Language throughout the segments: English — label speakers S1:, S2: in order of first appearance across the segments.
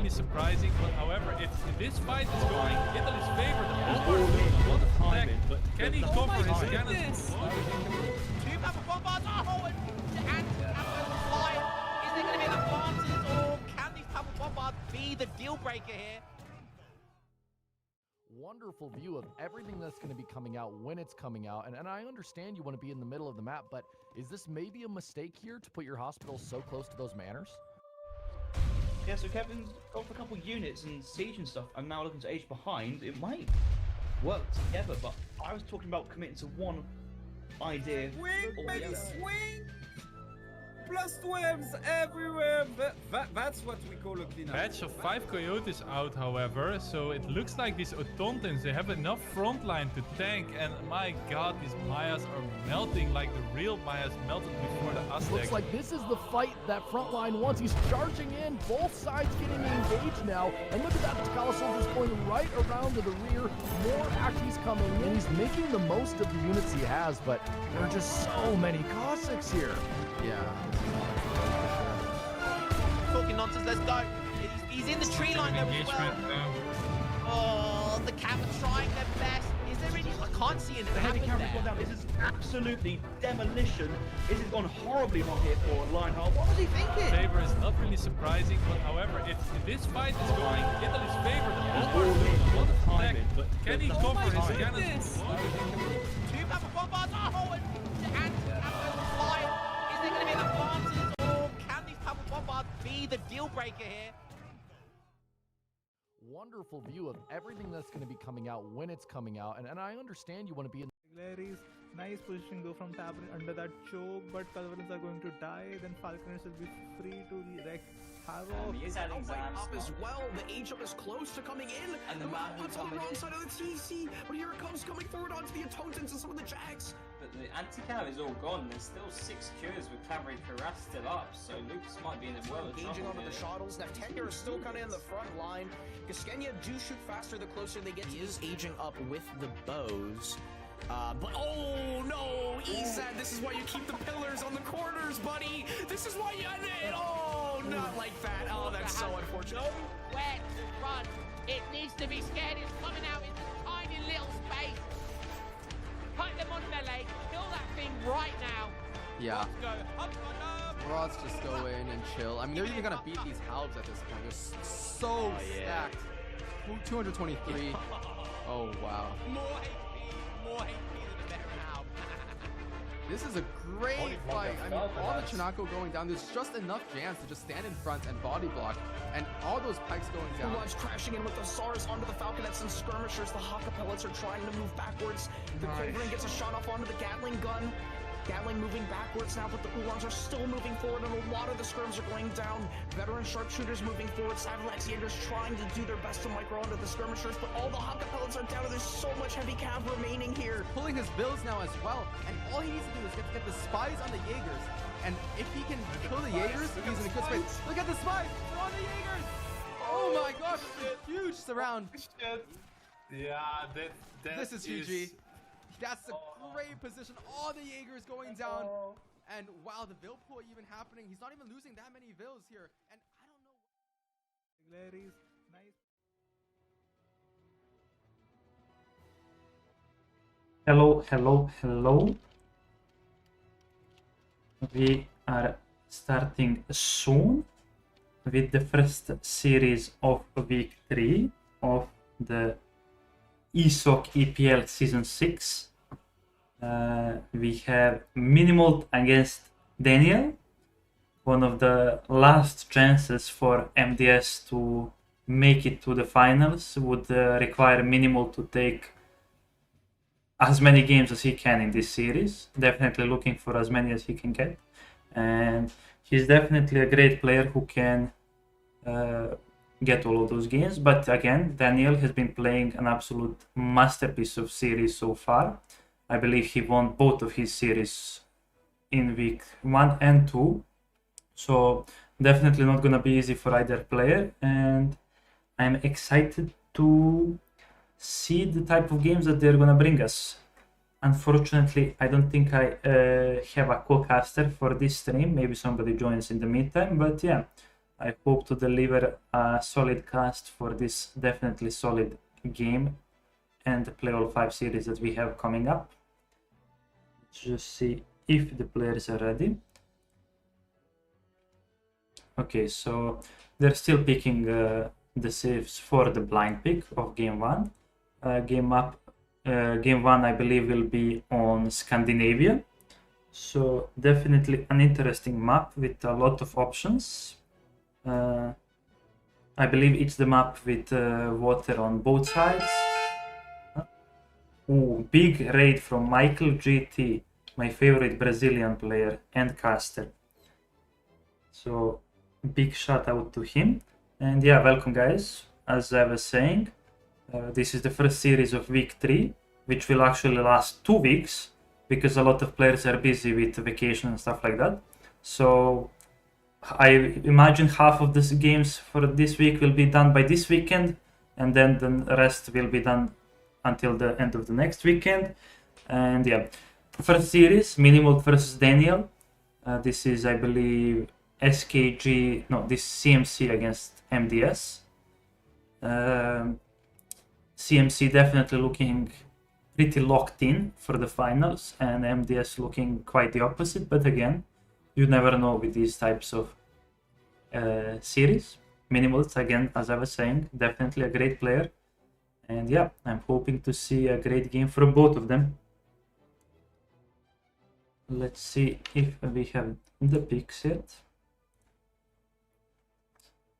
S1: really surprising, but however, if this fight is going Italy's favor, the Bombard doing a lot of attack, but can he cover his cannons?
S2: Two Papa Bombards, and flying. Is there going to be advances, or can these Papa Bombards be the deal breaker here?
S3: Wonderful view of everything that's going to be coming out when it's coming out, and I understand you want to be in the middle of the map, but is this maybe a mistake here to put your hospitals so close to those manors?
S4: Yeah, so Kevin's gone for a couple units and siege and stuff, and now looking to age behind. It might work together, but I was talking about committing to one idea.
S5: Swing, baby, swing! Plus 12s everywhere. That's what we call a cleanup.
S1: Batch of 5 Coyotes out, however, so it looks like these Autontans, they have enough front line to tank, and my god, these Mayas are melting like the real Mayas melted before the Aztecs.
S3: Looks like this is the fight that front line wants. He's charging in, both sides getting engaged now, and look at that, Takala Soldier's going right around to the rear, more Acties coming in. He's making the most of the units he has, but there are just so many Cossacks here. Yeah.
S2: Talking nonsense, let's go. He's in the tree line there as well. Oh, the Cav are trying their best. Is there any? I can't see anything.
S4: The heavy cavalry's gone down. This is absolutely demolition. This has gone horribly wrong here for Lionheart. What was he thinking?
S1: Favor is not really surprising, but however, if this fight is going Italy's favor, the Bombard doing a lot of attack, but can he cover his cannons?
S2: Two Papa Bombards, and flying. Is there going to be advances, or can these Papa Bombards be the deal breaker here?
S3: Wonderful view of everything that's going to be coming out when it's coming out, and I understand you want to be in.
S6: Larry's nice position though from Tabrin under that choke, but Culverins are going to die. Then Falconers will be free to wreak havoc.
S7: He is adding up as well. The H-up is close to coming in, and the Minimoult's on the wrong side of the TC. But here it comes, coming forward onto the Autontans and some of the Jags.
S8: But the anti-cav is all gone. There's still 6 cures with Cavalry Cuirass still up, so Lucas might be in a world of
S7: Engaging
S8: trouble
S7: onto the
S8: here.
S7: shuttles. Neftenia is still kind of in the front line. Gaskenia do shoot faster the closer they get. He is aging up with the bows. But oh no, Esad, this is why you keep the pillars on the corners, buddy. This is why you oh, not like that. Oh, that's so unfortunate.
S2: Where to run? It needs to be scared. It's coming out in this tiny little space. Put them on their leg. Kill that thing right now.
S9: Yeah.
S2: Let's go.
S9: Rods just go in and chill. I mean, they're even gonna beat these halves at this point. They're so stacked. 223. Oh wow.
S2: More HP than a better half.
S9: This is a great fight. I mean, all the Chinako going down. There's just enough jams to just stand in front and body block, and all those pikes going down.
S7: Lives crashing in with the SARS onto the Falconets and skirmishers. The Haka pellets are trying to move backwards. The Culverin gets a shot off onto the Gatling gun. Gatling moving backwards now, but the Oolongs are still moving forward, and a lot of the skirms are going down. Veteran sharpshooters moving forward. Savalax Jaegers trying to do their best to micro onto the skirmishers, but all the Haka pellets are down, and there's so much heavy cav remaining here.
S9: Pulling his bills now as well, and all he needs to do is get the spies on the Jaegers, and if he can kill the Jaegers, he's in a good space. Look at the spies! They're on the Jaegers! Oh my gosh, huge surround.
S1: Yeah,
S9: This is GG. That's a great position. All the Jaegers going down. And wow, the Vil pool even happening. He's not even losing that many Vils here. And I don't know.
S6: Larry's nice.
S10: Hello. We are starting soon with the first series of week 3 of the ESOC EPL Season 6. We have Minimoult against Daniel, one of the last chances for MDS to make it to the finals. Would require Minimoult to take as many games as he can in this series. Definitely looking for as many as he can get, and he's definitely a great player who can get all of those games. But again, Daniel has been playing an absolute masterpiece of series so far. I believe he won both of his series in week 1 and 2. So definitely not gonna be easy for either player, and I'm excited to see the type of games that they're gonna bring us. Unfortunately, I don't think I have a co-caster for this stream. Maybe somebody joins in the meantime, but yeah, I hope to deliver a solid cast for this definitely solid game and the Play All 5 series that we have coming up. Let's just see if the players are ready. Okay, so they're still picking the saves for the blind pick of game 1. Game 1, I believe, will be on Scandinavia. So definitely an interesting map with a lot of options. I believe it's the map with water on both sides. Ooh, big raid from Michael GT, my favorite Brazilian player and caster. So big shout out to him. And yeah, welcome guys. As I was saying, this is the first series of week 3, which will actually last 2 weeks because a lot of players are busy with vacation and stuff like that. So I imagine half of the games for this week will be done by this weekend, and then the rest will be done until the end of the next weekend. And yeah, first series, Minimoult versus Daniel. This is, I believe, SKG, no, this is CMC against MDS. CMC definitely looking pretty locked in for the finals, and MDS looking quite the opposite, but again, you never know with these types of series. Minimoult, again, as I was saying, definitely a great player, and yeah, I'm hoping to see a great game from both of them. Let's see if we have the picks yet.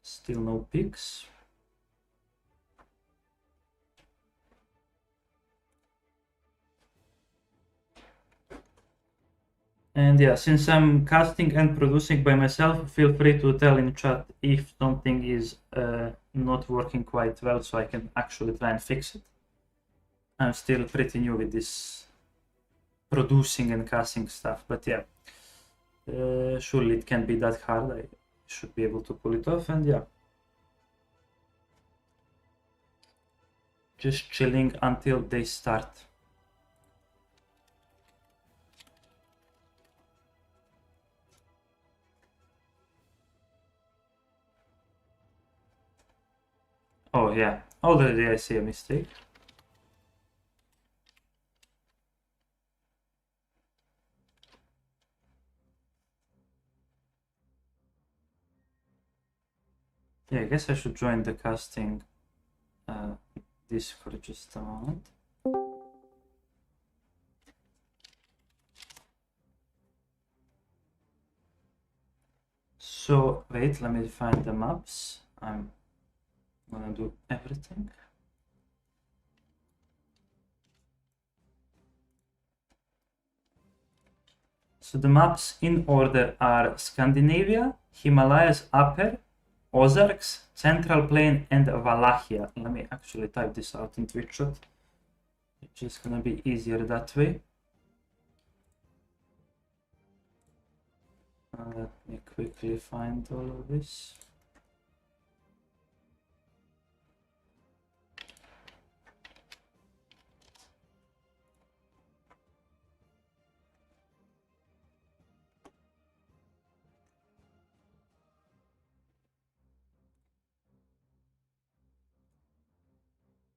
S10: Still no picks. And yeah, since I'm casting and producing by myself, feel free to tell in chat if something is not working quite well, so I can actually try and fix it. I'm still pretty new with this producing and casting stuff, but yeah, surely it can't be that hard. I should be able to pull it off, and yeah, just chilling until they start. Oh yeah, already I see a mistake. Yeah, I guess I should join the casting Discord just a moment. So wait, let me find the maps. I'm gonna do everything. So the maps in order are Scandinavia, Himalayas Upper, Ozarks, Central Plain, and Wallachia. Let me actually type this out in Twitch chat. It's just gonna be easier that way. Let me quickly find all of this.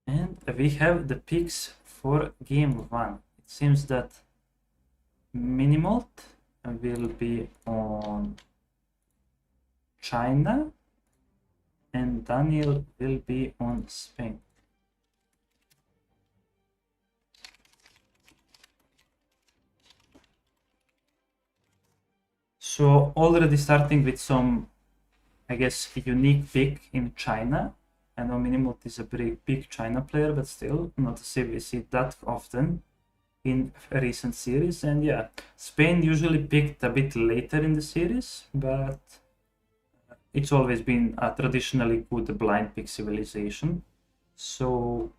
S10: And we have the picks for game 1. It seems that Minimoult will be on China and Daniel will be on Spain. So already starting with some, I guess, unique pick in China. I know Minimoult is a big China player, but still not to say we see that often in recent series. And yeah, Spain usually picked a bit later in the series, but it's always been a traditionally good blind pick civilization. So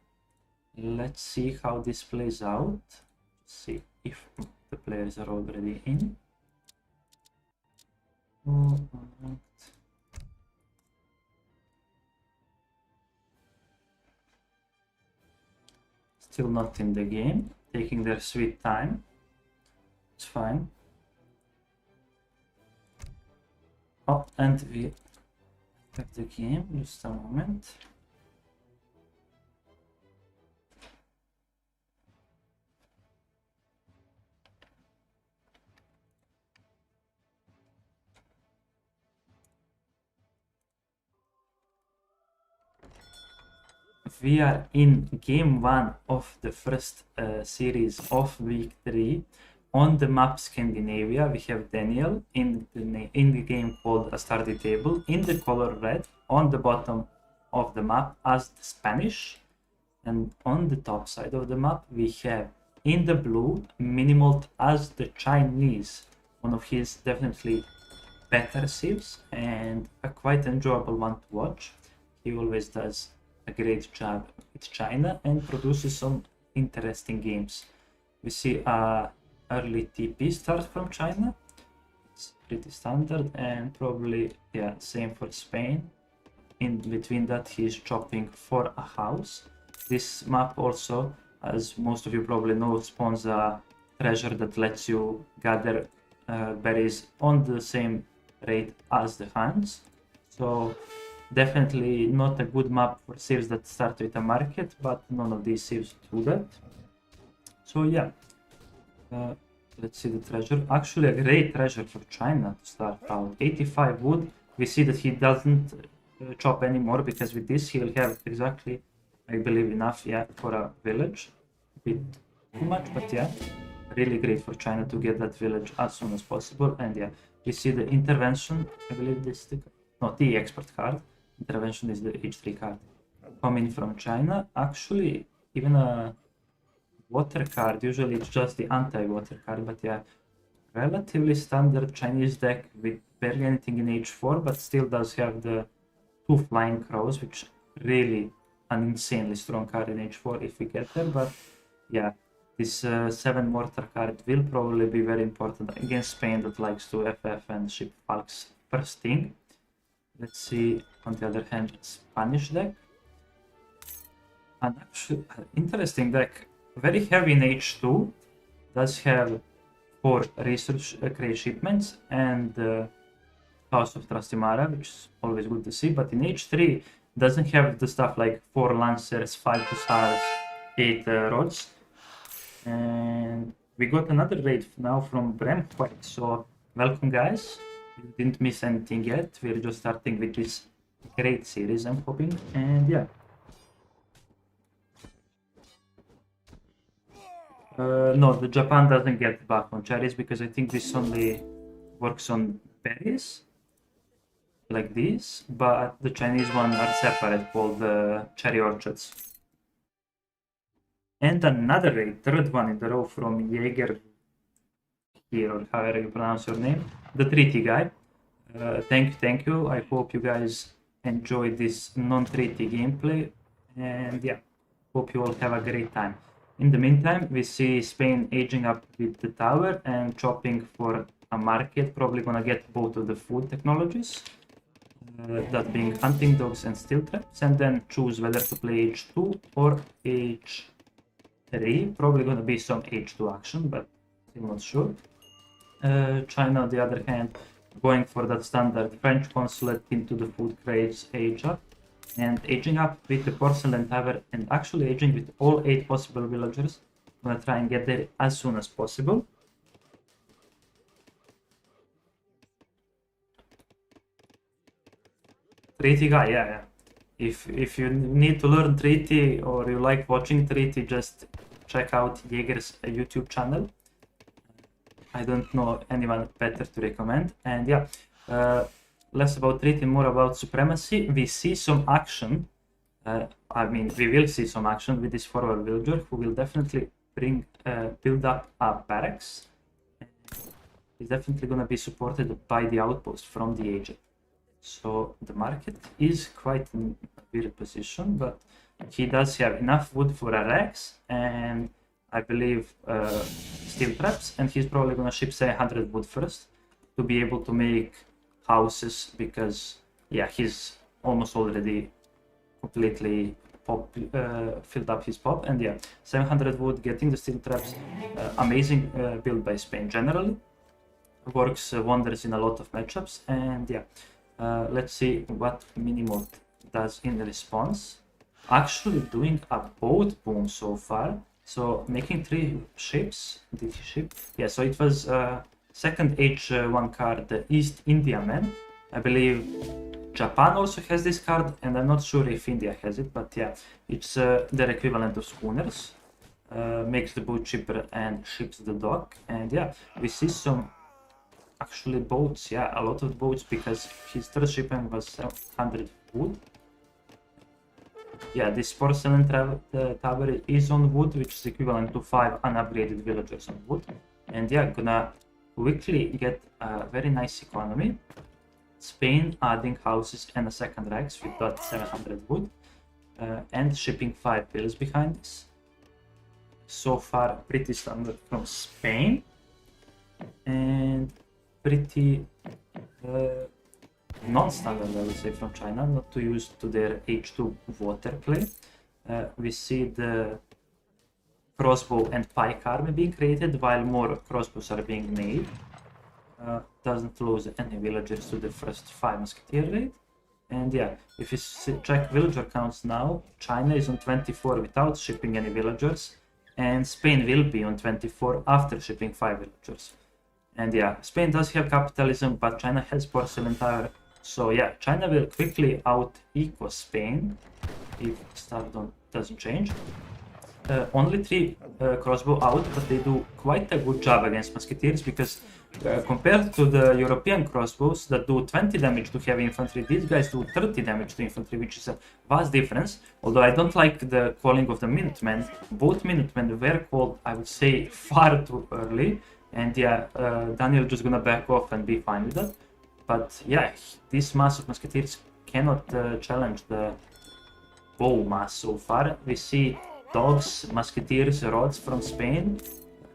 S10: let's see how this plays out. See if the players are already in. Still not in the game, taking their sweet time. It's fine. Oh, and we At the game, just a moment. We are in game 1 of the first series of week 3. On the map Scandinavia, we have Daniel in the game called a study table in the color red on the bottom of the map as the Spanish, and on the top side of the map we have in the blue Minimoult as the Chinese, one of his definitely better civs and a quite enjoyable one to watch. He always does a great job with China and produces some interesting games. We see a early TP start from China. It's pretty standard, and probably same for Spain. In between that he's chopping for a house. This map also, as most of you probably know, spawns a treasure that lets you gather berries on the same rate as the hands. So definitely not a good map for civs that start with a market, but none of these civs do that. So yeah, let's see the treasure. Actually a great treasure for China to start out. 85 wood. We see that he doesn't chop anymore, because with this he'll have exactly, I believe, enough for a village. A bit too much, but yeah, really great for China to get that village as soon as possible. And yeah, we see the intervention. I believe this is the expert card. Intervention is the H3 card coming from China. Actually, even a water card, usually it's just the anti-water card, but yeah, relatively standard Chinese deck with barely anything in H4, but still does have the 2 flying crows, which really an insanely strong card in H4 if we get there. But yeah, this 7 mortar card will probably be very important against Spain that likes to FF and ship Falks first thing. Let's see, on the other hand, Spanish deck. An actually interesting deck, very heavy in H2, does have 4 research crate shipments and House of Trastimara, which is always good to see, but in H3 doesn't have the stuff like 4 Lancers, 5 Hussars, 8 Rods. And we got another raid now from Bremquite, so welcome guys. You didn't miss anything yet. We're just starting with this great series, I'm hoping. And yeah, no, the Japan doesn't get buff on cherries, because I think this only works on berries like this, but the Chinese one are separate, called cherry orchards. And another raid, third one in the row from Jaeger here, or however you pronounce your name, the treaty guy. Thank you. I hope you guys enjoy this non-treaty gameplay, and yeah, hope you all have a great time. In the meantime, we see Spain aging up with the tower and chopping for a market, probably gonna get both of the food technologies, that being hunting dogs and steel traps, and then choose whether to play H2 or H3. Probably gonna be some H2 action, but still not sure. China, on the other hand, going for that standard French consulate into the food crates age up, and aging up with the porcelain tower, and actually aging with all 8 possible villagers. I'm gonna try and get there as soon as possible. Treaty guy, yeah. If you need to learn treaty or you like watching treaty, just check out Jaeger's YouTube channel. I don't know anyone better to recommend. And yeah, less about treaty, more about supremacy. We see some action. I mean, we will see some action with this forward villager, who will definitely build up a barracks. He's definitely going to be supported by the outpost from the agent. So the market is quite in a weird position, but he does have enough wood for a Rex, and I believe steel traps, and he's probably going to ship, say, 100 wood first to be able to make houses, because yeah, he's almost already completely filled up his pop. And yeah, 700 wood, getting the steel traps, amazing build by Spain generally, works wonders in a lot of matchups. And yeah, Let's see what Minimoult does in response. Actually doing a boat boom so far. So making 3 ships. Did he ship? Yeah, so it was second H1 card, the East Indiaman. I believe Japan also has this card, and I'm not sure if India has it, but yeah, it's their equivalent of schooners. Makes the boat cheaper and ships the dock. And yeah, we see some actually boats, yeah, a lot of boats, because his third shipment was 700 wood. Yeah, this porcelain tower is on wood, which is equivalent to 5 unupgraded villagers on wood. And yeah, gonna quickly get a very nice economy. Spain adding houses and a second Rex with that 700 wood. And shipping 5 villas behind this. So far pretty standard from Spain. And pretty non-standard, I would say, from China, not to use to their H2 water play. We see the crossbow and pike army being created, while more crossbows are being made. Doesn't lose any villagers to the first 5 musketeer raid. And yeah, if you check villager counts now, China is on 24 without shipping any villagers, and Spain will be on 24 after shipping 5 villagers. And yeah, Spain does have capitalism, but China has porcelain tower. So yeah, China will quickly out-equal Spain if Stardom doesn't change. Only 3 crossbow out, but they do quite a good job against musketeers, because compared to the European crossbows that do 20 damage to heavy infantry, these guys do 30 damage to infantry, which is a vast difference. Although I don't like the calling of the Minutemen. Both Minutemen were called, I would say, far too early. And yeah, Daniel just gonna back off and be fine with that. But yeah, this mass of musketeers cannot challenge the bow mass so far. We see dogs, musketeers, rods from Spain.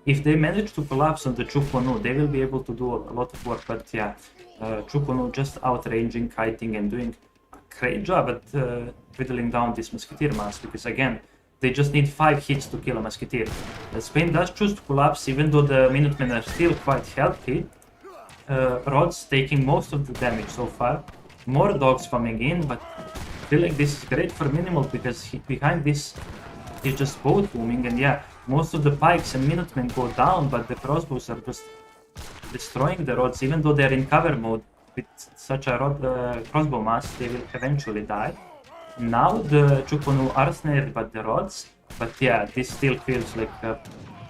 S10: If they manage to collapse on the Chukonu, they will be able to do a lot of work. But yeah, Chukonu just outranging, kiting, and doing a great job at whittling down this musketeer mass, because again, they just need 5 hits to kill a musketeer. Spain does choose to collapse, even though the Minutemen are still quite healthy. Rods taking most of the damage so far. More dogs coming in, but I feel like this is great for Minimoult, because behind this he's just boat booming. And yeah, most of the pikes and Minutemen go down, but the crossbows are just destroying the rods. Even though they're in cover mode with such a crossbow mass, they will eventually die. Now the Chukonu are snared by the rods, but yeah, this still feels like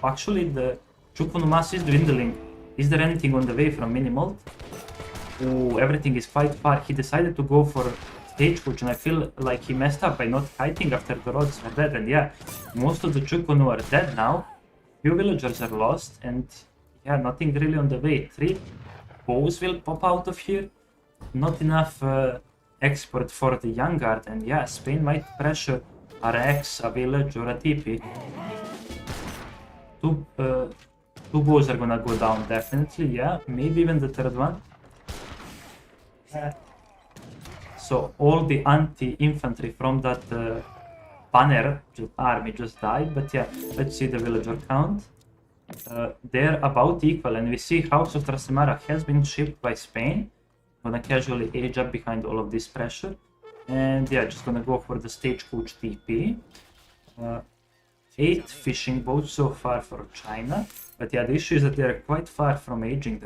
S10: actually the Chukonu mass is dwindling. Is there anything on the way from Minimoult? Oh, everything is quite far. He decided to go for Stagecoach, and I feel like he messed up by not fighting after the rods are dead. And yeah, most of the Chukonu are dead now. Few villagers are lost, and yeah, nothing really on the way. 3 bows will pop out of here. Not enough export for the Young Guard, and yeah, Spain might pressure a Rex, a village, or a TP. Two bows are gonna go down definitely, yeah, maybe even the third one. So all the anti-infantry from that banner army just died, but yeah, let's see the villager count. They're about equal, and we see House of Trasemara has been shipped by Spain. Gonna casually age up behind all of this pressure, and yeah, just gonna go for the Stagecoach TP. 8 fishing boats so far for China, but yeah, the issue is that they're quite far from aging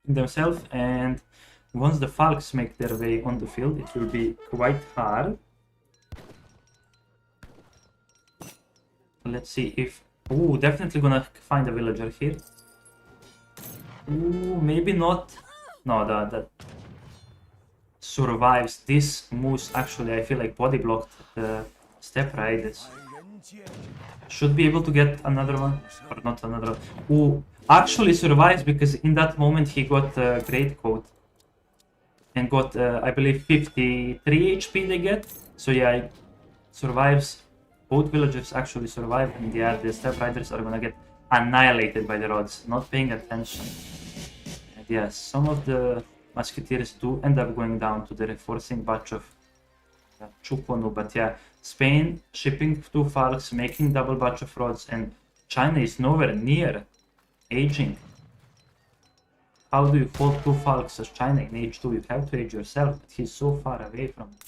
S10: themselves, and once the Falcons make their way on the field, it will be quite hard. Let's see if... Ooh, definitely gonna find a villager here. Ooh, maybe not. No, that survives. This moose actually, I feel like body blocked the step riders. Should be able to get another one, or not another one. Ooh, actually survives, because in that moment he got a great coat and got, I believe, 53 HP they get. So yeah, it survives. Both villagers actually survive, and yeah, the step riders are gonna get annihilated by the rods, not paying attention. Yes, some of the musketeers do end up going down to the reinforcing batch of Chukonu, but yeah, Spain shipping 2 Falcons, making double batch of rods, and China is nowhere near aging. how do you hold 2 Falcons as China in Age 2? You have to age yourself, but he's so far away from it.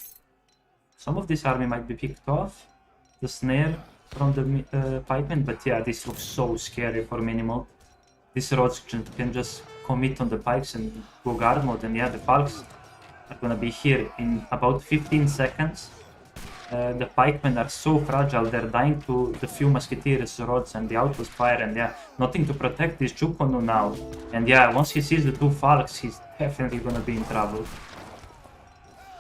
S10: Some of this army might be picked off. The snare from the pikeman, but yeah, this looks so scary for Minimoult. This Rhodes can just commit on the pikes and go guard mode, and yeah, the Falcons are gonna be here in about 15 seconds. The pikemen are so fragile, they're dying to the few musketeers, Rhodes, and the outpost fire, and yeah, nothing to protect this Chukonu now. And yeah, once he sees the 2 Falcons, he's definitely gonna be in trouble.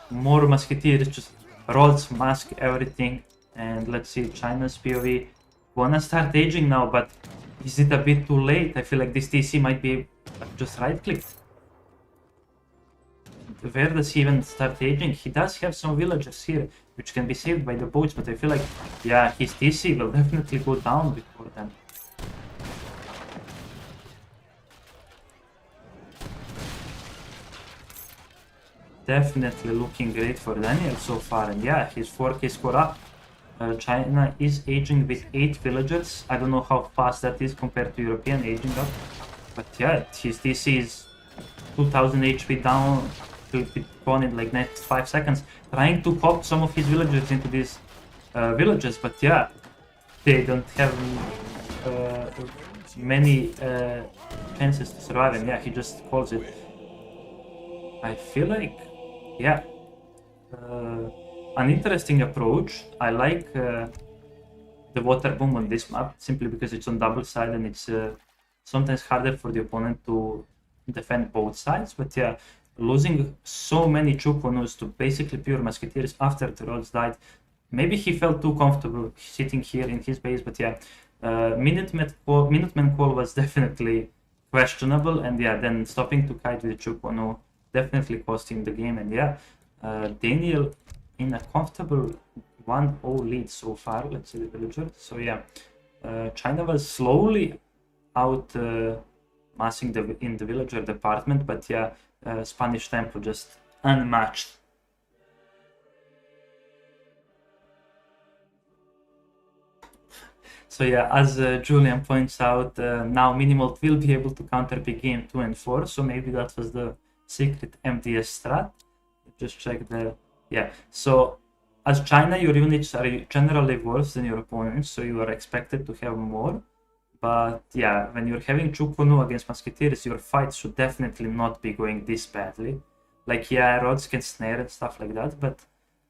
S10: More musketeers, just Rhodes, mask, everything. And let's see, China's POV wanna start aging now, but is it a bit too late? I feel like this TC might be just right-clicked. Where does he even start aging? He does have some villagers here, which can be saved by the boats, but I feel like, yeah, his TC will definitely go down before then. Definitely looking great for Daniel so far, and yeah, his 4K score up. China is aging with 8 villagers. I don't know how fast that is compared to European aging up, but yeah, his TC is 2000 HP down, will be gone in like next 5 seconds. Trying to pop some of his villagers into these villages, but yeah, they don't have many chances to survive, and yeah, he just calls it. I feel like, yeah, an interesting approach. I like the water boom on this map simply because it's on double side and it's sometimes harder for the opponent to defend both sides. But yeah, losing so many Chukonus to basically pure musketeers after the Rhodes died, maybe he felt too comfortable sitting here in his base. But yeah, Minuteman call was definitely questionable, and yeah, then stopping to kite with Chukonu definitely cost him the game. And yeah, Daniel in a comfortable 1-0 lead so far. Let's see the villager. So yeah, China was slowly out massing in the villager department, but yeah, Spanish tempo just unmatched. So yeah, as Julian points out, now Minimoult will be able to counter big game 2 and 4, so maybe that was the secret MDS strat. Just check the... yeah, so as China, your units are generally worse than your opponents, so you are expected to have more. But yeah, when you're having Chukonu against musketeers, your fight should definitely not be going this badly. Like, yeah, Rhodes can snare and stuff like that, but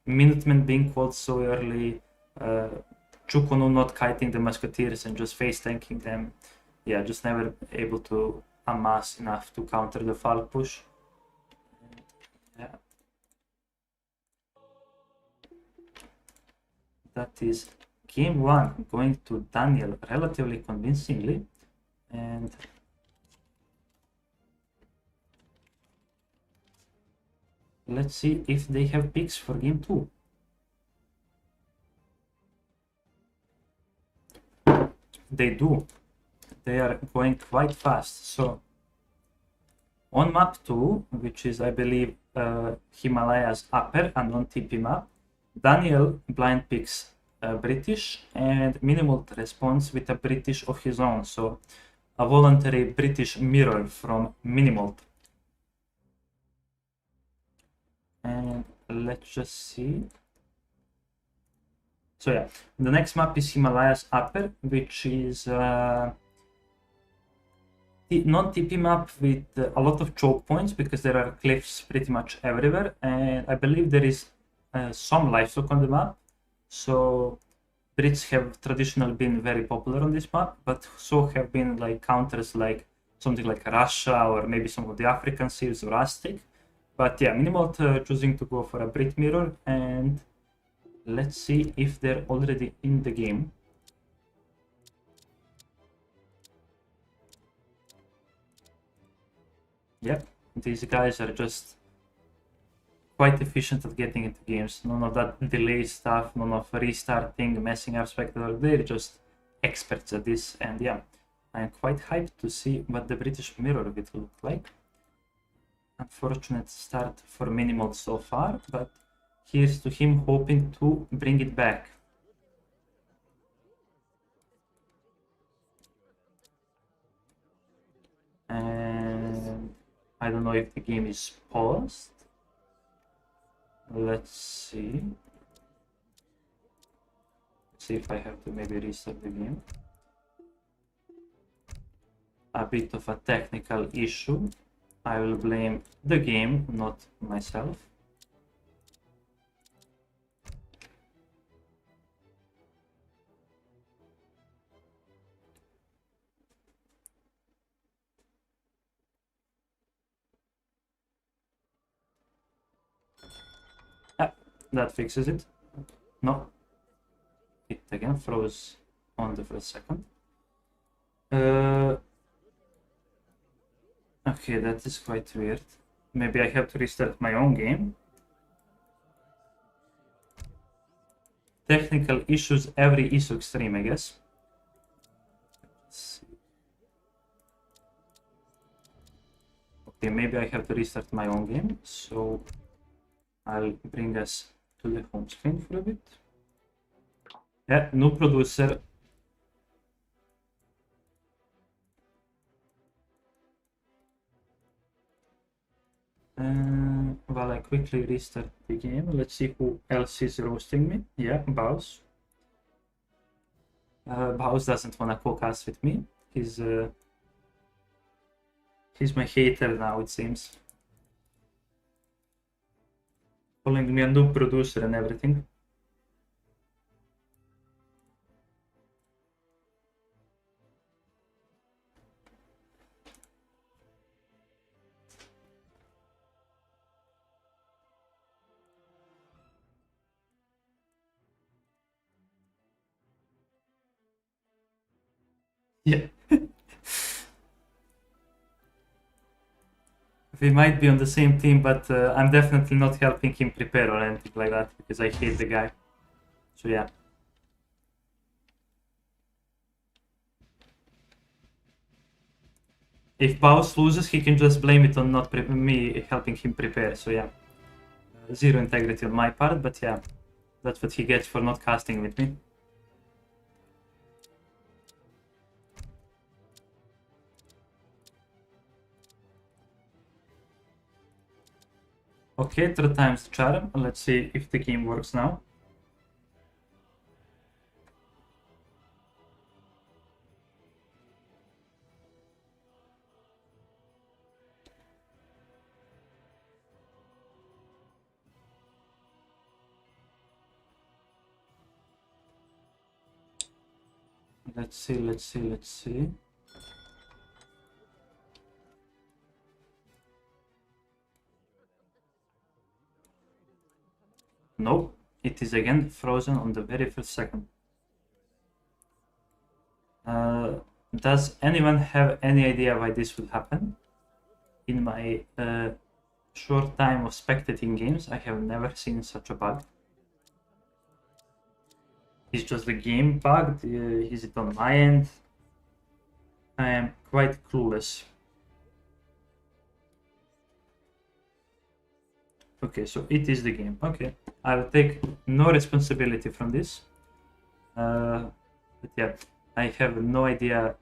S10: Minutemen being called so early, Chukonu not kiting the musketeers and just face tanking them, yeah, just never able to amass enough to counter the Falk push. Yeah. That is game 1 going to Daniel relatively convincingly, and let's see if they have picks for game 2. They do. They are going quite fast. So on map 2, which is I believe Himalayas upper and non-TP map, Daniel blind picks British, and Minimoult responds with a British of his own, so a voluntary British mirror from Minimoult. And let's just see. So yeah, the next map is Himalayas upper, which is non-TP map with a lot of choke points because there are cliffs pretty much everywhere, and I believe there is some livestock on the map. So Brits have traditionally been very popular on this map, but so have been like counters like something like Russia or maybe some of the African seals or Aztec. But yeah, Minimoult choosing to go for a Brit mirror, and let's see if they're already in the game. Yep, these guys are just quite efficient at getting into games. None of that delay stuff, none of restarting, messing up spectacle. They're just experts at this, and yeah, I'm quite hyped to see what the British mirror will look like. Unfortunate start for Minimoult so far, but here's to him hoping to bring it back. And I don't know if the game is paused. Let's see. See if I have to maybe restart the game. A bit of a technical issue. I will blame the game, not myself. That fixes it. No. It again froze on the first second. Okay, that is quite weird. Maybe I have to restart my own game. Technical issues every ESOC stream, I guess. Let's see. Okay, maybe I have to restart my own game. So I'll bring us to the home screen for a bit. Yeah, no producer. While I quickly restart the game, let's see who else is roasting me. Yeah, Baus. Baus doesn't want to co-cast with me. He's my hater now, it seems. Calling me a noob producer and everything. Yeah. We might be on the same team, but I'm definitely not helping him prepare or anything like that because I hate the guy. So yeah. If Baus loses, he can just blame it on not me helping him prepare. So yeah, zero integrity on my part, but yeah, that's what he gets for not casting with me. Okay, 3 times the charm. Let's see if the game works now. Let's see. Nope, it is again frozen on the very first second. Does anyone have any idea why this would happen? In my short time of spectating games, I have never seen such a bug. Is just the game bugged? Is it on my end? I am quite clueless. Okay, so it is the game. Okay, I'll take no responsibility from this. But yeah, I have no idea.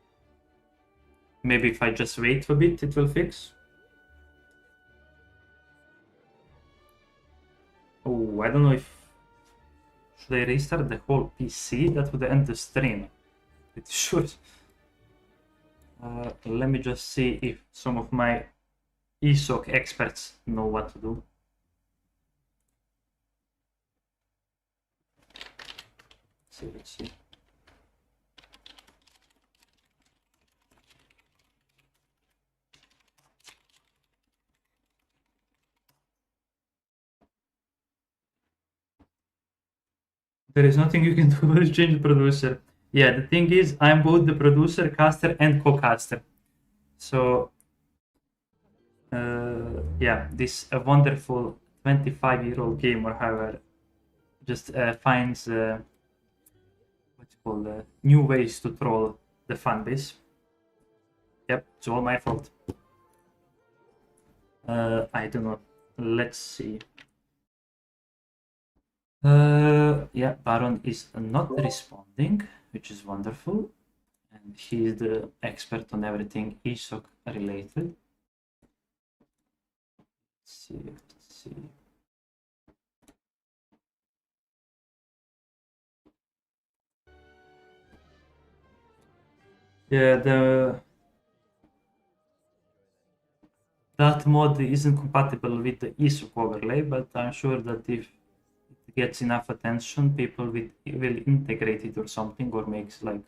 S10: Maybe if I just wait a bit, it will fix. Oh, I don't know if... Should I restart the whole PC? That would end the stream. Pretty sure. Let me just see if some of my ESOC experts know what to do. Let's see. There is nothing you can do to change the producer. Yeah, the thing is, I'm both the producer, caster, and co-caster. So, yeah, this wonderful 25-year-old gamer, however, just finds what's it called, new ways to troll the fan base. Yep, it's all my fault. I don't know. Let's see. Yeah, Baron is not responding, which is wonderful. And he's the expert on everything ESOC related. Let's see. Yeah, that mod isn't compatible with the ESOC overlay, but I'm sure that if it gets enough attention, people will integrate it or something, or makes like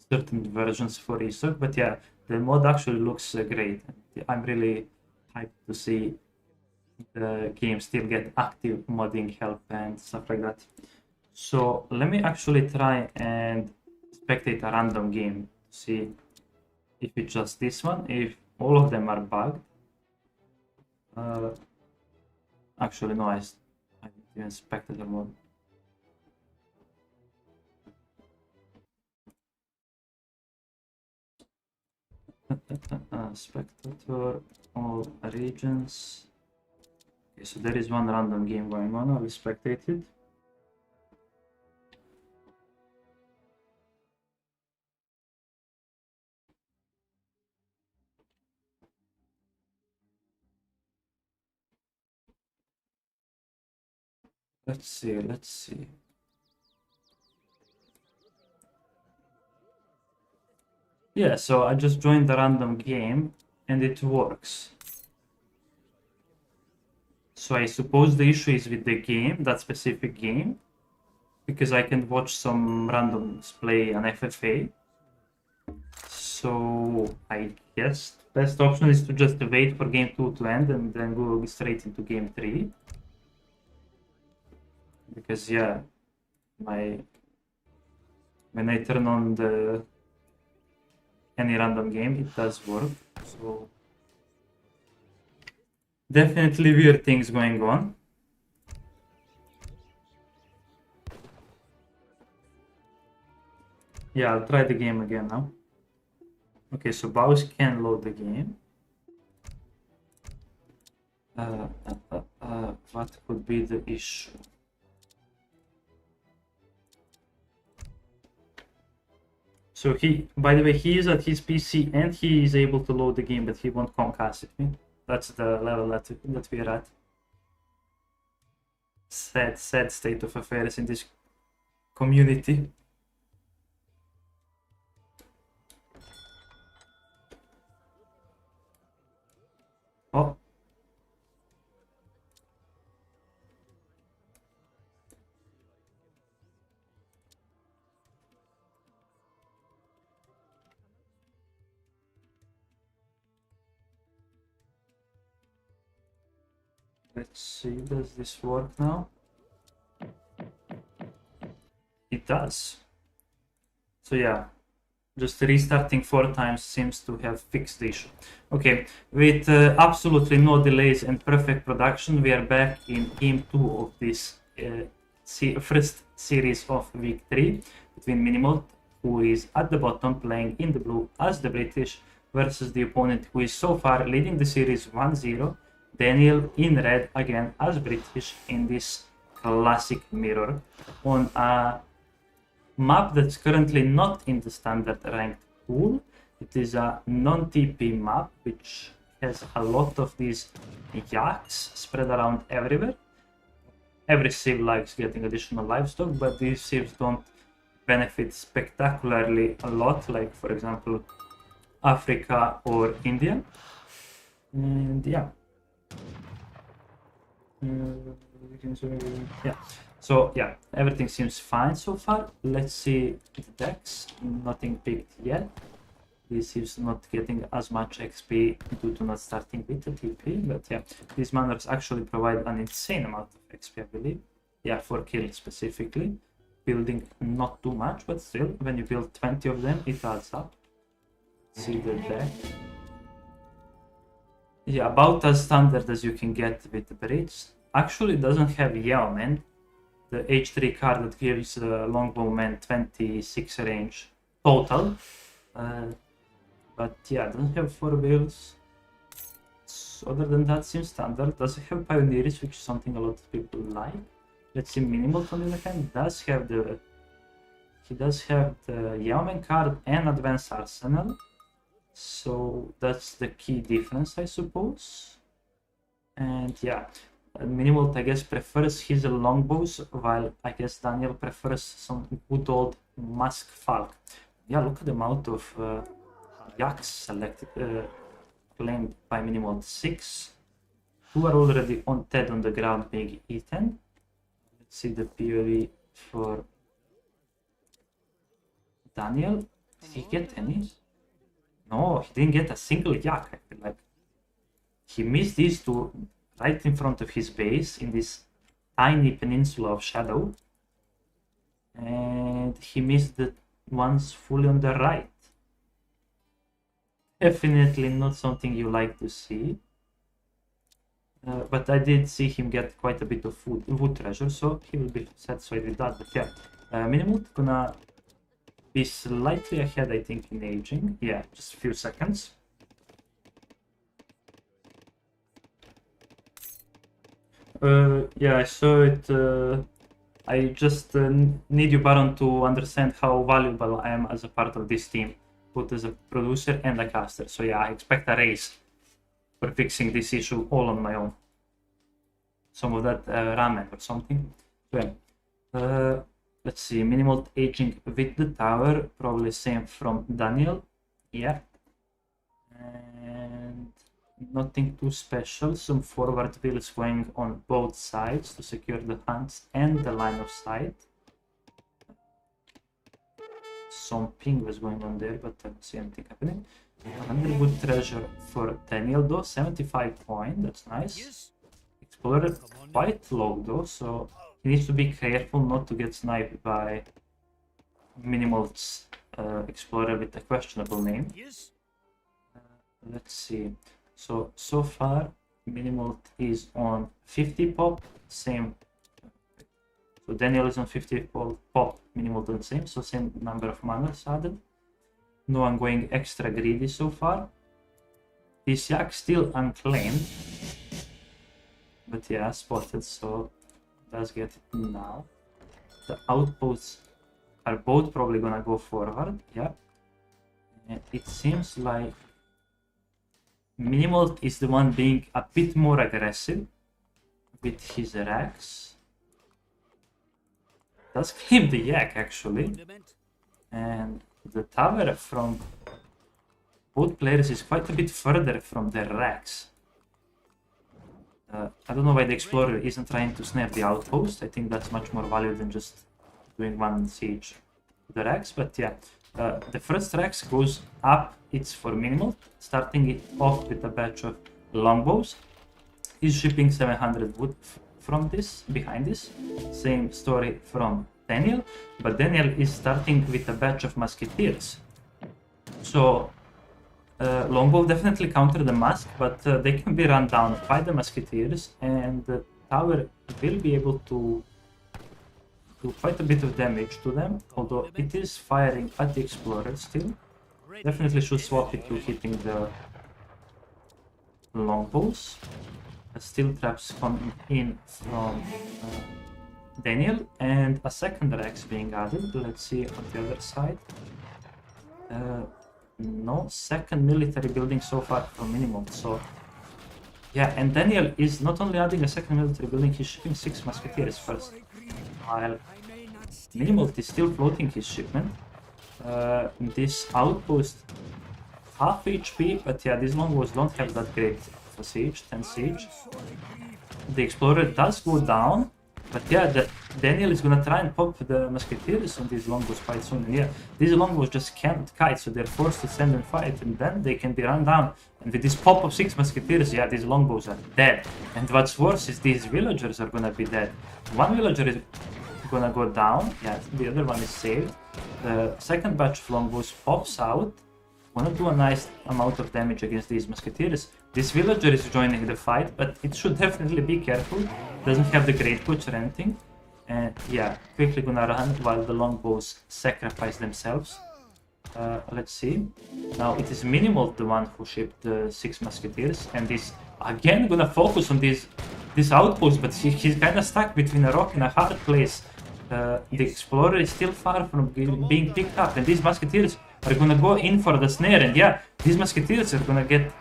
S10: certain versions for ESOC. But yeah, the mod actually looks great. I'm really hyped to see the game still get active modding help and stuff like that. So let me actually try and spectate a random game to see if it's just this one, if all of them are bugged. Actually, no, I didn't even spectate the mod. Spectator, all regions. Okay, so there is one random game going on. I will spectate it. Let's see. Yeah, so I just joined the random game and it works. So I suppose the issue is with the game, that specific game, because I can watch some randoms play an FFA. So I guess the best option is to just wait for game 2 to end and then go straight into game 3. Because yeah, when I turn on any random game, it does work. So definitely weird things going on. Yeah, I'll try the game again now. Okay, so Baus can load the game. What could be the issue? So by the way, he is at his PC and he is able to load the game, but he won't Comcast it me. That's the level that we're at. Sad state of affairs in this community. Oh. Let's see, does this work now? It does. So yeah, just restarting 4 times seems to have fixed the issue. Okay, with absolutely no delays and perfect production, we are back in game 2 of this first series of week 3 between Minimoult, who is at the bottom playing in the blue as the British, versus the opponent who is so far leading the series 1-0, Daniel in red again as British in this classic mirror on a map that's currently not in the standard ranked pool. It is a non-TP map which has a lot of these yaks spread around everywhere. Every civ likes getting additional livestock, but these civs don't benefit spectacularly a lot, like for example Africa or India. And yeah. Yeah, so yeah, everything seems fine so far. Let's see the decks. Nothing picked yet. This is not getting as much XP due to not starting with the TP, but yeah, these manors actually provide an insane amount of XP, I believe. Yeah, for kills specifically. Building not too much, but still, when you build 20 of them, it adds up. See the deck. Yeah, about as standard as you can get with the bridge. Actually, it doesn't have Yeoman, the H3 card that gives Longbowman 26 range total. But yeah, it doesn't have 4 wheels. So other than that, seems standard. Does it have Pioneers, which is something a lot of people like. Let's see, Minimoult on the other hand does have the Yeoman card and Advanced Arsenal. So that's the key difference, I suppose. And yeah, Minimoult, I guess, prefers his longbows, while I guess Daniel prefers some good old Mask Falk. Yeah, look at the amount of yaks selected, claimed by Minimoult. 6. 2 are already dead on the ground being eaten. Let's see the POV for Daniel. Did he get any? No, he didn't get a single yak, I feel like. He missed these two right in front of his base in this tiny peninsula of shadow. And he missed the ones fully on the right. Definitely not something you like to see. But I did see him get quite a bit of wood treasure, so he will be satisfied with that. But yeah, Minimoult gonna be slightly ahead, I think, in aging. Yeah, just a few seconds. Yeah, I saw it. I just need you, Baron, to understand how valuable I am as a part of this team, both as a producer and a caster. So yeah, I expect a raise for fixing this issue all on my own. Some of that ramen or something. So yeah, let's see, Minimoult aging with the tower, probably same from Daniel. Yeah. And nothing too special. Some forward wheels going on both sides to secure the hunts and the line of sight. Some ping was going on there, but I don't see anything happening. 100 wood treasure for Daniel though, 75 point, that's nice. Explorer quite low though, so he needs to be careful not to get sniped by Minimoult's Explorer with a questionable name. Let's see. So far, Minimoult is on 50 pop, same. So Daniel is on 50 pop, Minimoult on the same, so same number of manas added. No one going extra greedy so far. This yak still unclaimed. But yeah, spotted, so let's get it now. The outposts are both probably gonna go forward, yeah. And it seems like Minimoult is the one being a bit more aggressive with his racks. Does claim the yak actually. And the tower from both players is quite a bit further from their racks. I don't know why the Explorer isn't trying to snare the outpost. I think that's much more value than just doing one siege to the racks. But yeah, the first racks goes up. It's for Minimoult, starting it off with a batch of longbows. He's shipping 700 wood from this, behind this. Same story from Daniel, but Daniel is starting with a batch of musketeers. So longbow definitely counter the mask, but they can be run down by the musketeers, and the tower will be able to do quite a bit of damage to them, although it is firing at the Explorer still. Definitely should swap it to hitting the longbows. Steel traps coming in from Daniel, and a second Rex being added. Let's see on the other side. No second military building so far from Minimoult. So yeah, and Daniel is not only adding a second military building, he's shipping 6 musketeers first, while Minimoult is still floating his shipment. This outpost half HP, but yeah, these longbows don't have that great of a siege, 10 siege. The Explorer does go down, but yeah, Daniel is gonna try and pop the musketeers on these longbows quite soon. And yeah, these longbows just can't kite, so they're forced to stand and fight, and then they can be run down. And with this pop of 6 musketeers, yeah, these longbows are dead. And what's worse is these villagers are gonna be dead. One villager is gonna go down, yeah, the other one is saved. The second batch of longbows pops out, wanna do a nice amount of damage against these musketeers. This villager is joining the fight, but it should definitely be careful. Doesn't have the great butch or anything. And yeah, quickly gonna run while the longbows sacrifice themselves. Let's see. Now it is Minimoult the one who shipped the 6 musketeers, and is again gonna focus on this outpost, but he's kinda stuck between a rock and a hard place. The Explorer is still far from being picked up, and these musketeers are gonna go in for the snare, and yeah, these musketeers are gonna get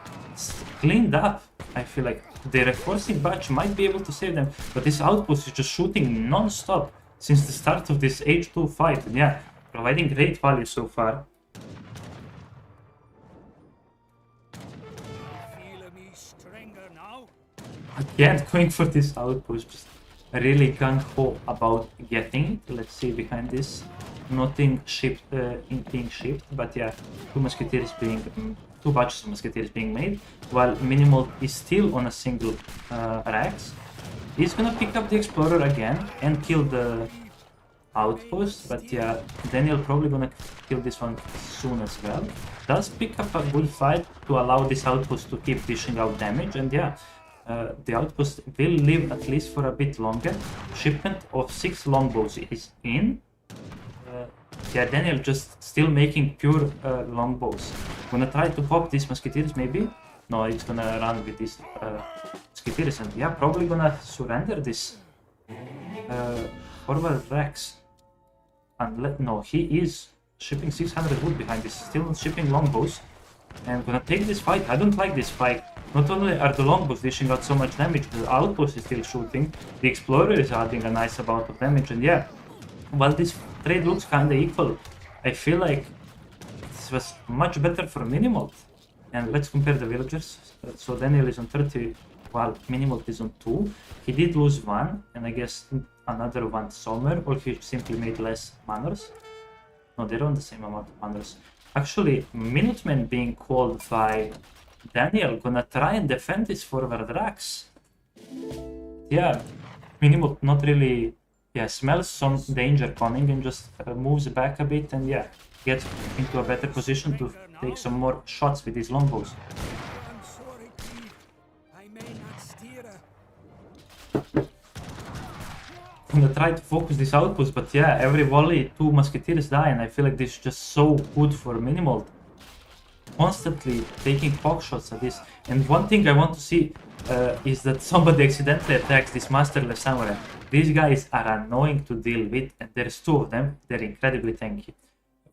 S10: cleaned up. I feel like the reinforcing batch might be able to save them, but this outpost is just shooting non-stop since the start of this H2 fight, and yeah, providing great value so far. Again, going for this outpost, just really gung-ho about getting it. Let's see behind this. Nothing shipped, being shipped, but yeah, two batches of musketeers being made, while Minimoult is still on a single Rex. He's gonna pick up the Explorer again and kill the outpost, but yeah, Daniel probably gonna kill this one soon as well. Does pick up a good fight to allow this outpost to keep dishing out damage, and yeah, the outpost will live at least for a bit longer. Shipment of 6 longbows is in. Yeah, Daniel just still making pure longbows. Gonna try to pop these musketeers maybe? No, he's gonna run with these musketeers, and yeah, probably gonna surrender this forward Rex. And no, he is shipping 600 wood behind this, still not shipping longbows. And gonna take this fight. I don't like this fight. Not only are the longbows dishing out so much damage, the outpost is still shooting, the Explorer is adding a nice amount of damage, and yeah, while this trade looks kinda equal, I feel like this was much better for Minimoult. And let's compare the villagers. So Daniel is on 30, while Minimoult is on 2. He did lose 1, and I guess another one somewhere, or he simply made less manners. No, they're on the same amount of manners. Actually, Minutemen being called by Daniel, gonna try and defend this forward Rax. Yeah, Minimoult not really, yeah, smells some danger coming and just moves back a bit, and yeah, gets into a better position to take some more shots with these longbows. I'm gonna try to focus this outpost, but yeah, every volley 2 musketeers die, and I feel like this is just so good for Minimoult. Constantly taking poke shots at this. And one thing I want to see is that somebody accidentally attacks this Masterless Samurai. These guys are annoying to deal with, and there's 2 of them. They're incredibly tanky.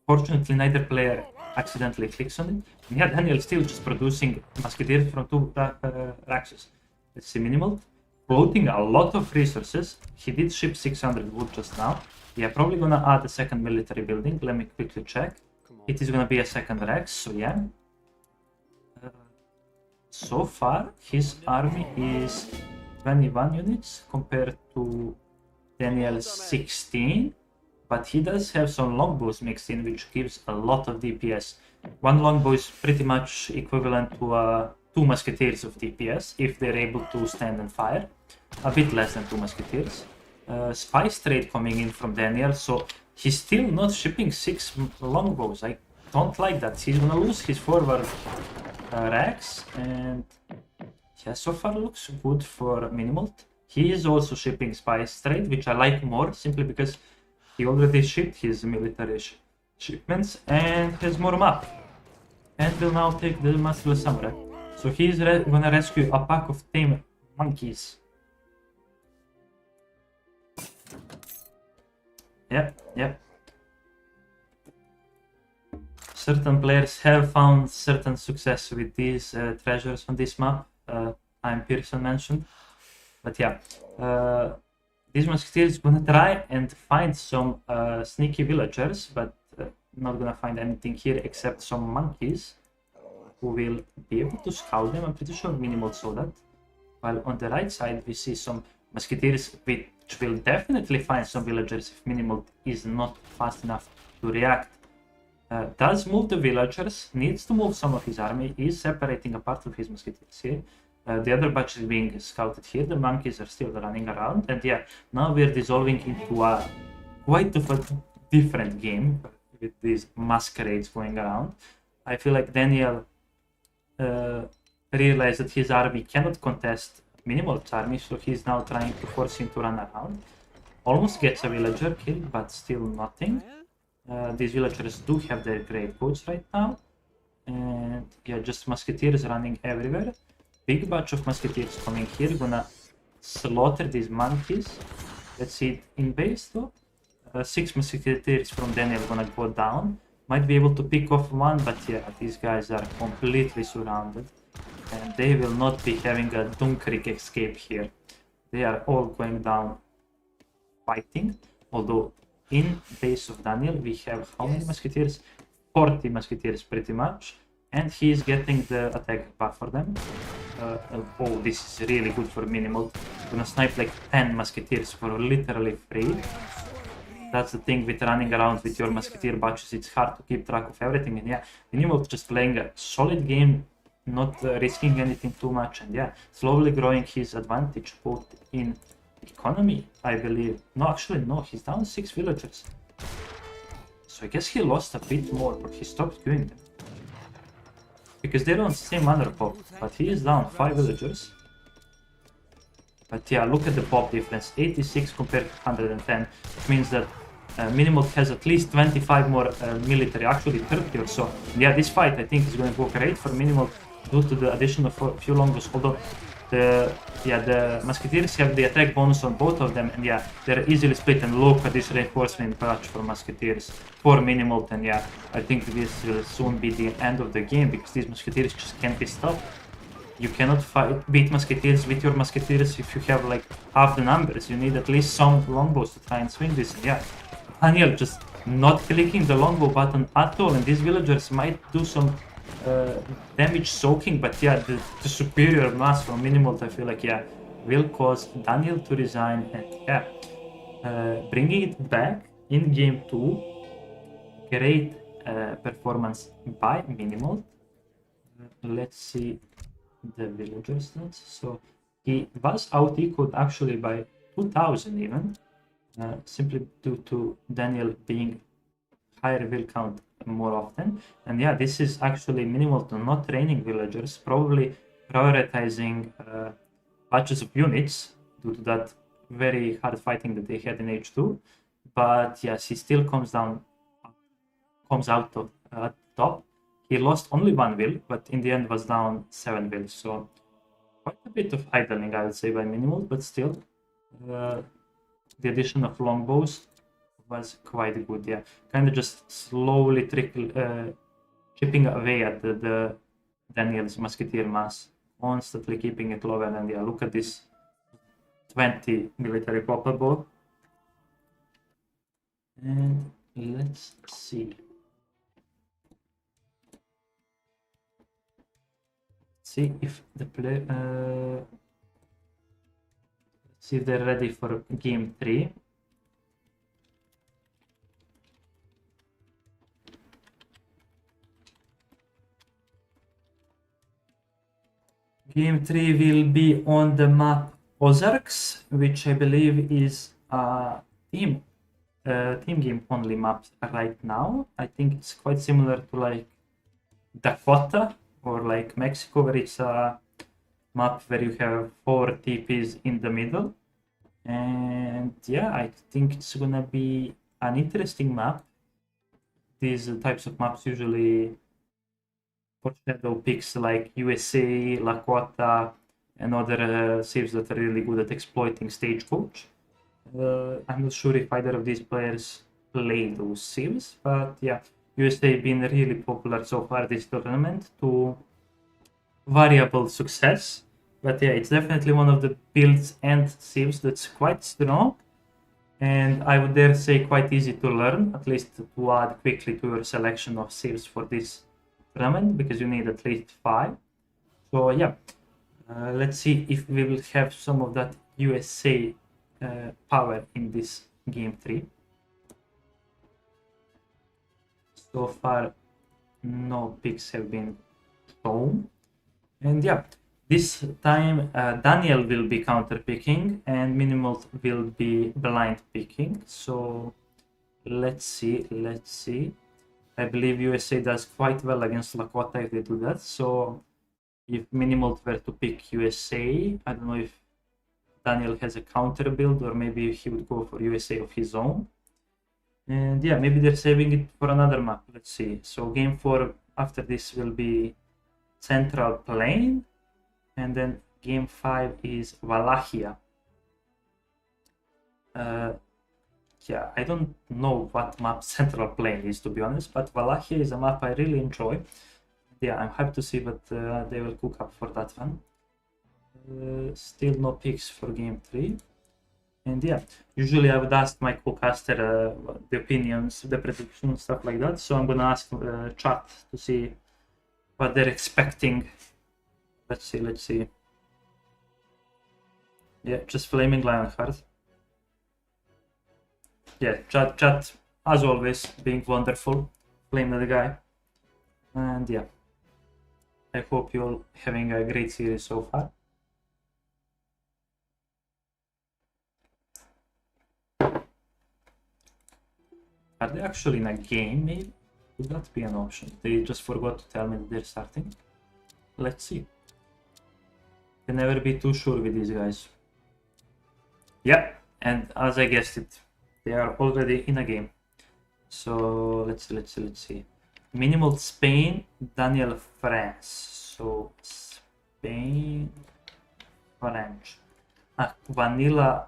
S10: Fortunately, neither player accidentally clicks on it. And yeah, Daniel still just producing musketeers from 2 Raxes. Let's see Minimoult. Floating a lot of resources. He did ship 600 wood just now. Yeah, probably gonna add a second military building. Let me quickly check. It is gonna be a second Rex, so yeah. So far, his army is 21 units compared to Daniel's 16. But he does have some longbows mixed in, which gives a lot of DPS. 1 longbow is pretty much equivalent to 2 musketeers of DPS, if they're able to stand and fire. A bit less than 2 musketeers. Spice trade coming in from Daniel, so he's still not shipping 6 longbows. I don't like that. He's gonna lose his forward Rex, and yeah, so far looks good for Minimoult. He is also shipping Spice trade, which I like more, simply because he already shipped his military shipments and has more map. And will now take the Masterless Samurai. So he's gonna rescue a pack of tame monkeys. Yep. Certain players have found certain success with these treasures on this map. I'm Pearson mentioned. But yeah, these musketeers gonna try and find some sneaky villagers, but not gonna find anything here except some monkeys who will be able to scout them. I'm pretty sure Minimoult saw that. While on the right side we see some musketeers which will definitely find some villagers if Minimoult is not fast enough to react. Does move the villagers, needs to move some of his army, is separating a part of his musketeers here. The other batch is being scouted here, the monkeys are still running around, and yeah, now we're dissolving into a quite of a different game with these masquerades going around. I feel like Daniel realized that his army cannot contest Minimoult's army, so he's now trying to force him to run around. Almost gets a villager killed, but still nothing. These villagers do have their great coats right now, and yeah, just musketeers running everywhere. Big batch of musketeers coming here, gonna slaughter these monkeys. Let's see it in base though. 6 musketeers from Daniel gonna go down. might be able to pick off one, but yeah, these guys are completely surrounded. And they will not be having a Dunkirk escape here. They are all going down fighting. Although in base of Daniel we have how many musketeers? 40 musketeers pretty much. And he is getting the attack buff for them. Oh, this is really good for Minimoult. Gonna snipe like 10 musketeers for literally free. That's the thing with running around with your musketeer batches. It's hard to keep track of everything. And yeah, Minimoult just playing a solid game, not risking anything too much. And yeah, slowly growing his advantage both in economy, I believe. No, actually, no, he's down 6 villagers. So I guess he lost a bit more, but he stopped doing them. Because they're on the same mother pop, but he is down 5 villagers. But yeah, look at the pop difference, 86 compared to 110, which means that Minimoult has at least 25 more military, actually 30 or so. Yeah, this fight I think is going to go great for Minimoult due to the addition of a few longbows, although the musketeers have the attack bonus on both of them, and yeah, they're easily split. And look at this reinforcement patch for musketeers for Minimoult, and yeah, I think this will soon be the end of the game because these musketeers just can't be stopped. You cannot beat musketeers with your musketeers if you have like half the numbers. You need at least some longbows to try and swing this. And yeah, Daniel just not clicking the longbow button at all, and these villagers might do some damage soaking, but yeah, the superior mass from Minimoult, I feel like, yeah, will cause Daniel to resign. And yeah, bringing it back in game 2, great performance by Minimoult. Let's see the villager stats. So he was out equaled actually by 2000 even, simply due to Daniel being higher will count more often. And yeah, this is actually Minimoult not training villagers, probably prioritizing batches of units due to that very hard fighting that they had in H2. But yes, he still comes out at top. He lost only 1 will, but in the end was down 7 will. So quite a bit of idling, I would say, by Minimoult, but still the addition of longbows was quite good. Yeah, kind of just slowly chipping away at the Daniel's musketeer mass, constantly keeping it lower. And yeah, look at this 20 military popper bow. And let's see. See if the player see if they're ready for game 3. Game 3 will be on the map Ozarks, which I believe is a team game only map right now. I think it's quite similar to like Dakota or like Mexico, where it's a map where you have 4 TPs in the middle. And yeah, I think it's gonna be an interesting map. These types of maps usually foreshadow picks like USA, Lakota, and other saves that are really good at exploiting Stagecoach. I'm not sure if either of these players play those saves, but yeah, USA been really popular so far this tournament to variable success. But yeah, it's definitely one of the builds and saves that's quite strong, and I would dare say quite easy to learn, at least to add quickly to your selection of saves for this tournament, because you need at least 5. So yeah, let's see if we will have some of that USA power in this game 3. So far, no picks have been shown. And yeah, this time Daniel will be counter picking and Minimoult will be blind picking. So let's see. I believe USA does quite well against Lakota if they do that. So if Minimoult were to pick USA, I don't know if Daniel has a counter build, or maybe he would go for USA of his own. And yeah, maybe they're saving it for another map. Let's see. So game 4 after this will be Central Plain, and then game 5 is Wallachia. yeah, I don't know what map Central Plain is, to be honest, but Wallachia is a map I really enjoy. Yeah, I'm happy to see what they will cook up for that one. Still no picks for game 3. And yeah, usually I would ask my co-caster the opinions, the predictions, stuff like that. So I'm gonna ask chat to see what they're expecting. Let's see. Yeah, just Flaming Lionheart. Yeah, chat, as always, being wonderful. Flame the guy. And yeah, I hope you're all having a great series so far. Are they actually in a game, maybe? Would that be an option? They just forgot to tell me that they're starting. Let's see. Can never be too sure with these guys. Yeah, and as I guessed it, they are already in a game. So let's see. Minimoult Spain, Daniel France. So Spain, French. Vanilla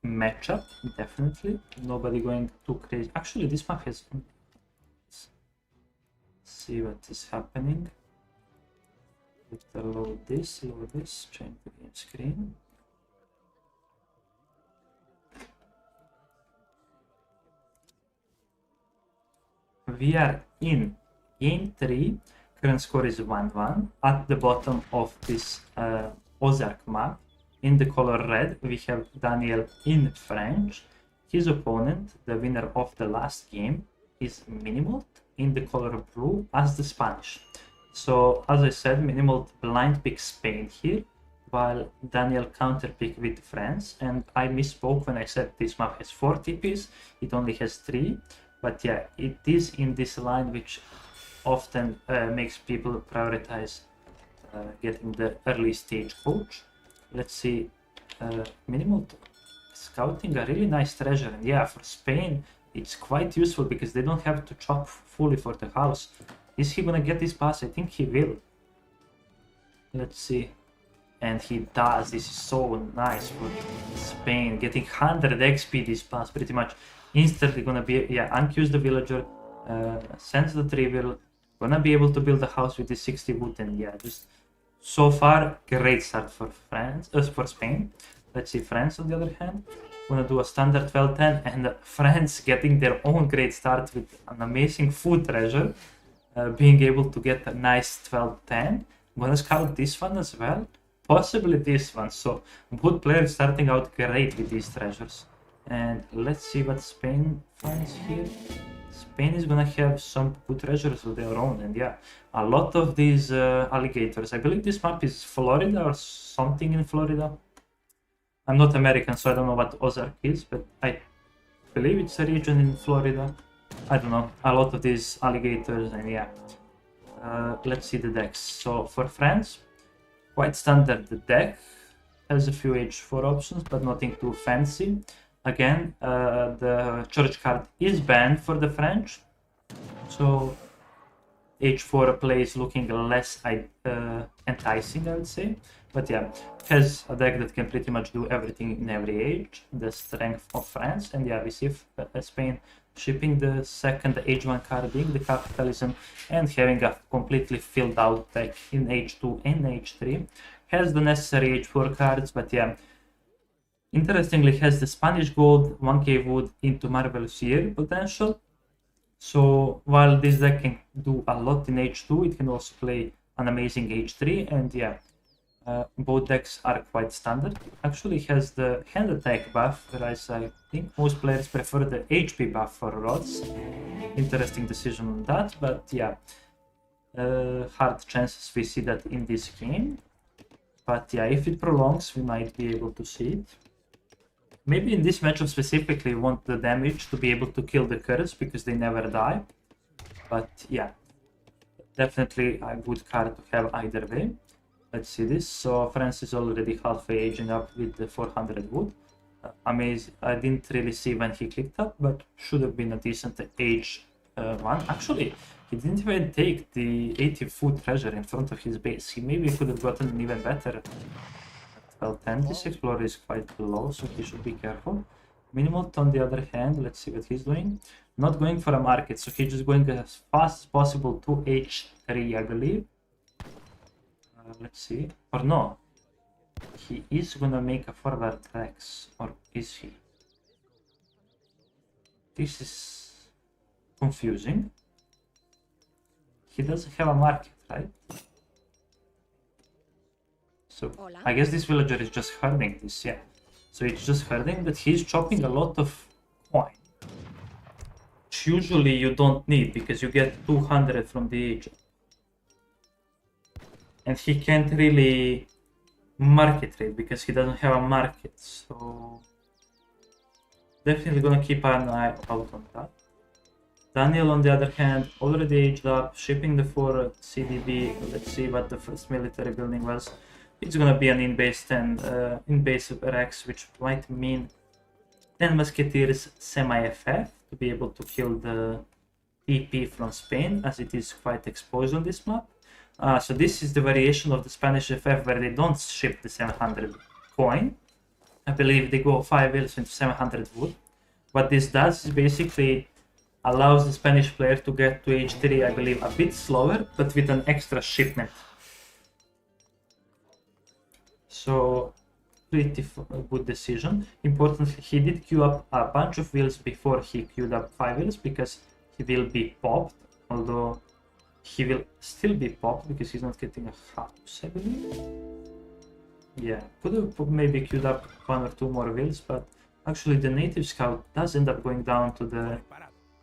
S10: matchup, definitely. Nobody going too crazy. Actually, this map has. Let's see what is happening. Let's load this, change the game screen. We are in game 3. Current score is 1-1. At the bottom of this Ozark map, in the color red, we have Daniel in French. His opponent, the winner of the last game, is Minimoult in the color blue as the Spanish. So, as I said, Minimoult blind pick Spain here, while Daniel counter pick with France. And I misspoke when I said this map has 4 TPs. It only has 3. But yeah, it is in this line which often makes people prioritize getting the early stage coach. Let's see, Minimoult scouting a really nice treasure, and yeah, for Spain it's quite useful because they don't have to chop fully for the house. Is he gonna get this pass? I think he will. Let's see, and he does. This is so nice for Spain, getting 100 XP this pass, pretty much instantly gonna be, yeah, uncuse the villager, sends the trivial, gonna be able to build a house with the 60 wood, and yeah, just so far, great start for France, for Spain. Let's see, France on the other hand, gonna do a standard 12-10, and France getting their own great start with an amazing food treasure, being able to get a nice 12-10. Gonna scout this one as well, possibly this one. So both players starting out great with these treasures. And let's see what Spain finds here. Spain is gonna have some good treasures of their own, and yeah, a lot of these alligators. I believe this map is Florida or something in Florida. I'm not American, so I don't know what Ozark is, but I believe it's a region in Florida. I don't know, a lot of these alligators, and yeah. Let's see the decks. So for France, quite standard the deck. Has a few H4 options, but nothing too fancy. Again, the church card is banned for the French, so H4 play is looking less enticing, I would say. But yeah, has a deck that can pretty much do everything in every age, the strength of France. And yeah, we see Spain shipping the second H1 card, being the capitalism, and having a completely filled out deck in H2 and H3. Has the necessary H4 cards, but yeah, interestingly has the Spanish gold, 1k wood into Marvelous Year potential. So while this deck can do a lot in H2, it can also play an amazing H3, and yeah, both decks are quite standard. Actually has the hand attack buff, whereas I think most players prefer the HP buff for rods. Interesting decision on that, but yeah, hard chances we see that in this game. But yeah, if it prolongs, we might be able to see it. Maybe in this matchup specifically, we want the damage to be able to kill the curse because they never die. But yeah, definitely a good card to have either way. Let's see this. So France is already halfway aging up with the 400 wood. Amazing. I didn't really see when he clicked up, but should have been a decent age one. Actually, he didn't even take the 80 food treasure in front of his base. He maybe could have gotten an even better. Well, 10. This explorer is quite low, so he should be careful. Minimoult, on the other hand, let's see what he's doing. Not going for a market, so he's just going as fast as possible to h3, I believe. Let's see. Or no. He is gonna make a forward Rex, or is he? This is confusing. He doesn't have a market, right? So I guess this villager is just herding this, yeah. So it's just herding, but he's chopping a lot of coin. Which usually you don't need, because you get 200 from the agent. And he can't really market trade, because he doesn't have a market, so... Definitely gonna keep an eye out on that. Daniel, on the other hand, already aged up, shipping the 4 CDB. Let's see what the first military building was. It's gonna be an in-base 10, in-base Rex, which might mean 10 Musketeers semi-FF to be able to kill the EP from Spain, as it is quite exposed on this map. So this is the variation of the Spanish FF where they don't ship the 700 coin. I believe they go 5 wheels into 700 wood. What this does is basically allows the Spanish player to get to H3, I believe, a bit slower, but with an extra shipment. So, pretty good decision. Importantly, he did queue up a bunch of wheels before he queued up 5 wheels, because he will be popped, although he will still be popped because he's not getting a house, I believe. Yeah, could have maybe queued up 1 or 2 more wheels, but actually the native scout does end up going down to the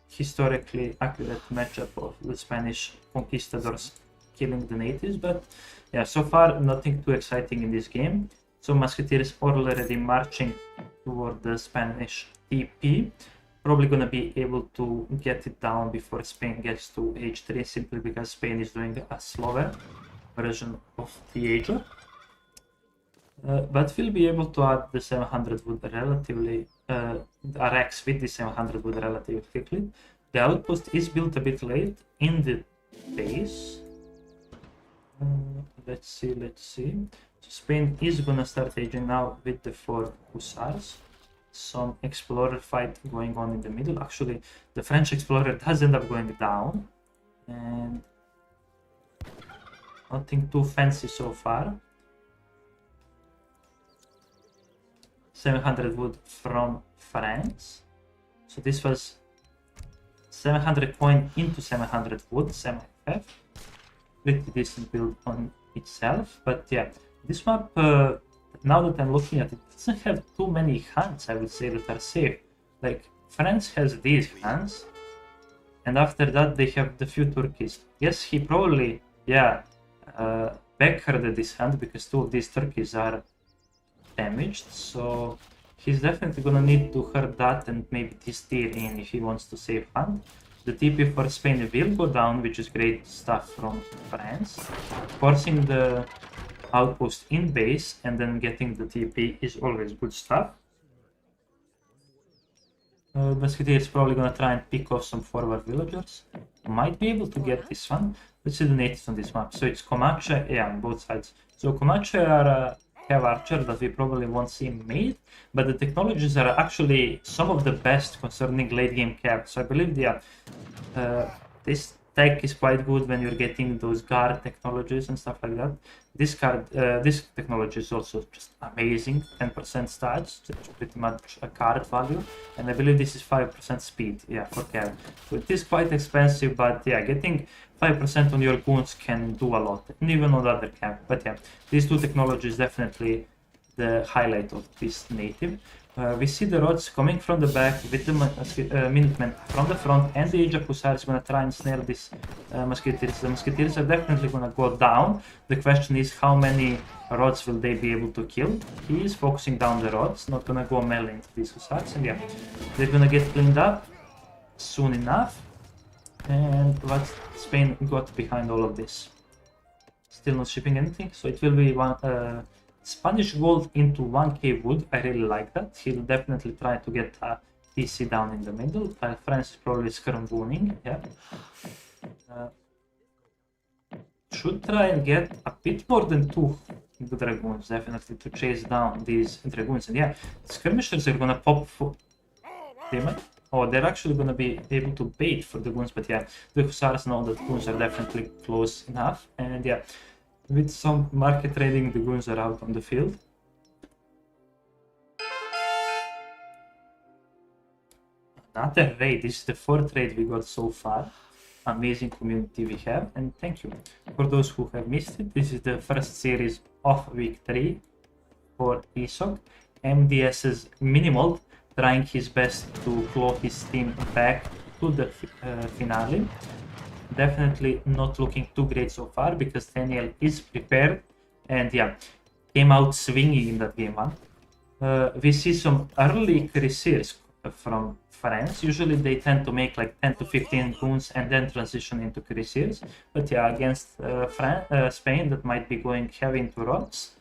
S10: historically accurate matchup of the Spanish conquistadors killing the natives. But yeah, so far nothing too exciting in this game. So Musketeers are already marching toward the Spanish TP. Probably gonna be able to get it down before Spain gets to H3, simply because Spain is doing a slower version of the Ager. But we'll be able to add the 700 wood relatively, RX with the 700 wood relatively quickly. The outpost is built a bit late in the base. Let's see. So Spain is gonna start aging now with the 4 Hussars. Some explorer fight going on in the middle. Actually, the French explorer does end up going down, and nothing too fancy so far. 700 wood from France. So this was 700 coin into 700 wood, semi-FF. Pretty decent build on itself, but yeah, this map, now that I'm looking at it, doesn't have too many hands, I would say, that are safe. Like, France has these hands, and after that they have the few turkeys. Yes, he probably, yeah, backherded this hand because 2 of these turkeys are damaged, so he's definitely gonna need to herd that and maybe this deer in if he wants to save hand. The TP for Spain will go down, which is great stuff from France. Forcing the outpost in base and then getting the TP is always good stuff. Musketeer is probably gonna try and pick off some forward villagers. Might be able to get this one. Let's see the natives on this map. So it's Comanche, yeah, on both sides. So Comanche are have archer that we probably won't see made, but the technologies are actually some of the best concerning late game cap. So I believe this tech is quite good when you're getting those guard technologies and stuff like that. This technology is also just amazing. 10% stats, it's pretty much a card value, and I believe this is 5% speed, yeah, for cap. So it is quite expensive, but yeah, getting 5% on your goons can do a lot, and even on the other cap. But yeah, these 2 technologies definitely the highlight of this native. We see the rods coming from the back with the Minutemen from the front, and the Age of Hussars is going to try and snare this Musketeers. The Musketeers are definitely going to go down. The question is how many rods will they be able to kill. He is focusing down the rods, not going to go melee into these Hussars, and yeah, they're going to get cleaned up soon enough. And what Spain got behind all of this? Still not shipping anything, so it will be one Spanish gold into 1k wood. I really like that. He'll definitely try to get a TC down in the middle. France is probably skirmbooning, yeah. Should try and get a bit more than 2 dragoons, definitely, to chase down these dragoons. And yeah, skirmishers are gonna pop They might. Oh, they're actually gonna be able to bait for the goons, but yeah, the Hussars know that goons are definitely close enough, and yeah, with some market trading, the goons are out on the field. Another raid. This is the 4th raid we got so far. Amazing community we have, and thank you for those who have missed it. This is the first series of week 3 for ESOC. MDS's Minimoult trying his best to claw his team back to the finale. Definitely not looking too great so far because Daniel is prepared and yeah, came out swinging in that game 1. We see some early cuirassiers from France. Usually they tend to make like 10 to 15 goons and then transition into cuirassiers. But yeah, against Spain, that might be going heavy into rods.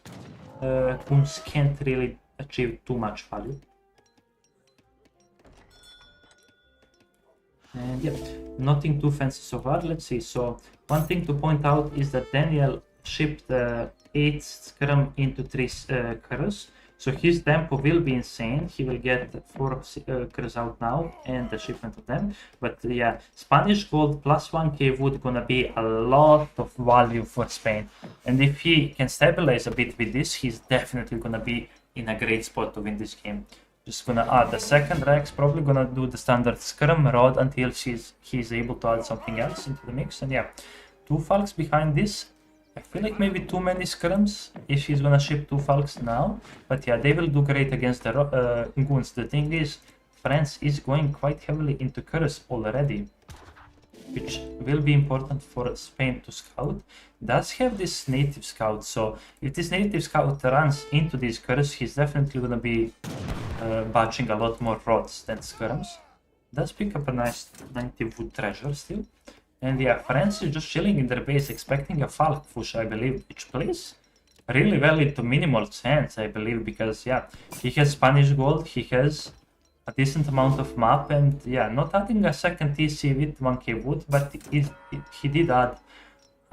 S10: Goons can't really achieve too much value. And yeah, nothing too fancy so far. Let's see. So one thing to point out is that Daniel shipped 8 scrum into 3 curls. So his tempo will be insane. He will get 4 curls out now and the shipment of them. But yeah, Spanish gold plus 1k wood gonna be a lot of value for Spain. And if he can stabilize a bit with this, he's definitely gonna be in a great spot to win this game. Just gonna add the second Rex, probably gonna do the standard scrum rod until he's able to add something else into the mix. And yeah, 2 Falcons behind this. I feel like maybe too many scrums if he's gonna ship 2 Falcons now. But yeah, they will do great against the goons. The thing is, France is going quite heavily into curse already, which will be important for Spain to scout. Does have this native scout, so if this native scout runs into these curse, he's definitely gonna be batching a lot more rods than scrums. Does pick up a nice 90 wood treasure still. And yeah, France is just chilling in their base, expecting a Falk push, I believe, which plays really well into Minimoult's hands, I believe, because yeah, he has Spanish gold, he has a decent amount of map, and yeah, not adding a second TC with 1k wood, but he did add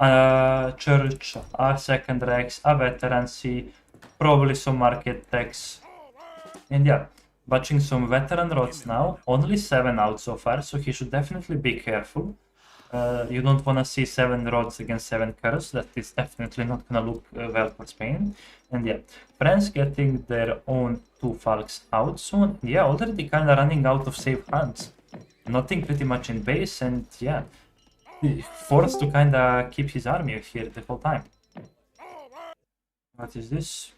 S10: a church, a second Rex, a veterancy, probably some market techs, and yeah, batching some veteran rods now, only 7 out so far, so he should definitely be careful. You don't want to see 7 rods against 7 cars. That is definitely not going to look well for Spain. And yeah, France getting their own 2 Falcons out soon. Yeah, already kind of running out of safe hands. Nothing pretty much in base, and yeah, forced to kind of keep his army here the whole time. What is this?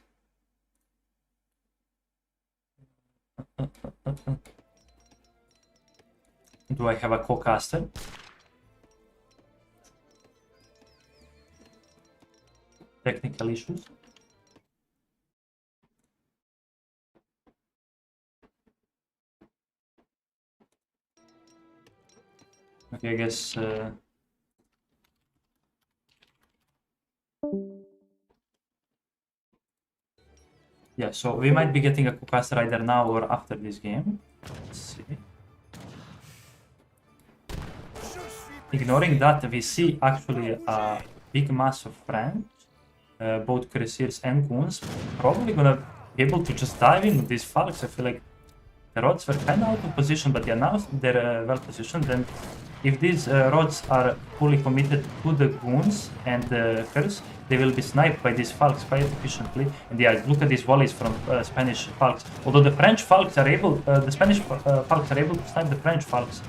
S10: Do I have a co-caster? Technical issues. Okay, I guess yeah, so we might be getting a co-caster either now or after this game. Let's see. Ignoring that, we see actually a big mass of French. Both cuirassiers and goons probably gonna be able to just dive in with these Falcons. I feel like the rods were kind of out of position, but yeah, now they're well positioned. And if these rods are fully committed to the goons and the curse, they will be sniped by these Falcons quite efficiently. And yeah, look at these volleys from Spanish Falcons. Although the French Falcons are able, the Spanish Falcons are able to snipe the French Falcons.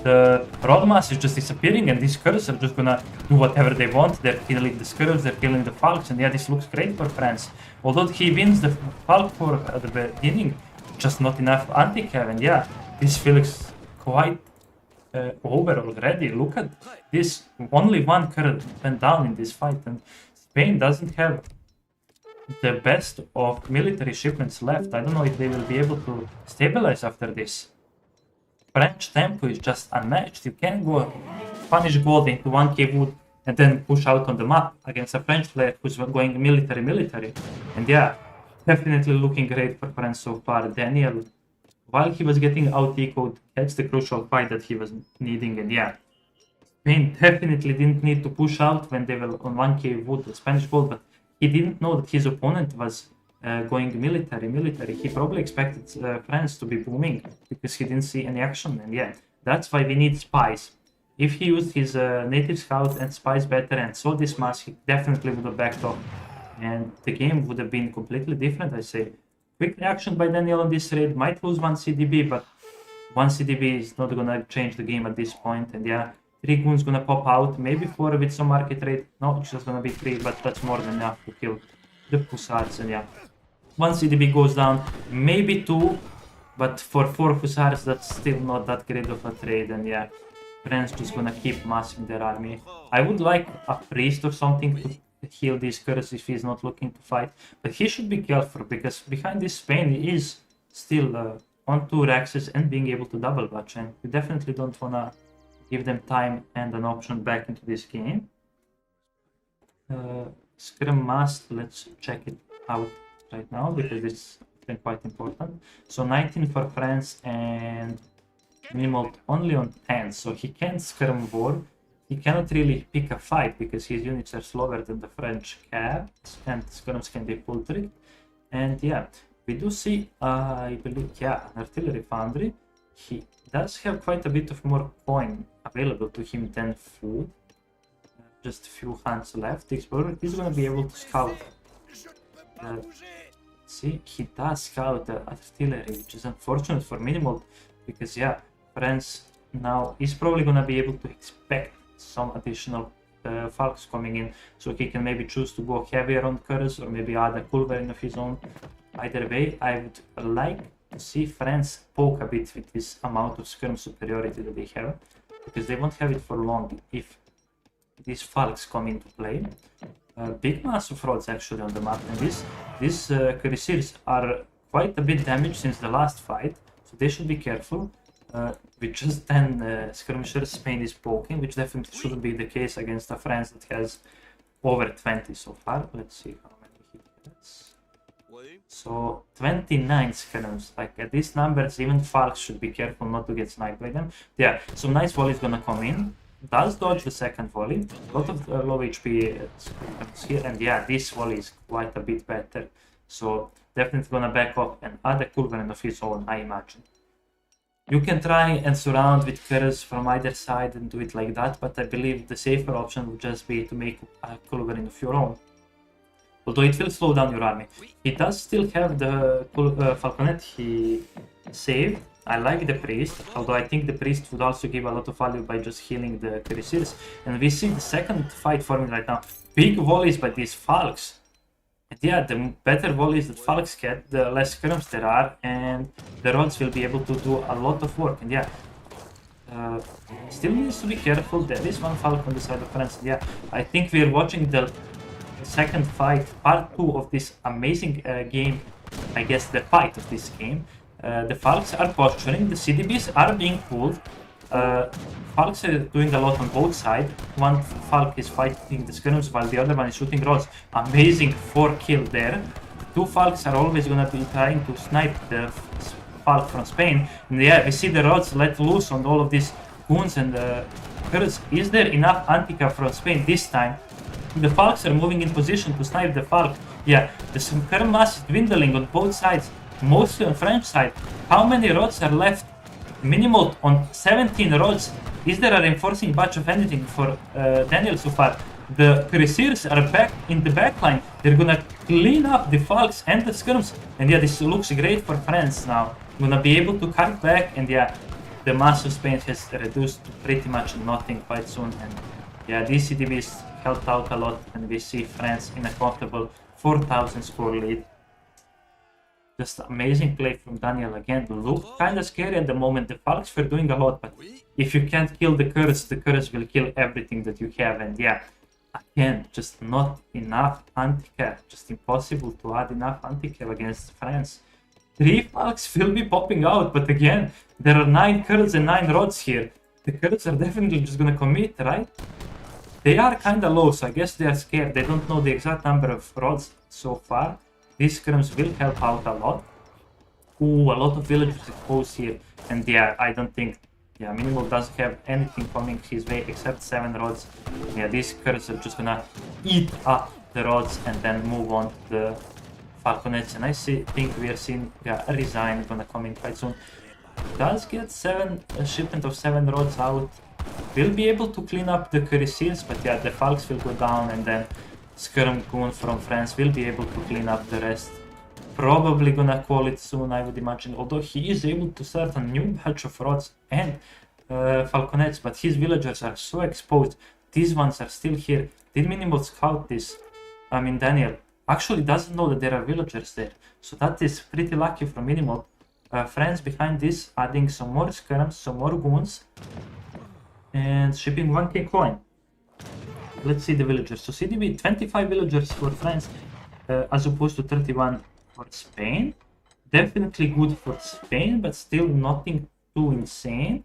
S10: The rod mass is just disappearing, and these curls are just gonna do whatever they want. They're killing the Skurls, they're killing the Falcons, and yeah, this looks great for France. Although he wins the Falc for the beginning, just not enough anti-cav, and yeah, this feels quite over already. Look at this, only 1 curl went down in this fight, and Spain doesn't have the best of military shipments left. I don't know if they will be able to stabilize after this. French tempo is just unmatched. You can't go Spanish gold into 1k wood and then push out on the map against a French player who's going military. And yeah, definitely looking great for France so far. Daniel, while he was getting out-ecoed, that's the crucial fight that he was needing. And yeah, Spain definitely didn't need to push out when they were on 1k wood, Spanish gold, but he didn't know that his opponent was going military. He probably expected France to be booming because he didn't see any action, and yeah, that's why we need spies. If he used his native scout and spies better and saw this mass, he definitely would have backed off, and the game would have been completely different, I say. Quick reaction by Daniel on this raid, might lose 1 CDB, but 1 CDB is not gonna change the game at this point, and yeah, 3 goons gonna pop out, maybe 4 with some market rate, no, it's just gonna be 3, but that's more than enough to kill the Hussars, and yeah. 1 CDB goes down, maybe 2, but for 4 Hussars that's still not that great of a trade, and yeah, France just gonna keep massing their army. I would like a priest or something to heal these curses if he's not looking to fight, but he should be careful because behind this Spain he is still on 2 Rexes and being able to double batch, and you definitely don't wanna give them time and an option back into this game. Scrum must, let's check it out right now because it's been quite important. So 19 for France and Minimoult only on 10, so he can't scrum war. He cannot really pick a fight because his units are slower than the French caps and scrums can be pull tricked. And yeah, we do see, I believe, yeah, an artillery foundry. He does have quite a bit of more coin available to him than food. Just a few hands left. The explorer is going to be able to scout. See, he does scout the artillery, which is unfortunate for Minimoult because yeah, France now is probably going to be able to expect some additional Falks coming in, so he can maybe choose to go heavier on Curse or maybe add a culverin of his own. Either way, I would like to see France poke a bit with this amount of skirm superiority that they have, because they won't have it for long if these Falks come into play. Big mass of rods actually on the map, and these Cuirassiers are quite a bit damaged since the last fight, so they should be careful. With just 10 skirmishers, Spain is poking, which definitely shouldn't be the case against a France that has over 20 so far. Let's see how many he gets. So 29 skirms, like at these numbers, even Falks should be careful not to get sniped by them. Yeah, so nice volley is gonna come in. Does dodge the second volley. A lot of low HP skirms here, and yeah, this volley is quite a bit better. So definitely gonna back up and add a culverin of his own, I imagine. You can try and surround with curse from either side and do it like that, but I believe the safer option would just be to make a culverin of your own. Although it will slow down your army. He does still have the falconet he saved. I like the priest, although I think the priest would also give a lot of value by just healing the Cuirassiers. And we see the second fight forming right now. Big volleys by these Falks. And yeah, the better volleys that Falks get, the less skirms there are, and the rods will be able to do a lot of work. And yeah, still needs to be careful. There is one Falk on the side of France. And yeah, I think we are watching the second fight, part 2 of this amazing game. I guess the fight of this game. The Falks are posturing, the CDBs are being pulled. Falks are doing a lot on both sides. One Falk is fighting the skirms while the other one is shooting rods. Amazing 4 kill there. The 2 Falks are always gonna be trying to snipe the Falk from Spain. And yeah, we see the rods let loose on all of these goons and curse. Is there enough anti-cap from Spain this time? The Falks are moving in position to snipe the Falk. Yeah, the skirm mass is dwindling on both sides. Mostly on French side. How many rods are left? Minimoult on 17 rods. Is there a reinforcing batch of anything for Daniel so far? The Cuirassiers are back in the backline. They're gonna clean up the Falks and the skirms. And yeah, this looks great for France now. Gonna be able to cut back, and yeah, the mass of Spain has reduced to pretty much nothing quite soon. And yeah, these CDBs helped out a lot, and we see France in a comfortable 4,000 score lead. Just amazing play from Daniel again. Looked kind of scary at the moment. The Falks were doing a lot, but if you can't kill the curse will kill everything that you have. And yeah, again, just not enough anti-cap. Just impossible to add enough anti-cap against France. 3 Falks will be popping out, but again, there are 9 curls and 9 rods here. The curls are definitely just gonna commit, right? They are kind of low, so I guess they are scared. They don't know the exact number of rods so far. These skirms will help out a lot. Ooh, a lot of villagers exposed here. And yeah, I don't think... Yeah, Minimoult doesn't have anything coming his way except 7 rods. Yeah, these skirms are just gonna eat up the rods and then move on to the Falconets, and I think we are seeing Resign gonna come in quite soon. Does get a shipment of 7 rods out. Will be able to clean up the cuirassiers, but yeah, the Falks will go down, and then Skirm Goon from France will be able to clean up the rest. Probably gonna call it soon, I would imagine, although he is able to start a new batch of rods and Falconets, but his villagers are so exposed. These ones are still here. Did Minimoult scout this? I mean, Daniel actually doesn't know that there are villagers there, so that is pretty lucky from Minimoult. Friends behind this, adding some more skirms, some more goons, and shipping 1k coin. Let's see the villagers. So CDB, 25 villagers for France, as opposed to 31 for Spain. Definitely good for Spain, but still nothing too insane.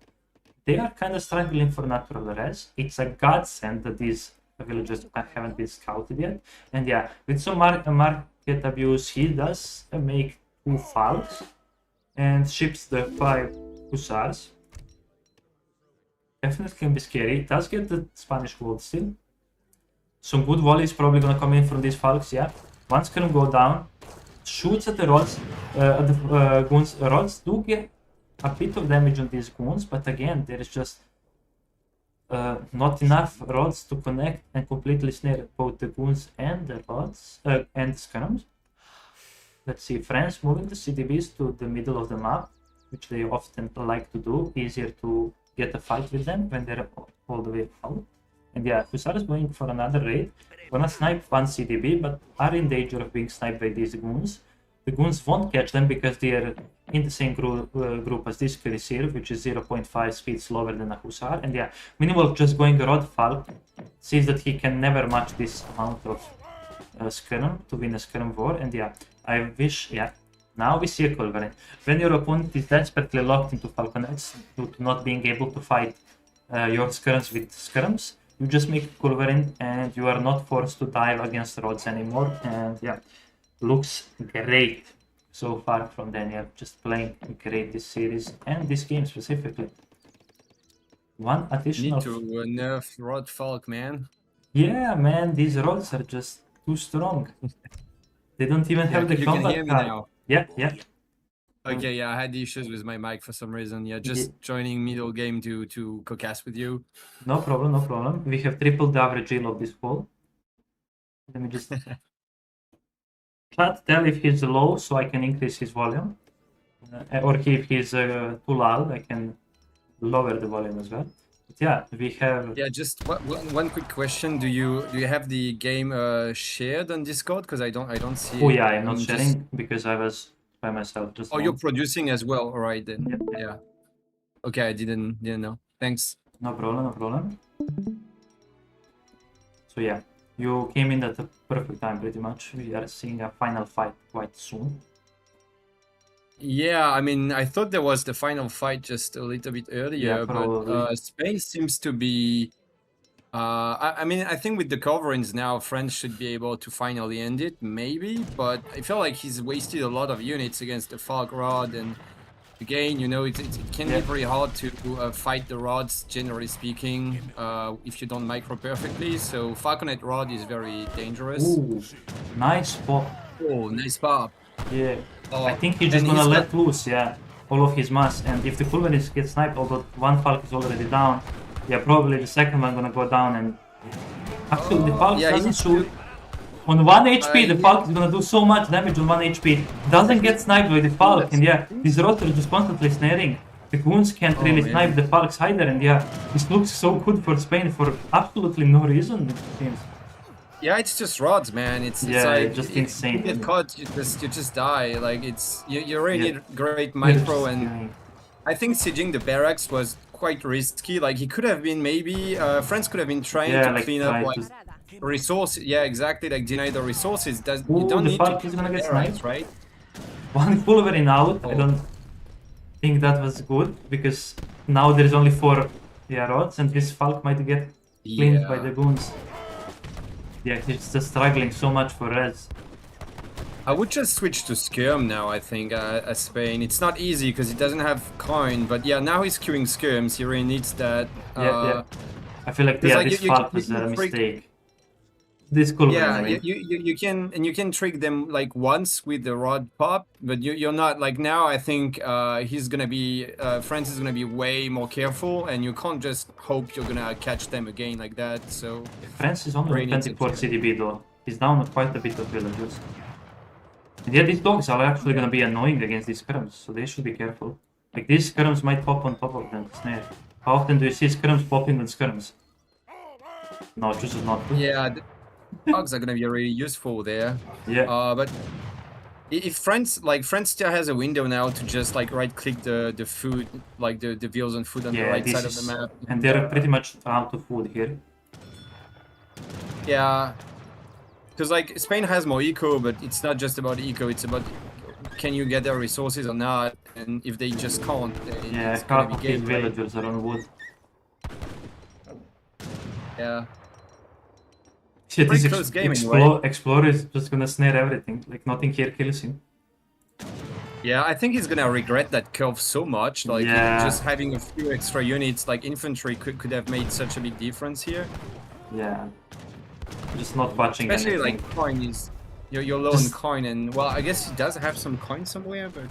S10: They are kind of struggling for natural res. It's a godsend that these villagers haven't been scouted yet. And yeah, with some market abuse, he does make 2 Falks and ships the 5 Hussars. Definitely can be scary. It does get the Spanish gold still. Some good volleys probably gonna come in from these Falks, yeah. One's gonna go down. Shoots at the rods, at the goons. Rods do get a bit of damage on these goons, but again, there is just not enough rods to connect and completely snare both the goons and the rods and the skirms. Let's see, France moving the CDBs to the middle of the map, which they often like to do. Easier to get a fight with them when they're all the way out. And yeah, Hussar is going for another raid. Gonna snipe one CDB, but are in danger of being sniped by these goons. The goons won't catch them because they are in the same group as this Cuirassier, which is 0.5 speed slower than a Hussar. And yeah, Minimoult just going Rod Falk, sees that he can never match this amount of skirm to win a skirm war. And yeah, I wish, yeah, now we see a culverin. When your opponent is desperately locked into Falconets due to not being able to fight your skirms with skirms, you just make a culverin and you are not forced to dive against rods anymore. And yeah, looks great so far from Daniel. Just playing great this series and this game specifically. One additional...
S5: Need to nerf Rod Falk, man.
S10: Yeah, man, these rods are just too strong. They don't even have the combat
S5: hear me
S10: card.
S5: now.
S10: Yeah, yeah.
S5: Okay, yeah, I had issues with my mic for some reason. Yeah, just joining middle game to co-cast with you.
S10: No problem, no problem. We have tripled the average yield of this poll. Let me just tell if he's low so I can increase his volume. Or if he's too loud, I can lower the volume as well. But yeah, we have...
S5: Yeah, just one quick question. Do you have the game shared on Discord? Because I don't see
S10: Oh
S5: it.
S10: yeah, I'm not sharing because I was by myself. Just
S5: you're producing as well. All right then.
S10: Yep.
S5: Yeah. Okay, I didn't know. Thanks.
S10: No problem, no problem. So yeah, you came in at the perfect time pretty much. We are seeing a final fight quite soon.
S5: Yeah, I mean, I thought there was the final fight just a little bit earlier,
S10: Yeah,
S5: but Spain seems to be... I mean, I think with the coverings now, France should be able to finally end it, maybe, but I feel like he's wasted a lot of units against the Falk Rod, and again, you know, it can be pretty hard to fight the rods, generally speaking, if you don't micro perfectly, so Falconet Rod is very dangerous.
S10: Ooh, nice pop.
S5: Oh, nice pop.
S10: Yeah, I think he's just gonna let loose, all of his mass, and if the Culverins get sniped, although one Falk is already down, yeah, probably the second one gonna go down, and actually the Falk doesn't shoot. On 1 HP, the Falk is gonna do so much damage on 1 HP. Doesn't get sniped by the Falk, and yeah, these rods are just constantly snaring. The goons can't really snipe the Falks either, and yeah, this looks so good for Spain for absolutely no reason, it seems.
S5: Yeah, it's just rods, man. It's like
S10: just insane.
S5: You get caught, you just die. Like you really need great micro, and I think sieging the barracks was quite risky. Like he could have been maybe France could have been trying to clean up like resources. Yeah, exactly. Like deny the resources. You don't need to
S10: is gonna get sniped,
S5: right?
S10: One Culverin out. I don't think that was good because now there is only 4 rods, and this Falk might get cleaned by the goons. Yeah, he's just struggling so much for res.
S5: I would just switch to Skirm now, I think, as Spain. It's not easy because he doesn't have coin, but yeah, now he's queuing Skirms. He really needs that.
S10: I feel like this Falk was a mistake. This could win,
S5: Yeah,
S10: I mean.
S5: you can trick them like once with the rod pop, but you're not like now. I think he's gonna be France is gonna be way more careful, and you can't just hope you're gonna catch them again like that. So
S10: France is only
S5: Really
S10: on
S5: needs to
S10: 24
S5: check.
S10: CDB though. He's down quite a bit of villagers. And yeah, these dogs are actually gonna be annoying against these skirms, so they should be careful. Like these skirms might pop on top of them. Snare. How often do you see skirms popping on skirms? No, this is not good.
S5: yeah, the dogs are gonna be really useful there.
S10: Yeah.
S5: But if France still has a window now to just like right click the food, like the wheels on food on the right
S10: this
S5: side of
S10: is-
S5: the map.
S10: And they're pretty much out of food here.
S5: Yeah, because like Spain has more eco, but it's not just about eco. It's about can you get their resources or not, and if they just can't, then
S10: Yeah,
S5: it's gonna
S10: half
S5: be
S10: of these
S5: game, right?
S10: villagers are on wood.
S5: Yeah.
S10: See, this
S5: Pretty close game anyway.
S10: Explorer is just gonna snare everything. Like nothing here kills him.
S5: Yeah, I think he's gonna regret that curve so much. Like
S10: Yeah.
S5: just having a few extra units, like infantry, could have made such a big difference here.
S10: Yeah. Just not watching
S5: Especially
S10: anything.
S5: like coin is, you're low on
S10: Just-
S5: coin, and well, I guess he does have some coin somewhere, but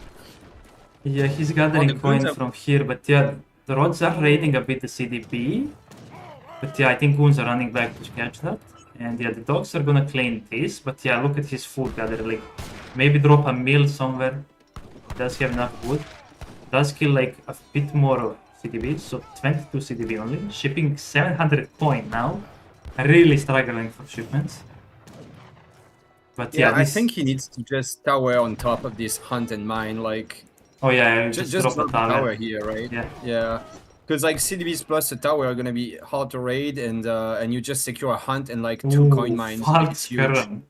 S10: Yeah, he's
S5: the
S10: gathering
S5: goons
S10: coins
S5: are-
S10: from here, but yeah, the rods are raiding a bit the CDP. But yeah, I think goons are running back to catch that. And yeah, the dogs are gonna claim this, but yeah, look at his food gather. Like, maybe drop a mill somewhere. Does have enough wood. Does kill like a bit more of CDB, so 22 CDB only. Shipping 700 coin now. Really struggling for shipments. But
S5: yeah,
S10: yeah,
S5: I
S10: this...
S5: think he needs to just tower on top of this hunt and mine, like.
S10: Oh yeah,
S5: Just
S10: drop
S5: drop
S10: a
S5: the
S10: tower.
S5: tower here, right?
S10: Yeah.
S5: Yeah. Because like CDBs plus a tower are gonna be hard to raid, and you just secure a hunt and like two coin mines.
S10: Falk
S5: It's huge.
S10: Skirm.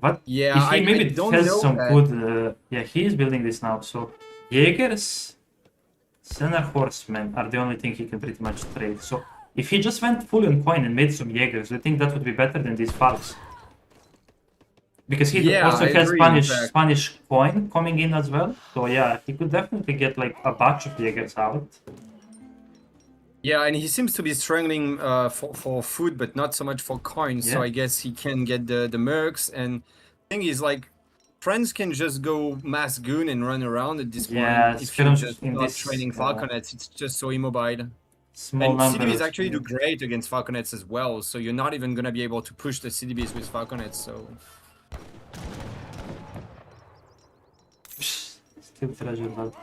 S10: What?
S5: Yeah,
S10: If he
S5: I
S10: maybe
S5: don't
S10: has
S5: know
S10: some
S5: that.
S10: good... yeah, he is building this now, so... Jaegers, Center Horsemen are the only thing he can pretty much trade. So, if he just went full on coin and made some Jaegers, I think that would be better than these Falks. Because he
S5: Yeah,
S10: also
S5: I
S10: has
S5: agree, in fact.
S10: Spanish coin coming in as well. So yeah, he could definitely get like a bunch of Jaegers out.
S5: Yeah, and he seems to be struggling for food, but not so much for coins. So
S10: Yeah.
S5: I guess he can get the mercs. And the thing is, like, friends can just go mass goon and run around at this point.
S10: Yeah,
S5: If you
S10: skirms
S5: just
S10: in
S5: not
S10: this,
S5: training falconets, it's just so immobile.
S10: Small
S5: And
S10: numbers.
S5: CDBs actually do great against falconets as well. So you're not even gonna be able to push the CDBs with falconets. So
S10: Still treasure, but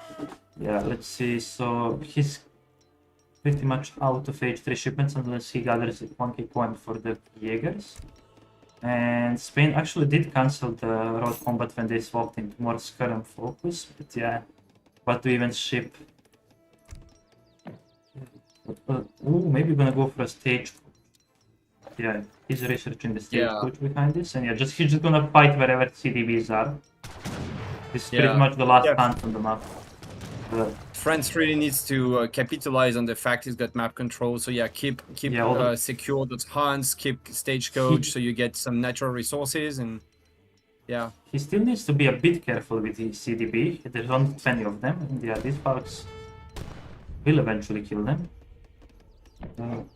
S10: yeah, let's see. So he's pretty much out of H3 shipments unless he gathers 1k coin for the Jaegers. And Spain actually did cancel the road combat when they swapped into more skirm focus. But yeah, what to even ship? Ooh, maybe we're gonna go for a stage. Yeah, he's researching the stagecoach behind this, and yeah, he's just gonna fight wherever CDBs are. This is pretty much the last hunt on the map.
S5: France really needs to capitalize on the fact he's got map control. So yeah, keep secure those hunts, keep stagecoach, so you get some natural resources, and yeah.
S10: He still needs to be a bit careful with his CDB. There's only 20 of them, and yeah, these Falks will eventually kill them.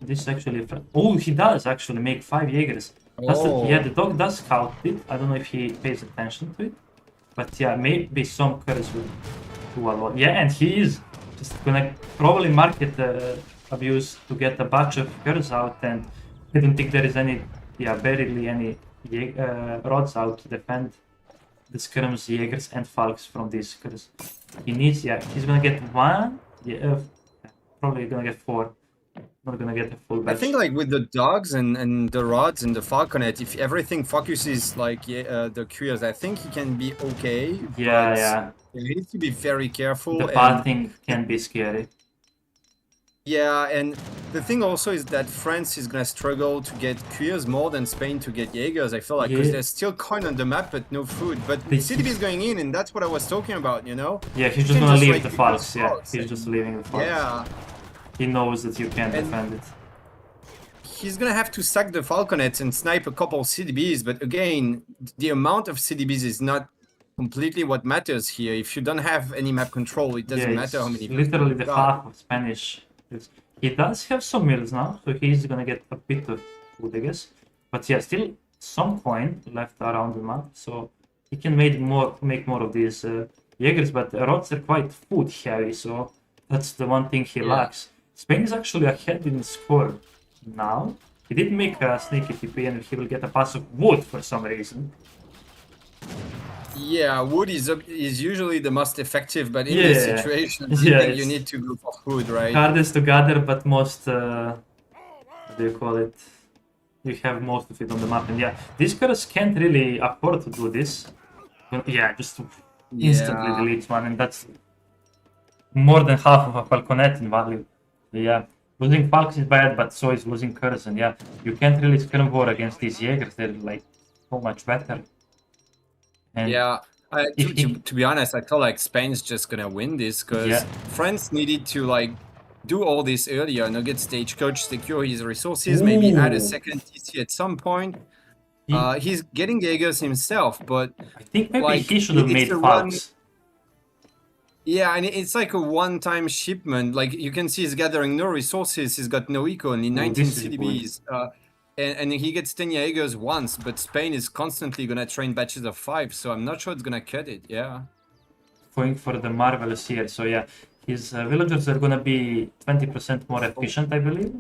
S10: This is actually... Oh, he does actually make 5 Jaegers. Yeah, the dog does scout it. I don't know if he pays attention to it. But yeah, maybe some curse will do a lot. Yeah, and he is just gonna probably market abuse to get a bunch of curse out, and I don't think there is any, barely any rods out to defend the skirms, Jaegers and Falks from these curse. He needs, he's gonna get 1, probably gonna get 4. Not gonna get a full batch.
S5: I think like with the dogs and the rods and the falconet, if everything focuses like the curious, I think he can be okay.
S10: Yeah.
S5: He needs to be very careful.
S10: The pathing can be scary.
S5: Yeah, and the thing also is that France is gonna struggle to get curious more than Spain to get Jaegers. I feel like because there's still coin on the map but no food. But the CDB is going in, and that's what I was talking about. You know.
S10: Yeah, he's just gonna leave the Falks. Yeah, he's just leaving the Falks.
S5: Yeah.
S10: He knows that you can't defend it.
S5: He's gonna have to sack the falconets and snipe a couple CDBs, but again, the amount of CDBs is not completely what matters here. If you don't have any map control, it doesn't matter how many.
S10: Literally the half of Spanish. He does have some mills now, so he's gonna get a bit of food, I guess. But yeah, still some coin left around the map, so he can make more of these Jaegers, but rods are quite food heavy, so that's the one thing he lacks. Spain is actually ahead in score now. He did make a sneaky TP and he will get a pass of wood for some reason.
S5: Yeah, wood is usually the most effective, but in this situation, I think you need to go for food, right?
S10: Hardest to gather, but most, what do you call it? You have most of it on the map, and yeah, these girls can't really afford to do this. But yeah, just instantly delete one, and that's more than half of a Falconet in value. Yeah, losing Falcons is bad, but so is losing Curse, and yeah, you can't really scrum war against these Jaegers, they're like so much better. And
S5: yeah, to be honest, I feel like Spain's just gonna win this because France needed to like do all this earlier, get Stagecoach, secure his resources, maybe add a second TC at some point. He's getting Jaegers himself, but
S10: I think maybe he should have made Falcons.
S5: Yeah, and it's like a one-time shipment. Like you can see, he's gathering no resources. He's got no eco, only 19 CDBs. And he gets 10 Jaegers once, but Spain is constantly gonna train batches of 5, so I'm not sure it's gonna cut it. Yeah.
S10: Going for the Marvelous here, so yeah, his villagers are gonna be 20% more efficient, I believe.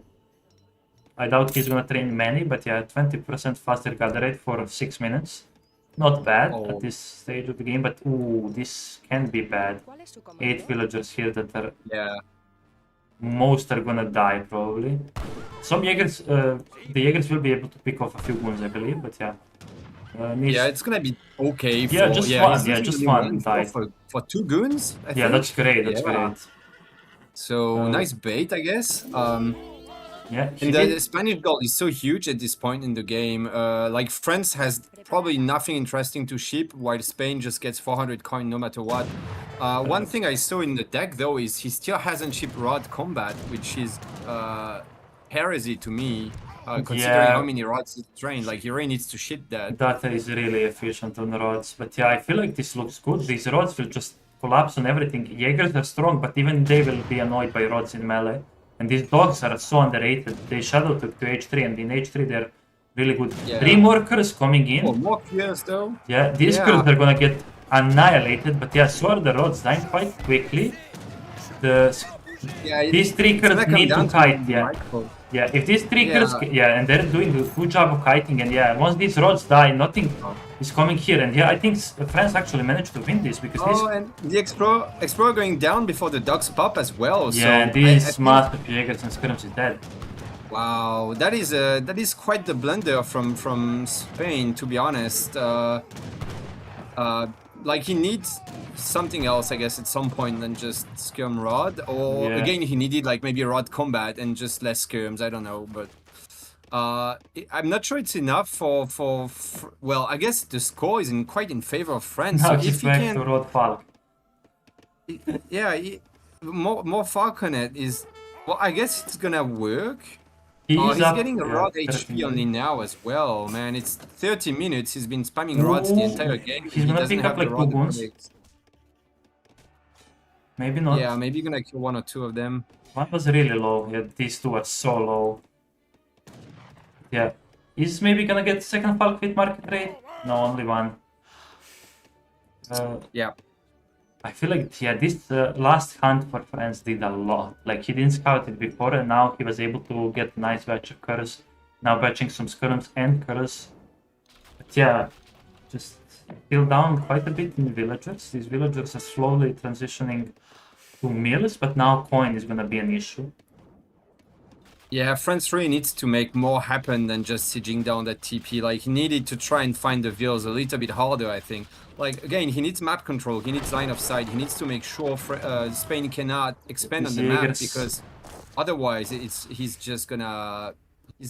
S10: I doubt he's gonna train many, but yeah, 20% faster gather rate for 6 minutes. Not bad at this stage of the game, but ooh, this can be bad. 8 villagers here that are... Most are gonna die, probably. Some Jaegers, the Jaegers will be able to pick off a few goons, I believe, but yeah.
S5: It's gonna be okay.
S10: Yeah, just one died.
S5: For 2 goons, I think.
S10: That's great, that's great.
S5: So, nice bait, I guess.
S10: Yeah,
S5: and the Spanish goal is so huge at this point in the game. Like, France has probably nothing interesting to ship, while Spain just gets 400 coin no matter what. One thing I saw in the deck, though, is he still hasn't shipped Rod Combat, which is heresy to me, considering how many rods he's trained. Like, he really needs to ship that.
S10: That is really efficient on rods. But yeah, I feel like this looks good. These rods will just collapse on everything. Jaegers are strong, but even they will be annoyed by rods in melee. And these dogs are so underrated. They shadow took to H3, and in H3 they're really good. Dream Workers coming in.
S5: Oh, more clears though.
S10: Yeah, these girls are gonna get annihilated, but yeah, so are the rods dying quite quickly. These 3 girls need to kite, Yeah, if these 3 girls, and they're doing a good job of kiting, and yeah, once these rods die, nothing is coming here, and yeah, I think France actually managed to win this because
S5: and the Explorer going down before the dogs pop as well.
S10: Yeah,
S5: so
S10: these master Jaegers and Skirms is dead.
S5: Wow, that is quite the blunder from Spain, to be honest. Like, he needs something else, I guess, at some point than just Skirm Rod, or again, he needed like maybe Rod Combat and just less Skirms. I don't know, but I'm not sure it's enough for well, I guess the score is quite in favor of France.
S10: Now
S5: so
S10: he's back to Rod Falk.
S5: More Falconet is, well, I guess it's gonna work.
S10: He's
S5: getting a rod HP only now as well, man. It's 30 minutes. He's been spamming rods the entire game.
S10: He's gonna pick up like 2 goons. Maybe not.
S5: Yeah, maybe gonna kill 1 or 2 of them.
S10: One was really low. Yeah, these 2 are so low. Yeah. Is maybe gonna get second Falk with market rate? No, only 1.
S5: Yeah.
S10: I feel like, this last hunt for France did a lot. Like, he didn't scout it before, and now he was able to get a nice batch of Curse. Now batching some Skirms and Curse. But yeah, just still down quite a bit in villagers. These villagers are slowly transitioning to mills, but now coin is gonna be an issue.
S5: Yeah, France really needs to make more happen than just sieging down that TP. Like, he needed to try and find the vills a little bit harder, I think. Like, again, he needs map control, he needs line of sight, he needs to make sure Spain cannot expand on the map, because otherwise he's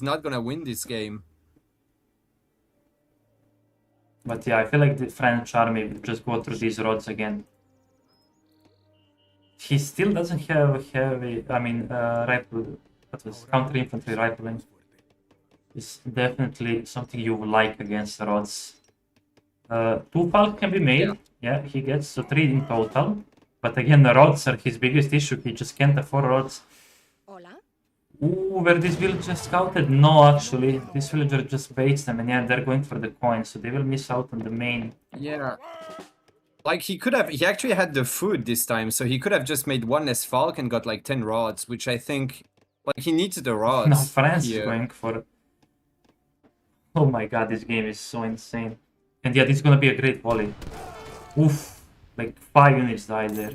S5: not gonna win this game.
S10: But yeah, I feel like the French army will just go through these roads again. He still doesn't have heavy, rifle. What was counter infantry rifling? Is definitely something you like against the rods. 2 Falk can be made. Yeah, he gets 3 in total. But again, the rods are his biggest issue. He just can't afford rods. Ooh, were these villagers scouted? No, actually. This villager just baits them, and yeah, they're going for the coin, so they will miss out on the main.
S5: Yeah. Like, he could have... He actually had the food this time, so he could have just made one less Falk and got, like, 10 rods, which I think... Like, he needs the rods.
S10: No, France is
S5: here.
S10: going for... Oh my god, this game is so insane. And yeah, this is gonna be a great volley. Oof. Like, 5 units died there.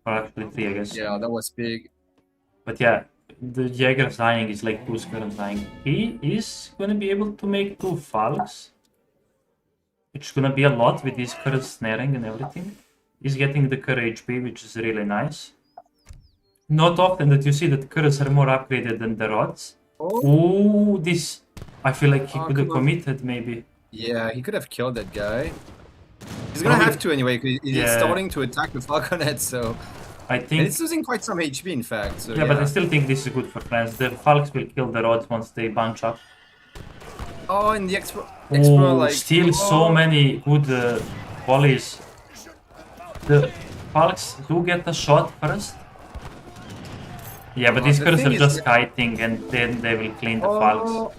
S10: Or actually 3, I guess.
S5: Yeah, that was big.
S10: But yeah, the Jaeger's dying is like 2 Skurrons dying. He is gonna be able to make 2 Falks. Which is gonna be a lot with his current snaring and everything. He's getting the Cur HP, which is really nice. Not often that you see that Curs are more upgraded than the rods.
S5: Oh,
S10: Ooh, this... I feel like he could have
S5: come on.
S10: committed, maybe.
S5: Yeah, he could have killed that guy. He's gonna have to anyway, because he's
S10: Yeah.
S5: starting to attack the Falconet, so...
S10: I
S5: And
S10: think...
S5: it's losing quite some HP, in fact, so
S10: Yeah, but I still think this is good for France. The Falks will kill the rods once they bunch up.
S5: Oh, and the Expro,
S10: Oh,
S5: like...
S10: still so many good volleys. The Falks do get a shot first. Yeah, but these
S5: the
S10: Curs
S5: thing
S10: are
S5: is
S10: just
S5: that-
S10: kiting and then they will clean the
S5: Oh,
S10: Falks.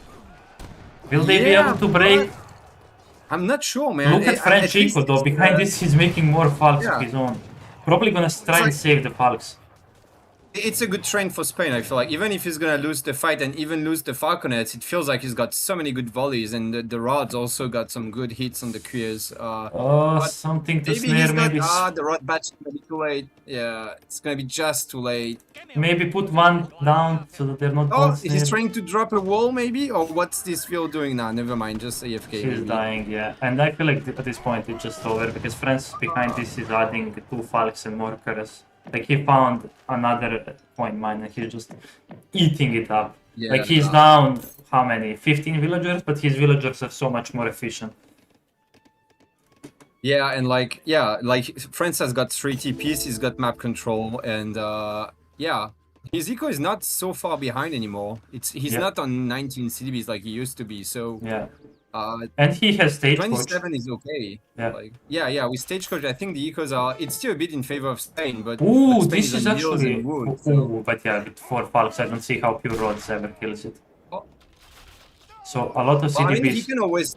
S10: Will they be
S5: yeah,
S10: able to break?
S5: but I'm not sure, man.
S10: Look at French
S5: least
S10: Eco though,
S5: it's,
S10: behind this he's making more Falks
S5: yeah.
S10: of his own. Probably gonna try and
S5: like-
S10: save the Falks.
S5: It's a good trend for Spain, I feel like. Even if he's gonna lose the fight and even lose the Falconets, it feels like he's got so many good volleys, and the rods also got some good hits on the queers.
S10: Oh,
S5: but
S10: something to
S5: maybe
S10: snare,
S5: he's got...
S10: maybe...
S5: the rod batch is gonna be too late. Yeah, it's gonna be just too late.
S10: Maybe put one down so that they're not
S5: Oh,
S10: both
S5: he's
S10: snared.
S5: trying to drop a wall, maybe? Or what's this field doing now? Never mind, just AFK.
S10: She's
S5: maybe.
S10: dying, yeah. And I feel like at this point it's just over because France behind this is adding 2 Falks and more Curs. Like he found another point mine and he's just eating it up.
S5: Yeah,
S10: like he's down, how many? 15 villagers, but his villagers are so much more efficient.
S5: Yeah, and like, yeah, like France has got 3 TPs, he's got map control, and yeah, his eco is not so far behind anymore. He's not on 19 CDBs like he used to be, so
S10: Yeah. And he has Stagecoach.
S5: 27 is okay.
S10: Yeah.
S5: Like, yeah, with Stagecoach, I think the ecos are, it's still a bit in favor of Spain, but
S10: Ooh,
S5: Spain
S10: this is
S5: on heals
S10: actually...
S5: and wood,
S10: Ooh,
S5: so-
S10: but yeah, with 4 Falks, I don't see how pure rods ever kills it.
S5: Oh.
S10: So a lot of
S5: Well, I mean,
S10: CDBs...
S5: he can always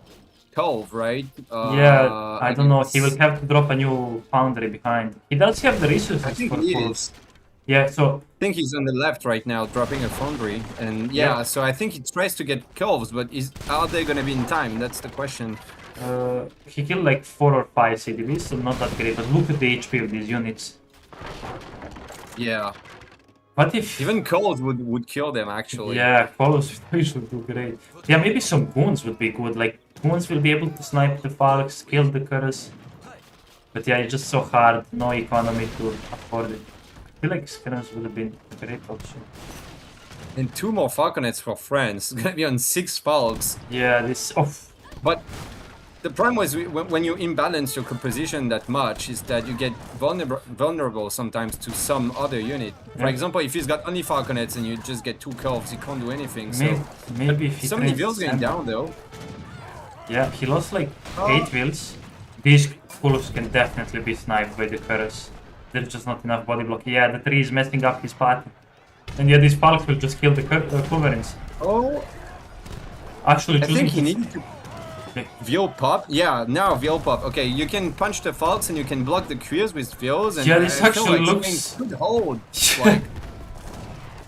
S5: Culve, right?
S10: Yeah, I don't know. He will
S5: guess.
S10: have to drop a new foundry behind. He does have the resources
S5: I think
S10: for
S5: he
S10: full.
S5: is.
S10: Yeah, so
S5: I think he's on the left right now, dropping a foundry, and yeah, so I think he tries to get Culves, but are they gonna be in time? That's the question.
S10: he killed like 4 or 5 CDBs, so not that great. But look at the HP of these units.
S5: Yeah.
S10: What if...
S5: Even Culves would kill them, actually.
S10: Yeah, Colossus should do great. Yeah, maybe some goons would be good. Like, goons will be able to snipe the Falks, kill the Curs. But yeah, it's just so hard. No economy to afford it. I feel like Skirms would have been a great option.
S5: And 2 more Falconets for France. It's gonna be on 6 Falks.
S10: Yeah, this... Oh.
S5: But the problem was when you imbalance your composition that much is that you get vulnerable sometimes to some other unit. For example, if he's got only Falconets and you just get 2 Culves, he can't do anything. So
S10: Maybe if he
S5: so many
S10: trains
S5: vills going
S10: Sand-
S5: down though.
S10: Yeah, he lost like 8 vills. These Kulus can definitely be sniped by the Curs. There's just not enough body block. Yeah, the tree is messing up his path. And yeah, these Falks will just kill the Culverins.
S5: Oh,
S10: Actually,
S5: I
S10: choosing
S5: think he needed to Veal pop? Yeah, now Veal pop. Okay, you can punch the Falks and you can block the Queers with Veals, and
S10: Yeah, this
S5: I feel
S10: actually
S5: like
S10: looks-
S5: Spain could hold. Like,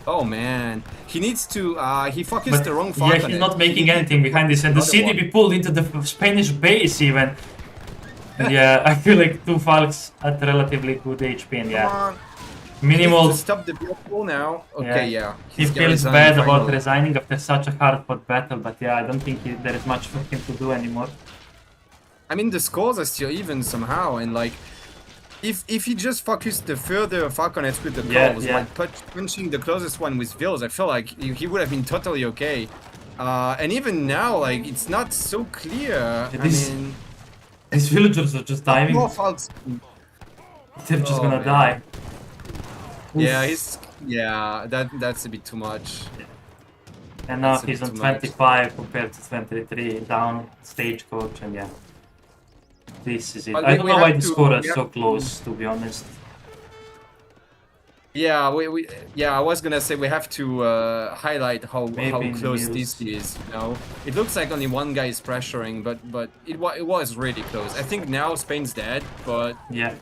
S5: oh man, he needs to. He focused the wrong
S10: Yeah,
S5: Falconet.
S10: he's not making anything behind this, and the
S5: Another
S10: CDB pulled into the Spanish base even. Yeah, I feel like 2 Falks at relatively good HP, and yeah.
S5: Minimal.
S10: Minimoult,
S5: Stop the Veal pull now. Okay, yeah.
S10: he
S5: He's gonna
S10: feels
S5: resign
S10: bad about
S5: finally.
S10: resigning after such a hard-fought battle, but yeah, I don't think there is much for him to do anymore.
S5: I mean, the scores are still even somehow, and like, if he just focused the further Falconets with the Culves, like punching the closest one with Veals, I feel like he would have been totally okay. And even now, like, it's not so clear.
S10: These villagers are just diving.
S5: More Falks.
S10: They're just gonna
S5: man.
S10: die.
S5: Yeah, that's a bit too much.
S10: And now
S5: That's a
S10: he's
S5: bit
S10: on
S5: too much.
S10: 25 compared to 23, down Stagecoach, and yeah. This is it.
S5: But
S10: I don't
S5: we
S10: know why
S5: have
S10: the
S5: to-
S10: score is
S5: we
S10: so
S5: have to-
S10: close, to be honest.
S5: Yeah, I was gonna say we have to highlight how
S10: Maybe in the
S5: close this
S10: news.
S5: is. You know, it looks like only one guy is pressuring, but it was really close. I think now Spain's dead, but
S10: Yeah,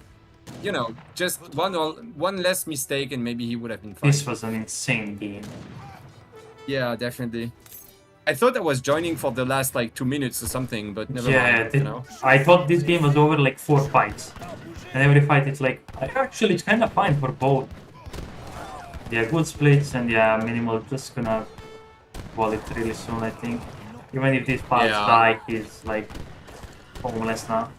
S5: you know, just one less mistake and maybe he would have been fine.
S10: this was an insane game.
S5: Yeah, definitely. I thought I was joining for the last like 2 minutes or something, but never mind. You know.
S10: I thought this game was over like 4 fights, and every fight it's like actually it's kind of fine for both. Yeah, good splits, and yeah, Minimoult just gonna wall it really soon, I think. Even if these parts die, he's like homeless now.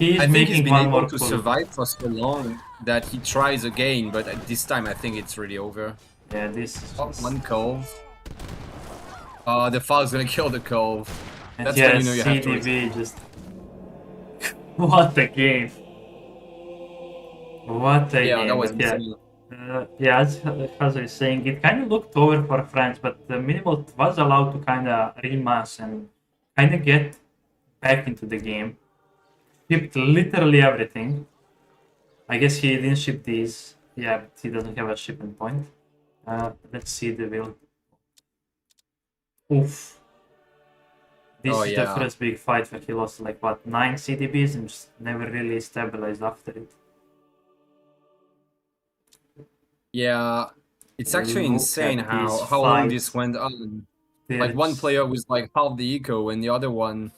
S5: I think he's been able to
S10: pull.
S5: survive for so long that he tries again, but at this time I think it's really over.
S10: Yeah, this is just...
S5: one cove. The Fal's gonna kill the cove.
S10: And
S5: That's
S10: yeah,
S5: when you know you have to.
S10: CDB just... What a game! What a game!
S5: That was
S10: yeah.
S5: insane.
S10: Yeah, as I was saying, it kind of looked over for France, but Minimoult was allowed to kind of remass and kind of get back into the game. Shipped literally everything. I guess he didn't ship these. Yeah, but he doesn't have a shipping point. Let's see the build. Oof. This is the first big fight where he lost like what, 9 CDBs and just never really stabilized after it.
S5: Yeah, it's actually insane how long this went on. Like one player was like half the eco and the other one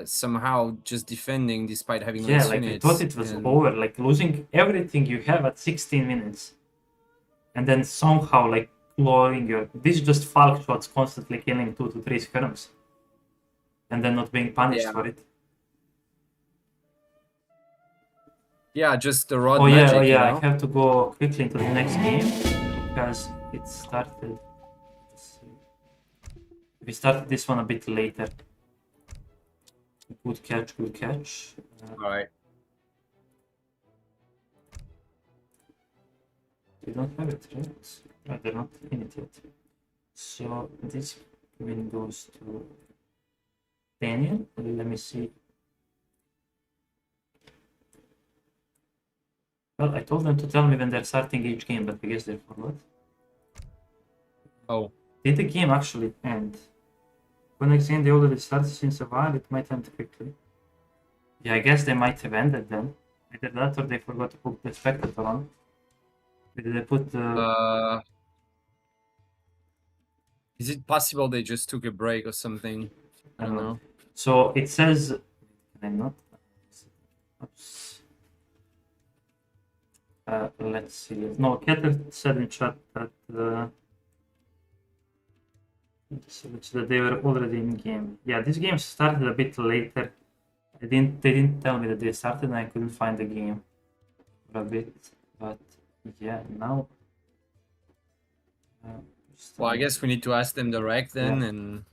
S5: somehow just defending despite having less units.
S10: I thought it was over, like losing everything you have at 16 minutes. And then somehow like clawing your... This is just Falk shots constantly killing 2 to 3 skirms. And then not being punished for it.
S5: Yeah, just the rod magic,
S10: yeah,
S5: you know?
S10: I have to go quickly into the next game because it started. We started this one a bit later. Good catch, good catch.
S5: Alright.
S10: They don't have it, right? No, they're not in it yet. So this win goes to Daniel. Let me see. Well, I told them to tell me when they're starting each game, but I guess they forgot.
S5: Oh.
S10: Did the game actually end? When I say they already started since a while, it might end quickly. Yeah, I guess they might have ended then. Either that or they forgot to put the spectator on. Did they put the...
S5: Is it possible they just took a break or something? I don't know.
S10: So it says... Can I not? Oops. Let's see. No, Keter said in chat that that they were already in game. Yeah, this game started a bit later. They didn't tell me that they started, and I couldn't find the game for a bit. But yeah, now.
S5: Well, I guess we need to ask them direct then, and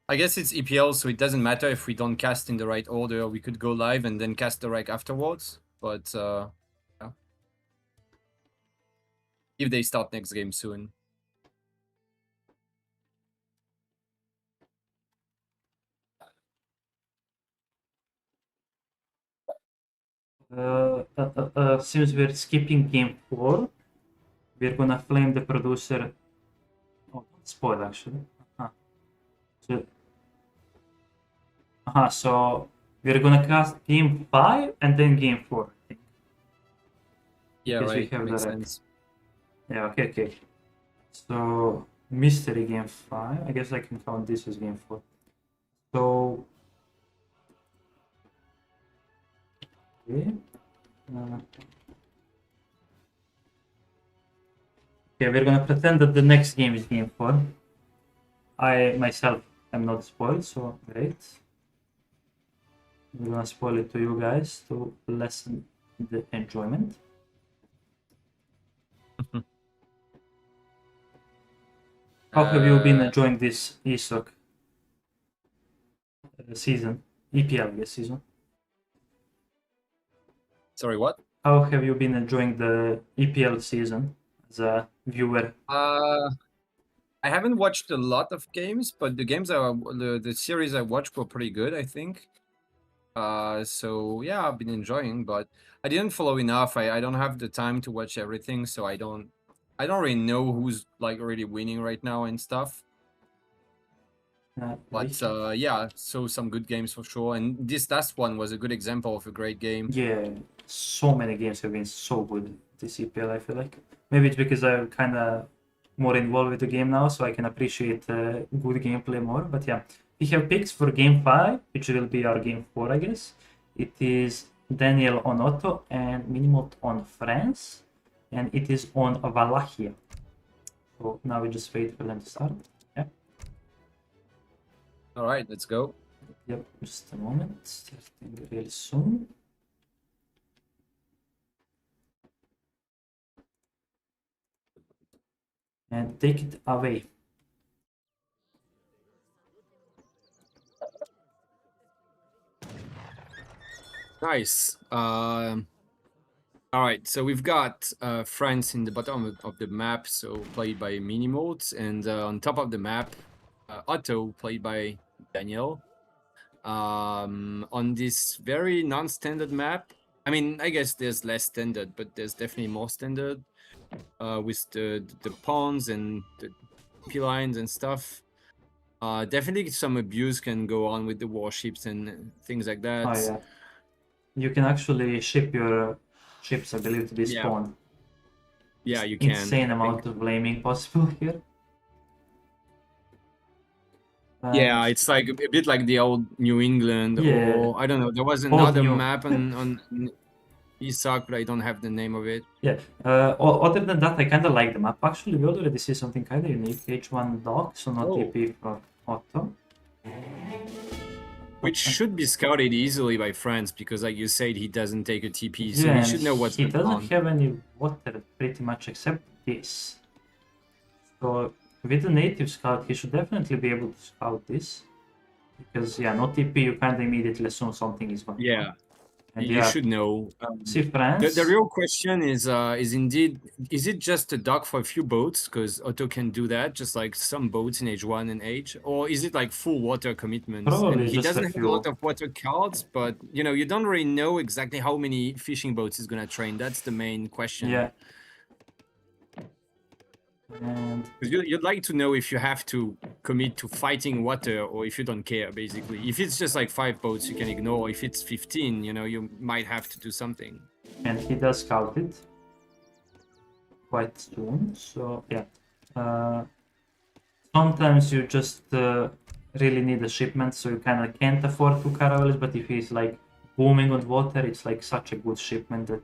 S5: I guess it's EPL, so it doesn't matter if we don't cast in the right order. We could go live and then cast direct afterwards. But yeah. If they start next game soon.
S10: Since we're skipping game 4, we're gonna flame the producer. Oh, don't spoil actually. So we're gonna cast game 5 and then game 4, I think.
S5: Yeah, right. Makes sense.
S10: Yeah, okay. So mystery game 5. I guess I can count this as game 4. So okay. Okay, we're gonna pretend that the next game is game 4. I myself am not spoiled, so great. We're gonna spoil it to you guys to lessen the enjoyment. How have you been enjoying this ESOC season? EPL, yes, season.
S5: Sorry, what?
S10: How have you been enjoying the EPL season as a viewer?
S5: I haven't watched a lot of games, but the games the series I watched were pretty good, I think. So yeah, I've been enjoying, but I didn't follow enough. I don't have the time to watch everything, so I don't really know who's like really winning right now and stuff. But yeah, so some good games for sure. And this last one was a good example of a great game.
S10: Yeah, so many games have been so good this EPL, I feel like. Maybe it's because I'm kind of more involved with the game now, so I can appreciate good gameplay more. But yeah, we have picks for game 5, which will be our game 4, I guess. It is Daniel on Otto and Minimoult on France, and it is on Wallachia. So now we just wait for them to start. Yeah.
S5: All right, let's go.
S10: Yep, just a moment. Starting really soon. And take it away.
S5: Nice. All right, so we've got France in the bottom of the map, so played by Minimoult, and on top of the map, Otto, played by Daniel. On this very non-standard map, I mean, I guess there's less standard, but there's definitely more standard with the pawns and the P lines and stuff. Definitely some abuse can go on with the warships and things like that.
S10: Oh yeah. You can actually ship your ships, I believe, to this spawn.
S5: Yeah, you can.
S10: Insane amount of blaming possible here.
S5: Yeah, it's like a bit like the old New England,
S10: Yeah.
S5: or I don't know. There was another map on ESOC, but I don't have the name of it.
S10: Yeah. Other than that, I kind of like the map. Actually, we already see something kind of unique. H1 dog, so not TP for Otto.
S5: Which should be scouted easily by France, because like you said, he doesn't take a TP, so
S10: Yeah,
S5: he should know what's
S10: he
S5: going on.
S10: doesn't have any water pretty much except this. So with the native scout, he should definitely be able to scout this. Because yeah, no TP, you kind of immediately assume something is going on.
S5: Yeah,
S10: And
S5: you should know.
S10: See France.
S5: The real question is indeed, is it just a dock for a few boats? Because Otto can do that, just like some boats in H1 and H, or is it like full water commitments?
S10: Probably
S5: And he
S10: just
S5: doesn't
S10: a
S5: have a
S10: few.
S5: lot of water cards, but you know, you don't really know exactly how many fishing boats he's gonna train. That's the main question.
S10: Yeah. And
S5: 'Cause you'd like to know if you have to commit to fighting water or if you don't care, basically. If it's just like 5 boats, you can ignore. If it's 15, you know, you might have to do something.
S10: and he does scout it quite soon. So yeah. Sometimes you just really need a shipment, so you kind of can't afford 2 caravels, but if he's like booming on water, it's like such a good shipment that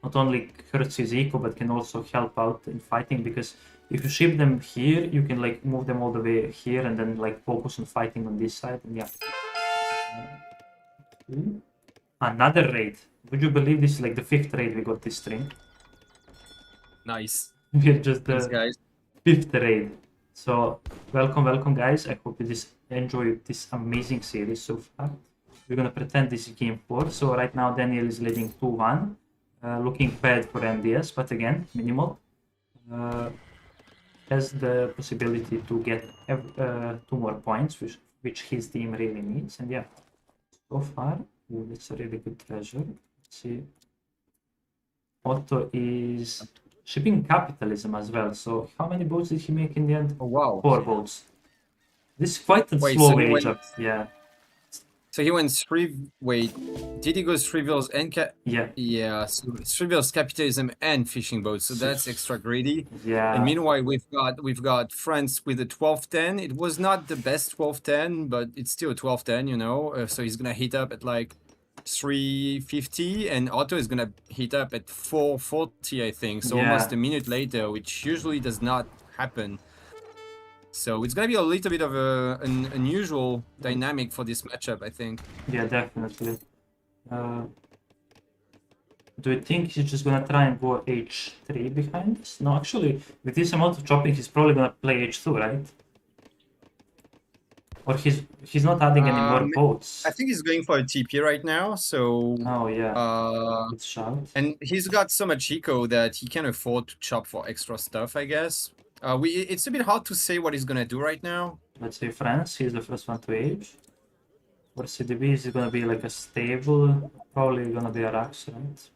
S10: not only hurts his eco, but can also help out in fighting, because if you ship them here, you can like move them all the way here and then like focus on fighting on this side, and yeah. Another raid. Would you believe this is like the 5th raid we got this stream?
S5: Nice.
S10: We're just the
S5: Thanks, guys.
S10: 5th raid. So welcome guys. I hope you enjoy this amazing series so far. We're gonna pretend this is game 4. So right now Daniel is leading 2-1. Looking bad for MDS, but again, Minimoult has the possibility to get 2 more points, which his team really needs. And yeah, so far, it's a really good treasure. Let's see. Otto is shipping capitalism as well. So how many boats did he make in the end?
S5: Oh, wow.
S10: 4 boats. This is quite a
S5: Wait,
S10: slow
S5: so he
S10: age
S5: went-
S10: up. Yeah.
S5: So he went 3. Wait, did he go 3 wheels and
S10: Yeah.
S5: So 3 wheels capitalism and fishing boats. So that's extra greedy.
S10: Yeah.
S5: And meanwhile, we've got France with a 12-10. It was not the best 12-10, but it's still a 12-10, you know. So he's gonna hit up at like 350, and Otto is gonna hit up at 440, I think. So
S10: Yeah.
S5: almost a minute later, which usually does not happen. So it's gonna be a little bit of an unusual dynamic for this matchup, I think.
S10: Yeah, definitely. Do you think he's just gonna try and go H3 behind us? No, actually, with this amount of chopping, he's probably gonna play H2, right? Or he's not adding any more boats.
S5: I think he's going for a TP right now, so...
S10: Oh, yeah. Good shout.
S5: And he's got so much eco that he can afford to chop for extra stuff, I guess. It's a bit hard to say what he's gonna do right now.
S10: Let's say France, he's the first one to age. For CDB, is it gonna be like a stable? Probably gonna be a Rax, right?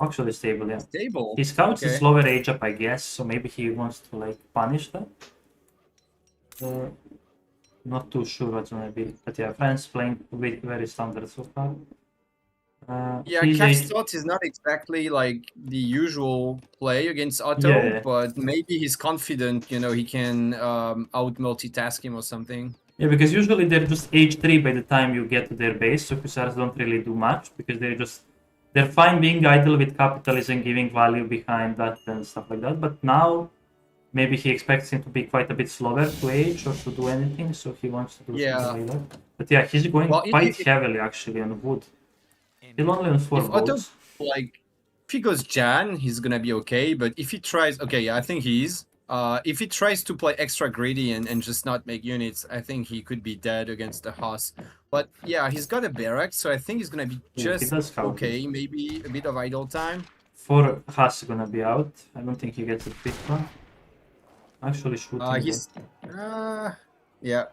S10: Actually stable, yeah.
S5: Stable.
S10: He scouts
S5: Okay.
S10: his lower age up, I guess, so maybe he wants to like punish that. Not too sure what's gonna be, but yeah, France playing very standard so far.
S5: Yeah,
S10: his age-
S5: Capstot is not exactly like the usual play against Otto,
S10: Yeah.
S5: but maybe he's confident, you know, he can out multitask him or something.
S10: Yeah, because usually they're just age 3 by the time you get to their base, so Hussars don't really do much because they're fine being idle with capitalism, giving value behind that and stuff like that. But now maybe he expects him to be quite a bit slower to age or to do anything, so he wants to do something like that. But yeah, he's going quite heavily actually on wood. He'll only on 4
S5: If Otto,
S10: boats.
S5: like, if he goes Jan, he's gonna be okay. But if he tries, okay, yeah, I think he is. If he tries to play extra greedy and just not make units, I think he could be dead against the Haas. But yeah, he's got a barrack, so I think he's gonna be just okay. Maybe a bit of idle time.
S10: 4 Haas is gonna be out. I don't think he gets a fit one. Actually, shooting.
S5: Yeah.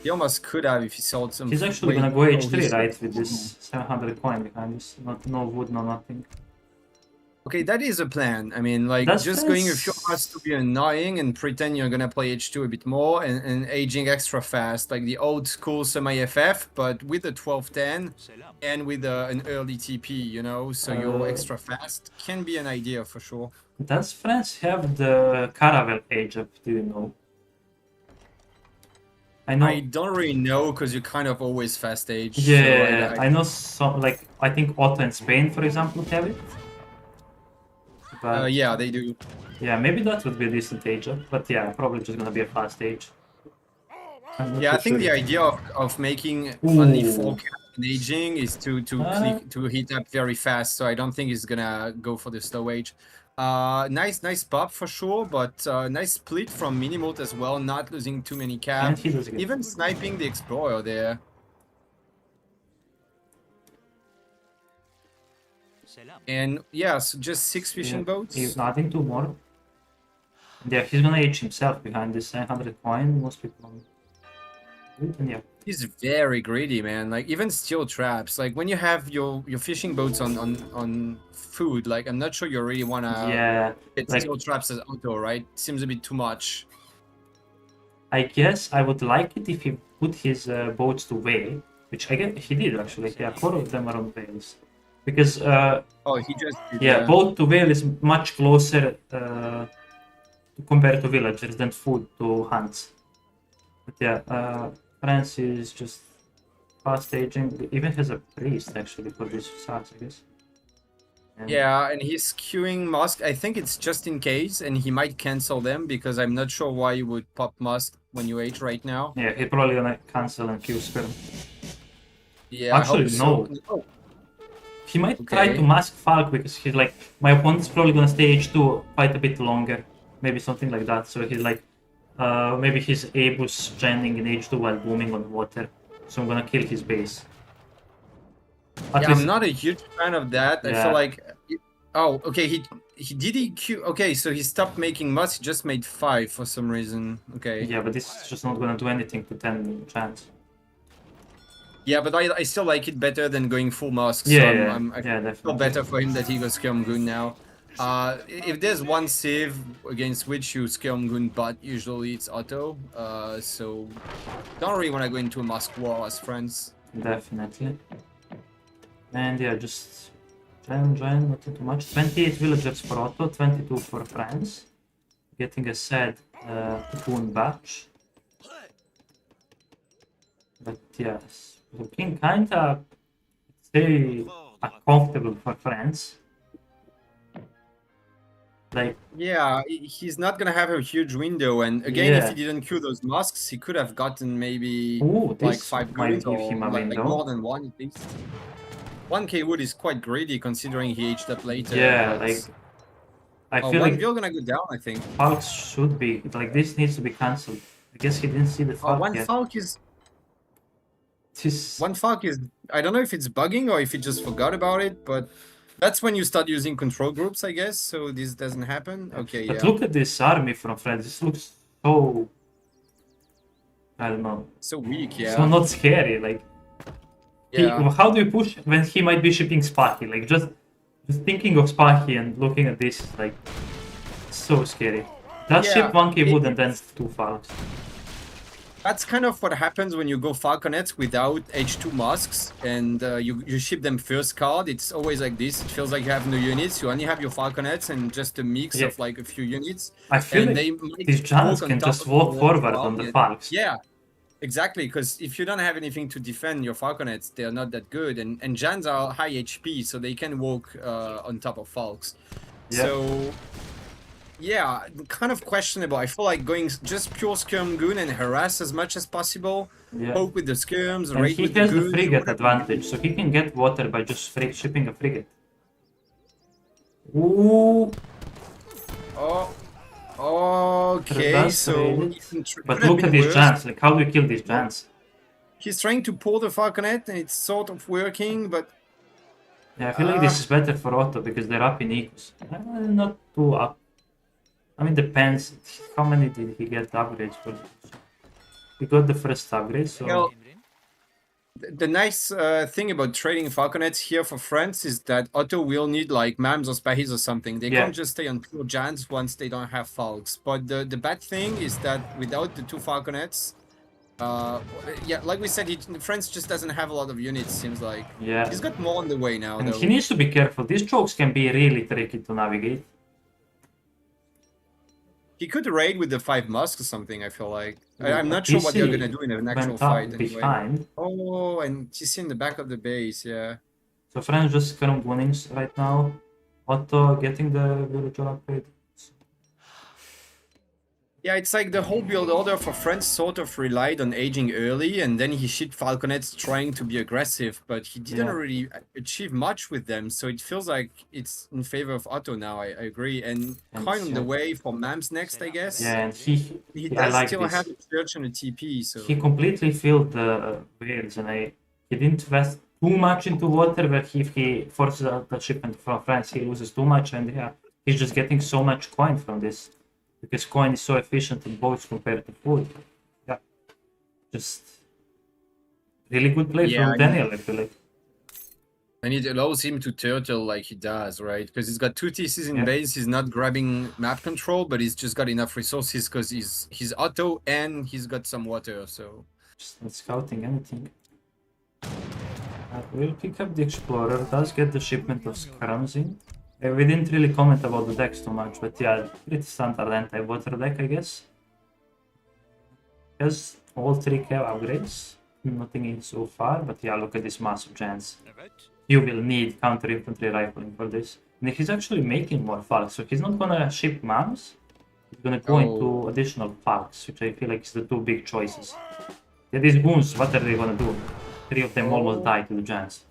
S5: He almost could have if he sold some.
S10: He's actually gonna go H3, right, with this 700 coin behind this. No wood, no nothing.
S5: Okay, that is a plan. I mean, like,
S10: That's
S5: just going a few hours to be annoying and pretend you're gonna play H2 a bit more and aging extra fast, like the old school semi-FF, but with a 12-10 and with an early TP, you know, so you're extra fast. Can be an idea for sure.
S10: Does France have the Caravel age up, do you know?
S5: I don't really know because you're kind of always fast age.
S10: Yeah,
S5: so
S10: I know some, like, I think Otto and Spain, for example, have it. But,
S5: yeah, they do.
S10: Yeah, maybe that would be a decent age up, but yeah, probably just gonna be a fast age.
S5: Yeah, I think the idea of making only 4 and aging is to heat up very fast, so I don't think he's gonna go for the slow age. Nice pop for sure, but nice split from Minimoult as well, not losing too many cap. Even sniping the Explorer there. And yeah, so just 6 fishing boats.
S10: He's adding 2 more. Yeah, he's gonna age himself behind this 900 coin. Most people. And yeah.
S5: He's very greedy, man. Like even steel traps. Like when you have your fishing boats on food, like I'm not sure you really wanna get steel traps as auto, right? Seems a bit too much.
S10: I guess I would like it if he put his boats to whale, which I guess he did actually. Yeah, 4 of them are on whales. Because
S5: he just did,
S10: boat to whale is much closer compared to villagers than food to hunts. But yeah, France is just fast aging. Even has a priest actually for this SARS, I guess.
S5: Yeah, and he's queuing Musk. I think it's just in case, and he might cancel them because I'm not sure why you would pop Musk when you age right now.
S10: Yeah, he's probably gonna cancel and queue Sperm.
S5: Yeah,
S10: actually,
S5: I hope so.
S10: no. He might try to mask Falk because he's like, my opponent's probably gonna stay H2 quite a bit longer. Maybe something like that. So he's like, maybe he's Abus jamming in H2 while booming on water. So I'm gonna kill his base.
S5: I'm not a huge fan of that. I feel like, oh, okay, he did EQ. Okay, so he stopped making musk. He just made 5 for some reason. Okay.
S10: Yeah, but this is just not gonna do anything to 10 chance.
S5: Yeah, but I still like it better than going full musk. So
S10: Yeah,
S5: I feel better for him that he goes Skirmgoon now. If there's one save against which you Skirmgoon, but usually it's auto. So don't really want to go into a musk war as friends.
S10: Definitely. And yeah, just join, not too much. 28 villagers for Otto, 22 for France. Getting a sad cocoon batch. But yes, looking kinda, say, uncomfortable for France. Like,
S5: yeah, he's not gonna have a huge window, and again, if he didn't queue those musks, he could have gotten maybe like 5
S10: might
S5: wood
S10: give
S5: or
S10: him a
S5: like
S10: window.
S5: more than 1 at least. 1k wood is quite greedy considering he aged up later.
S10: Yeah, like I feel like
S5: you're gonna go down. I think
S10: Falk should be like this needs to be cancelled. I guess he didn't see the Falk
S5: one
S10: yet.
S5: Falk is. One Falk is. I don't know if it's bugging or if he just forgot about it, but that's when you start using control groups, I guess. So this doesn't happen. Okay,
S10: But look at this army from France. This looks so I don't know.
S5: So weak, yeah.
S10: So not scary. Like,
S5: Yeah.
S10: how do you push when he might be shipping Sparky? Like, just thinking of Sparky and looking at this is like so scary. That
S5: Yeah,
S10: ship 1k wood and then
S5: it's-
S10: 2 Falcons.
S5: That's kind of what happens when you go Falconets without H2 masks and you ship them first card. It's always like this. It feels like you have no units. You only have your Falconets and just a mix
S10: Yeah.
S5: of like a few units.
S10: I feel
S5: And
S10: like
S5: they might
S10: these giants
S5: walk on
S10: can
S5: top
S10: just
S5: of
S10: walk
S5: the
S10: forward
S5: wall
S10: on the
S5: and-
S10: Falcons.
S5: Yeah, exactly. Because if you don't have anything to defend your Falconets, they're not that good. And Jans are high HP, so they can walk on top of Falks.
S10: Yeah.
S5: So yeah, kind of questionable. I feel like going just pure skirm goon and harass as much as possible.
S10: Yeah.
S5: Poke with the skirms,
S10: And
S5: raid
S10: he
S5: with
S10: has the
S5: goons,
S10: frigate
S5: whatever.
S10: advantage, so he can get water by just shipping a frigate. Ooh,
S5: Oh, okay.
S10: That's
S5: So,
S10: raided.
S5: it
S10: but
S5: could have
S10: look at
S5: been
S10: these
S5: worse.
S10: giants. Like, how do you kill these giants?
S5: He's trying to pull the Falconet, and it's sort of working, but
S10: Yeah, I feel like this is better for Otto because they're up in ecos. Not too up. I mean, depends. How many did he get upgrades for? He got the first upgrade, so.
S5: Well, the nice thing about trading Falconets here for France is that Otto will need like Mams or Spahis or something. They
S10: Yeah.
S5: can't just stay on pure Giants once they don't have Falks. But the bad thing is that without the two Falconets, yeah, like we said, France just doesn't have a lot of units, seems like.
S10: Yeah.
S5: He's got more on the way now,
S10: And
S5: though.
S10: he needs to be careful. These chokes can be really tricky to navigate.
S5: He could raid with the 5 Musk or something, I feel like. I'm not
S10: TC
S5: sure what they're gonna do in an actual
S10: went up
S5: fight anyway.
S10: behind.
S5: Oh, and TC in the back of the base, yeah.
S10: So France just current winnings right now. Otto getting the villager upgrade.
S5: Yeah, it's like the whole build order for France sort of relied on aging early, and then he shipped Falconets trying to be aggressive, but he didn't
S10: Yeah.
S5: really achieve much with them, so it feels like it's in favor of Otto now, I agree. And Coin on the way for Mams next, I guess.
S10: Yeah, and
S5: He
S10: I
S5: does
S10: like
S5: still
S10: this.
S5: have a church and a TP, so...
S10: He completely filled the whales, and he didn't invest too much into water. But if he forces out the shipment from France, he loses too much, and yeah, he's just getting so much coin from this because coin is so efficient in boats compared to food. Yeah, just really good play
S5: Yeah,
S10: from Daniel. I feel like.
S5: And it allows him to turtle like he does, right? Because he's got 2 TCs in
S10: Yeah.
S5: base, he's not grabbing map control, but he's just got enough resources because he's Otto and he's got some water, so...
S10: Just not scouting anything. We'll pick up the Explorer, does get the shipment of Scrums in. We didn't really comment about the decks too much, but yeah, pretty standard anti-water deck, I guess. Has all 3 cav upgrades, nothing in so far, but yeah, look at this massive giants. You will need counter-infantry rifling for this. And he's actually making more Falks, so he's not gonna ship Mams, he's gonna go into additional Falks, which I feel like is the 2 big choices. Yeah, these goons, what are they gonna do? 3 of them almost died to the giants.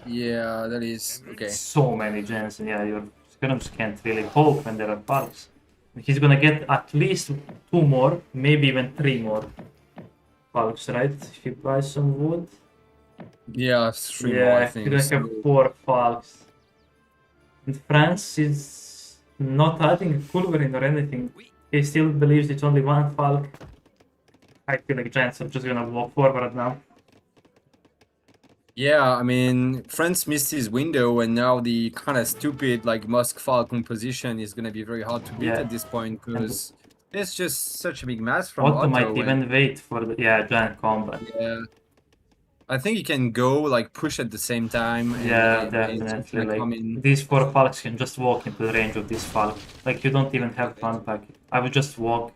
S5: Yeah, that is... okay.
S10: So many giants, and yeah, your skirms can't really poke when there are Falks. He's gonna get at least 2 more, maybe even 3 more Falks, right? If he buys some wood.
S5: Yeah, 3 more, I
S10: Yeah,
S5: think.
S10: you're gonna have 4 Falks. And France is not adding a Culverin or anything. He still believes it's only 1 Falk. I feel like giants are just gonna walk forward now.
S5: Yeah, I mean, France missed his window, and now the kind of stupid, like, Musk Falcon position is gonna be very hard to beat
S10: Yeah.
S5: at this point, because there's just such a big mass from
S10: Otto
S5: Otto.
S10: might
S5: and-
S10: even wait for the giant combat.
S5: Yeah. I think he can go, like, push at the same time. And,
S10: Yeah,
S5: and it's
S10: definitely.
S5: gonna come
S10: Like,
S5: in.
S10: these 4 Falks can just walk into the range of this Falk. Like, you don't even have to unpack it. I would just walk.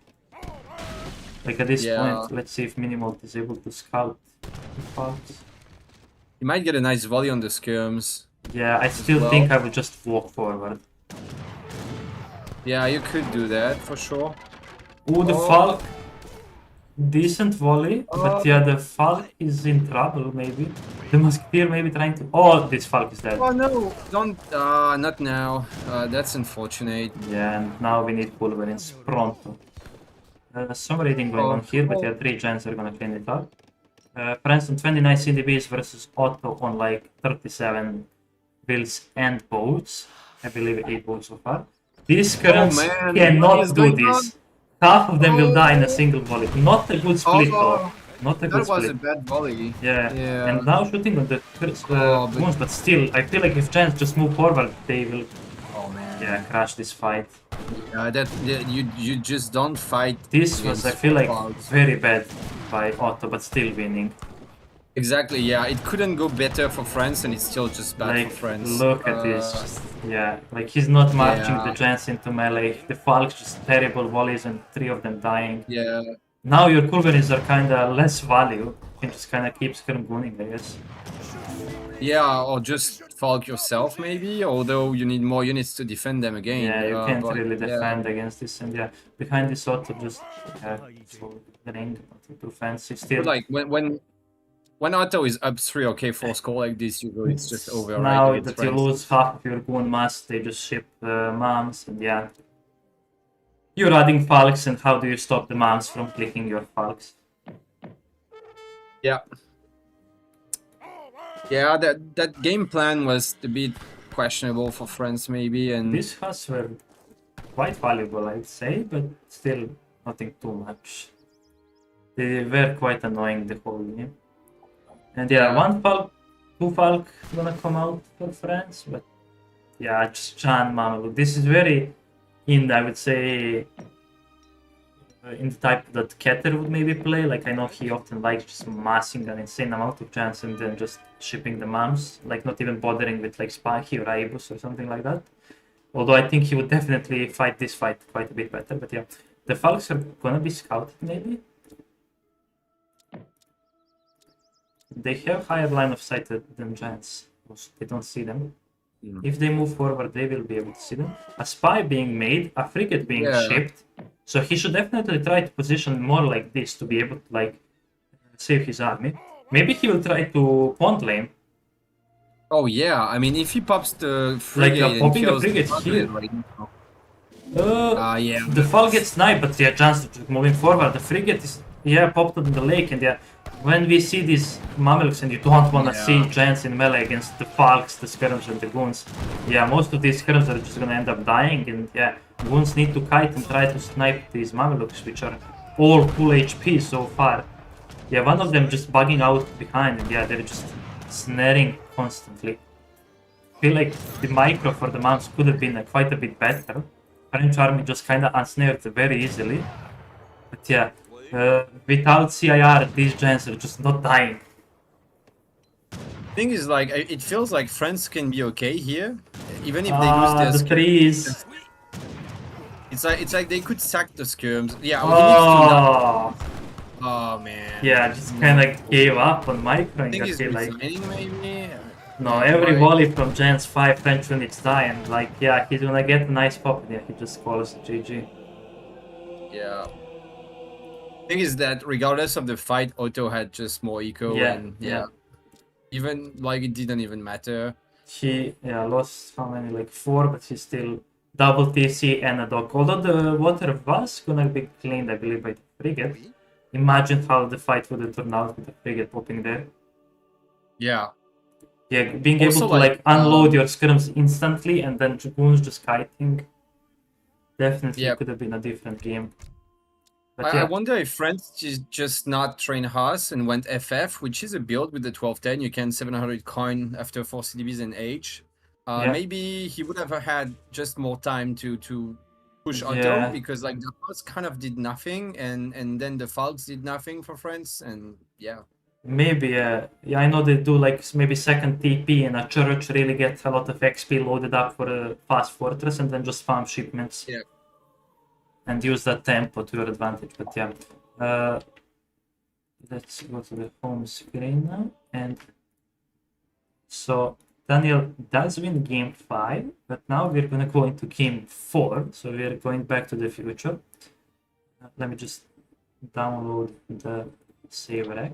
S10: Like, at this
S5: Yeah.
S10: point, let's see if Minimoult is able to scout the Falks.
S5: You might get a nice volley on the skirms.
S10: Yeah, I still
S5: well.
S10: think I would just walk forward.
S5: Yeah, you could do that, for sure.
S10: Ooh, the
S5: Oh.
S10: Falk. Decent volley, but yeah, the Falk is in trouble, maybe. The Musketeer maybe trying to... Oh, this Falk is dead.
S5: Oh, no! Don't... not now. That's unfortunate.
S10: Yeah, and now we need Culverins pronto. Some raiding going on here, but yeah, 3 giants are gonna clean it up. France on 29 CDBs versus Otto on like 37 wheels and boats. I believe 8 boats so far. These currents
S5: man, what
S10: cannot
S5: is
S10: do
S5: going
S10: this. half of them will die in a single volley. Not a good split though.
S5: Oh,
S10: Not a good
S5: that was
S10: split.
S5: a bad volley.
S10: Yeah.
S5: Yeah.
S10: And now shooting on the
S5: Oh, but-
S10: wounds, but still, I feel like if Giants just move forward, they will,
S5: Oh man.
S10: yeah, crash this fight.
S5: You just don't fight.
S10: This was, I
S5: against
S10: feel like,
S5: Falks.
S10: very bad by Otto, but still winning.
S5: Exactly. Yeah, it couldn't go better for France, and it's still just bad
S10: Like,
S5: for France.
S10: look at this. Just, yeah, like he's not marching
S5: yeah.
S10: the Giants into melee. The Falks just terrible volleys and 3 of them dying.
S5: Yeah.
S10: Now your Culverins are kinda less value. You can just kinda keep scrum-gunning, I guess.
S5: Yeah, or just Falk yourself maybe. Although you need more units to defend them again.
S10: Yeah, you can't
S5: but,
S10: really
S5: yeah.
S10: defend against this, and yeah, behind this Otto just so the ring, nothing too fancy. Still,
S5: Like when Otto is up 3 or K4 score like this, usually it's just over.
S10: now
S5: right?
S10: that you lose half of your goon mass, they just ship moms, and yeah. You're adding Falks, and how do you stop the moms from clicking your Falks?
S5: Yeah. Yeah, that game plan was a bit questionable for France maybe, and
S10: These huts were quite valuable, I'd say, but still nothing too much. They were quite annoying the whole game. And yeah, 1 Falk, 2 Falk gonna come out for France, but yeah, just Chan Mameluk. This is very I would say, in the type that Keter would maybe play. Like, I know he often likes just massing an insane amount of Chance and then just shipping the moms, like not even bothering with like Spiky or Aibus or something like that. Although I think he would definitely fight this fight quite a bit better, but yeah. The Falks are gonna be scouted maybe? They have higher line of sight than Giants. They don't see them. If they move forward, they will be able to see them. A spy being made, a frigate being shipped. So he should definitely try to position more like this to be able to like save his army. Maybe he will try to pond lane.
S5: oh yeah, I mean if he pops the frigate
S10: Like
S5: and
S10: popping the
S5: kills
S10: frigate here.
S5: right now. Yeah.
S10: The fall gets sniped, but yeah, chance to moving forward. The frigate is popped in the lake, and yeah, when we see these Mamelukes and you don't want to see giants in melee against the Falks, the skirms and the goons, yeah, most of these skirms are just gonna end up dying, and yeah, goons need to kite and try to snipe these Mamelukes, which are all full HP so far. Yeah, one of them just bugging out behind, and yeah, they're just snaring constantly. I feel like the micro for the mounts could have been quite a bit better. French army just kinda unsnared very easily. But yeah, without CIR, these giants are just not dying.
S5: Thing is, like, it feels like France can be okay here, even if they lose their
S10: the
S5: skirms.
S10: trees.
S5: It's like they could sack the skirms. Yeah, he needs to not. Oh man.
S10: Yeah, just kinda gave up on micro.
S5: I think
S10: I
S5: he's
S10: feel like.
S5: resigning maybe.
S10: No, every volley from Giants 5 French units die, and like, yeah, he's gonna get a nice pop, and yeah, he just calls GG.
S5: Yeah. Thing is that regardless of the fight, Otto had just more eco, and even like it didn't even matter.
S10: He lost how many, like 4, but he's still double TC and a dock. Although the water was gonna be cleaned, I believe, by the frigate. Imagine how the fight would have turned out with the frigate popping there.
S5: Yeah.
S10: Yeah, being
S5: Also,
S10: able to like unload your skirms instantly and then Dragoons just kiting. Definitely could have been a different game. But
S5: I wonder if France just not train Haas and went FF, which is a build with the 1210. You can 700 coin after 4 CDBs and H. Maybe he would have had just more time to push Otto, because like the Haas kind of did nothing, and then the Falks did nothing for France, and yeah.
S10: Maybe, yeah, I know they do like maybe second TP and a church really get a lot of XP loaded up for a fast fortress and then just farm shipments.
S5: Yeah.
S10: And use that tempo to your advantage, but yeah. Let's go to the home screen now. And so Daniel does win game 5, but now we're gonna go into game 4. So we're going back to the future. Let me just download the save rack.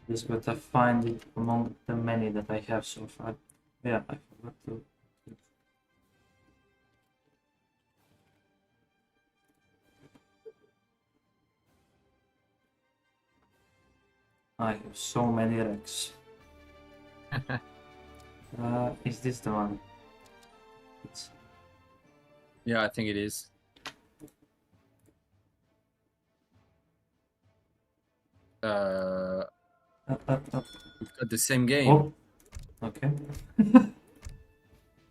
S10: Just got to find it among the many that I have so far. Yeah, I forgot to I have so many wrecks. Is this the one? It's...
S5: Yeah, I think it is. We've got the same game.
S10: Oh, okay.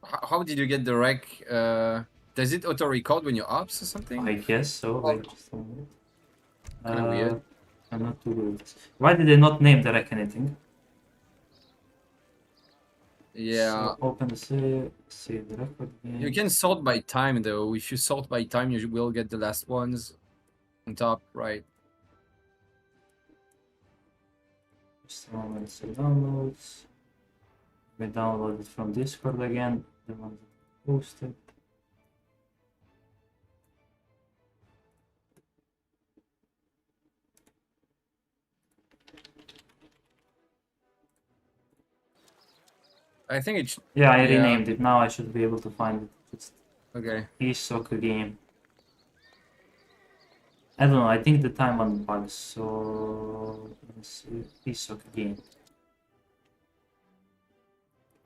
S5: How did you get the wreck? Does it auto record when you're ups or something?
S10: I guess so.
S5: Oh.
S10: Wait, just a minute.
S5: Kinda weird.
S10: I'm not too good with this. Why did they not name the wreck anything?
S5: Yeah.
S10: So open the save the record game.
S5: You can sort by time though. If you sort by time, you will get the last ones on top, right?
S10: Just a moment, so downloads. We download it from Discord again. The ones that posted.
S5: I think it's
S10: Yeah, I renamed it. Now I should be able to find it. It's
S5: okay.
S10: e-soccer game. I don't know. I think the time on bugs. So let's see. E-soccer game.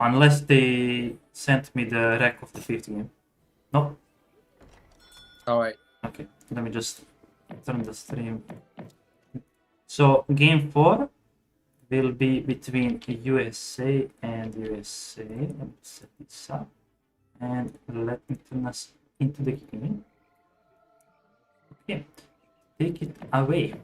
S10: Unless they sent me the rec of the 5th game. No.
S5: All right.
S10: Okay. Let me just turn the stream. So game 4 will be between USA and USA. Let me set this up. And let me turn us into the game. Okay. Take it away.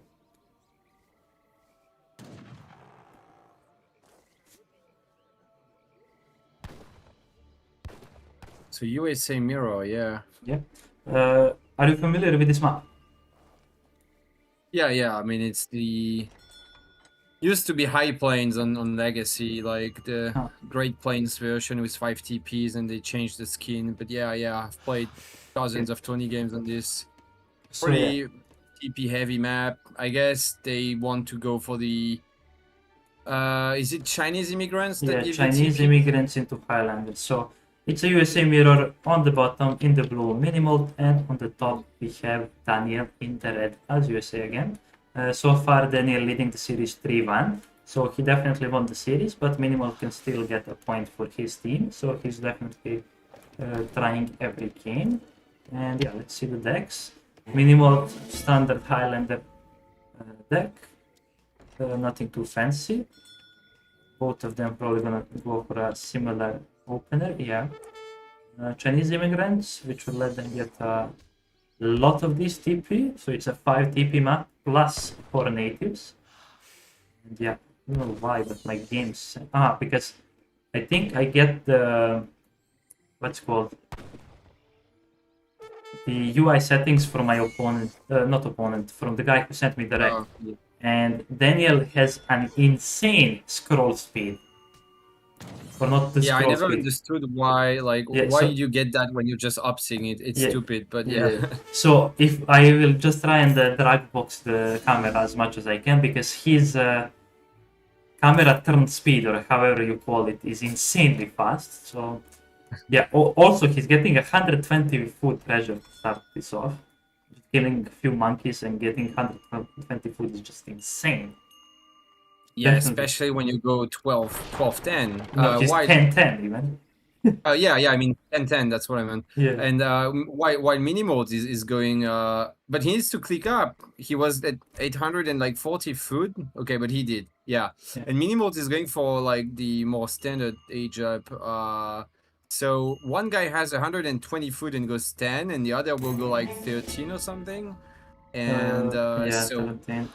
S5: So USA mirror, yeah.
S10: Yeah. Are you familiar with this map?
S5: Yeah. I mean, it's the used to be High Plains on Legacy, like the Great Plains version with 5 TPs, and they changed the skin. But yeah, I've played dozens of 20 games on this.
S10: So,
S5: Pretty TP heavy map. I guess they want to go for the. Is it Chinese immigrants? That
S10: yeah,
S5: give
S10: Chinese
S5: TP?
S10: immigrants into Highlanders. So it's a USA mirror on the bottom in the blue Minimoult, and on the top we have Daniel in the red as USA again. So far Daniel leading the series 3-1, so he definitely won the series, but Minimoult can still get a point for his team, so he's definitely trying every game. And yeah, let's see the decks. Minimoult standard Highlander deck, nothing too fancy. Both of them probably gonna go for a similar opener, yeah. Chinese immigrants, which will let them get a lot of this TP, so it's a 5 TP map plus 4 natives. And yeah, I don't know why, but my games. Because I think I get the what's it called, the UI settings from my opponent, not opponent, from the guy who sent me the rec.
S5: Oh, yeah.
S10: And Daniel has an insane scroll speed. Or not the
S5: Yeah, I
S10: scroll
S5: never
S10: speed.
S5: understood why. Like,
S10: Yeah,
S5: why
S10: so-
S5: you get that when you're just upsing it? It's
S10: Yeah.
S5: stupid, but yeah.
S10: So if I will just try and drag box the camera as much as I can, because his camera turn speed, or however you call it, is insanely fast. So yeah. Also, he's getting 120 food pressure to start this off. Killing a few monkeys and getting 120 food is just insane.
S5: Yeah,
S10: Definitely.
S5: especially when you go 12-10.
S10: No, he's
S5: Why?
S10: 10-10 even.
S5: Yeah, I mean 10-10, that's what I meant.
S10: Yeah.
S5: And while Minimoult is going, but he needs to click up. He was at 840 food. Okay, but he did. Yeah. And Minimoult is going for like the more standard age up. So one guy has 120 food and goes 10, and the other will go like 13 or something. And
S10: yeah,
S5: so
S10: 17.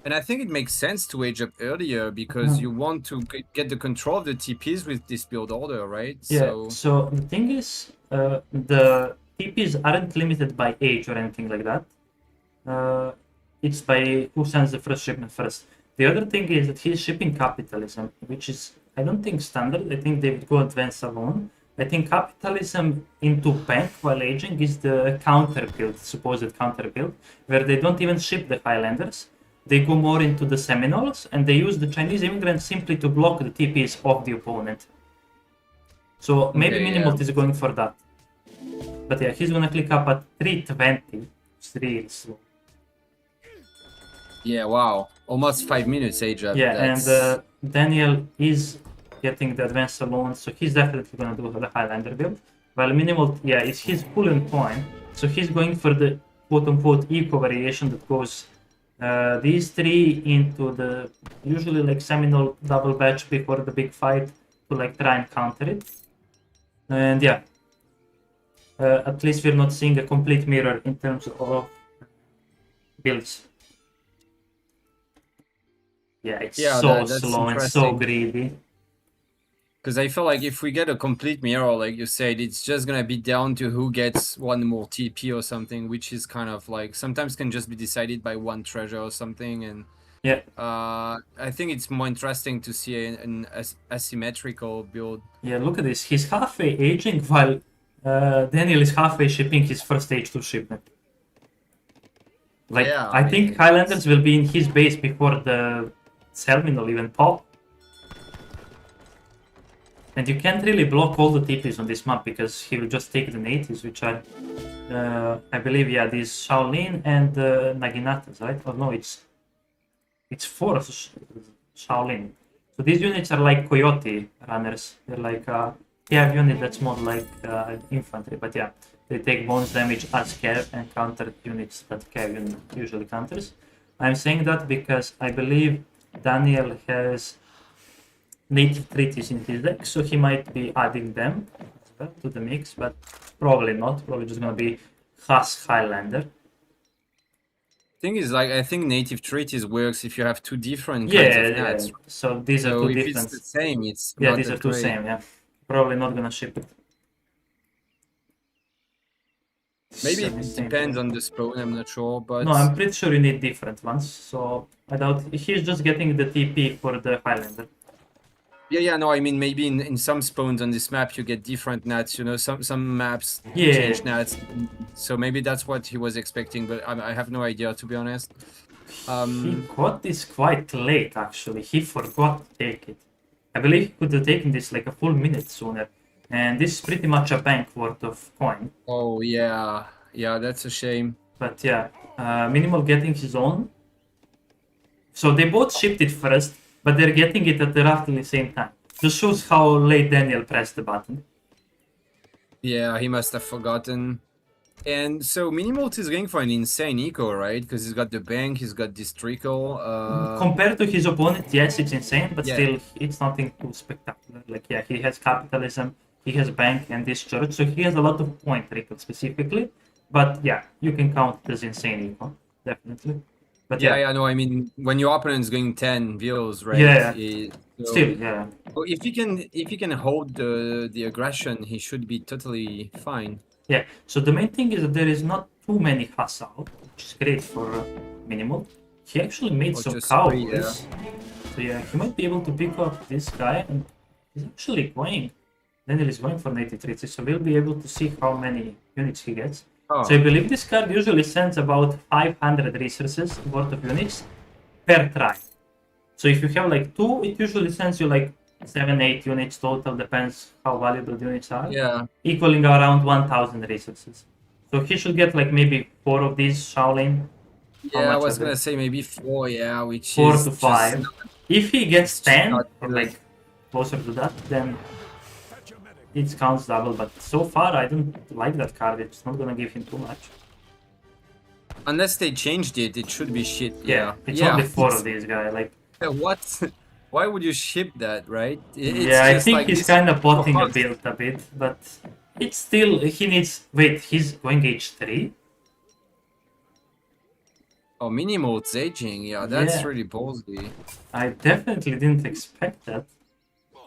S5: and I think it makes sense to age up earlier because you want to get the control of the TPs with this build order, right?
S10: Yeah, so the thing is, the TPs aren't limited by age or anything like that. It's by who sends the first shipment first. The other thing is that he's shipping capitalism, which is, I don't think standard. I think they would go advanced alone. I think capitalism into bank while aging is the counter build, supposed counter build, where they don't even ship the Highlanders. They go more into the Seminoles, and they use the Chinese immigrants simply to block the TPs of the opponent. So maybe Minimoult is going for that. But yeah, he's gonna click up at 320. It's really slow.
S5: Yeah, wow. almost 5 minutes age up.
S10: Yeah,
S5: That's...
S10: and Daniel is getting the advanced alone, so he's definitely gonna do the Highlander build. While Minimoult, yeah, is his pulling point, so he's going for the quote-unquote eco variation that goes these three into the usually like Seminole double batch before the big fight to like try and counter it. And yeah, at least we're not seeing a complete mirror in terms of builds. Yeah, it's so slow and so greedy.
S5: Because I feel like if we get a complete mirror, like you said, it's just gonna be down to who gets one more TP or something, which is kind of like sometimes can just be decided by one treasure or something. And
S10: yeah,
S5: I think it's more interesting to see an asymmetrical build.
S10: Yeah, look at this. He's halfway aging while Daniel is halfway shipping his first H2 shipment. Like,
S5: yeah,
S10: I think Highlanders will be in his base before the Seminole even pop. And you can't really block all the TPs on this map because he will just take the natives, which are, I believe, yeah, these Shaolin and Naginatas, right? Oh no, it's 4 Shaolin. So these units are like Coyote runners. They're like a cav unit that's more like infantry, but yeah, they take bonus damage as cav and counter units that cav unit usually counters. I'm saying that because I believe Daniel has native treaties in his deck, so he might be adding them as well to the mix, but probably not. Probably just gonna be Haas Highlander.
S5: Thing is, like, I think native treaties works if you have two different kinds of nats.
S10: So these are two different.
S5: If it's the same, it's
S10: yeah, these are two same. Yeah, probably not gonna ship it.
S5: Maybe it depends on the spawn. I'm not sure, but
S10: no, I'm pretty sure you need different ones. So I doubt he's just getting the TP for the Highlander.
S5: Yeah, no, I mean, maybe in some spawns on this map you get different nats, you know, some maps
S10: Yeah.
S5: change nats, so maybe that's what he was expecting, but I have no idea, to be honest.
S10: He got this quite late, actually. He forgot to take it. I believe he could have taken this like a full minute sooner, and this is pretty much a bank worth of coin.
S5: Oh, yeah, that's a shame.
S10: But yeah, Minimal getting his own. So they both shipped it first, but they're getting it at roughly the same time. Just shows how late Daniel pressed the button.
S5: Yeah, he must have forgotten. And so Minimoult is going for an insane eco, right? Because he's got the bank, he's got this trickle.
S10: Compared to his opponent, yes, it's insane, but
S5: Yeah.
S10: still, it's nothing too spectacular. Like, yeah, he has capitalism, he has bank and this church, so he has a lot of point trickle specifically. But yeah, you can count it as insane eco, definitely. But
S5: yeah, no, I mean, when your opponent's going 10 views, right?
S10: Yeah,
S5: so
S10: still, yeah.
S5: if he can hold the aggression, he should be totally fine.
S10: Yeah, so the main thing is that there is not too many Hassal, which is great for Minimal. He actually made some cowboys.
S5: Yeah.
S10: So yeah, he might be able to pick up this guy, and he's actually going. Daniel is going for native treaties, so we'll be able to see how many units he gets.
S5: Oh.
S10: So I believe this card usually sends about 500 resources worth of units per try. So if you have like 2, it usually sends you like 7-8 units total, depends how valuable the units are.
S5: Yeah.
S10: Equaling around 1000 resources. So he should get like maybe 4 of these Shaolin.
S5: Yeah, I was gonna say maybe 4, yeah, which
S10: 4
S5: is
S10: to 5.
S5: just...
S10: If he gets 10,
S5: not
S10: or
S5: good.
S10: like closer to that, then it counts double. But so far, I don't like that card. It's not gonna give him too much.
S5: Unless they changed it, it should be shit.
S10: Yeah, it's only 4 of these guys. Like,
S5: what? Why would you ship that, right?
S10: Yeah, I think he's kind of botting a build a bit, but it's still, he needs, wait, he's going H3?
S5: Oh, Minimoult's aging, yeah, that's
S10: Yeah.
S5: really ballsy.
S10: I definitely didn't expect that.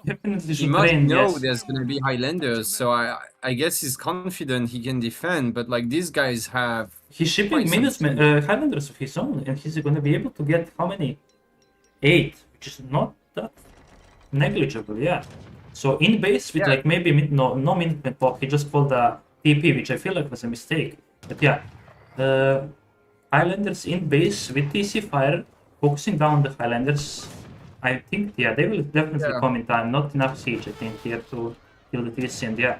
S10: Definitely
S5: He
S10: should
S5: must
S10: train,
S5: know
S10: yes.
S5: there's gonna be Highlanders, so I guess he's confident he can defend, but like these guys have...
S10: He's shipping
S5: quite some
S10: minutes, Highlanders of his own, and he's gonna be able to get how many? 8, which is not that negligible, yeah. So in base with like maybe no Minutemen pop, he just called a TP, which I feel like was a mistake. But yeah, the Highlanders in base with TC Fire, focusing down the Highlanders, I think, yeah, they will definitely come in time. Not enough siege, I think, here to kill the TC, and yeah,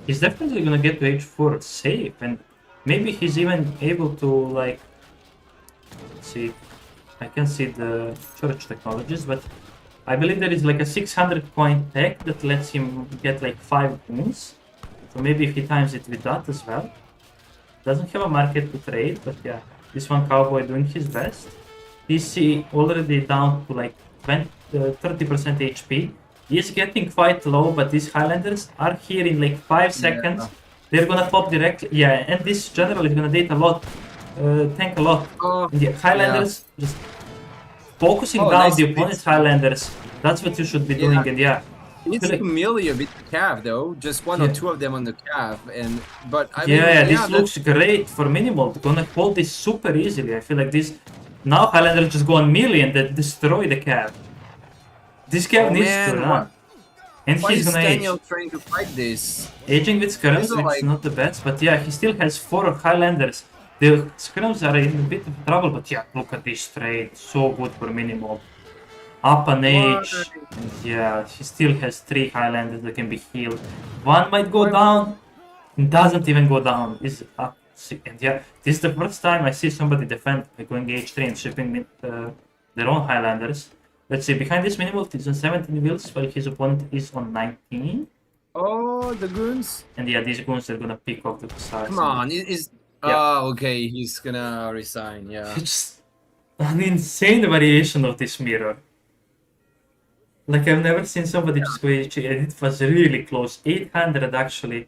S10: he's definitely gonna get to H4 safe, and maybe he's even able to, like, let's see, I can see the church technologies, but I believe there is like a 600 coin tech that lets him get like 5 wounds. So maybe if he times it with that as well. Doesn't have a market to trade, but yeah, this one cowboy doing his best. PC already down to like 30% HP. He's getting quite low, but these Highlanders are here in like 5 seconds. They're gonna pop directly. Yeah, and this general is gonna tank a lot. And the Highlanders just focusing down
S5: nice
S10: the opponent's Highlanders. That's what you should be doing, and yeah.
S5: He needs to melee a bit the cav though, just one or two of them on the cav, but I mean,
S10: this looks great for Minimoult. Gonna hold this super easily. I feel like this now Highlanders just go on melee and they destroy the cav. This cav needs to run. And
S5: why
S10: he's
S5: is
S10: gonna
S5: Daniel
S10: age.
S5: trying to fight this?
S10: Aging with skirms, which is not the best, but yeah, he still has 4 Highlanders. The skirms are in a bit of trouble, but yeah, look at this trade. So good for Minimoult. Up an age. Yeah, he still has 3 Highlanders that can be healed. One might go down, doesn't even go down. Is up. And yeah, this is the first time I see somebody defend by going H3 and shipping their own Highlanders. Let's see, behind this Minimoult is on 17 wheels, while his opponent is on 19.
S5: Oh, the goons.
S10: And yeah, these goons are gonna pick off the Hussars.
S5: Come on, oh, okay, he's gonna resign, yeah.
S10: It's an insane variation of this mirror. Like, I've never seen somebody just go H3, and it was really close. 800 actually.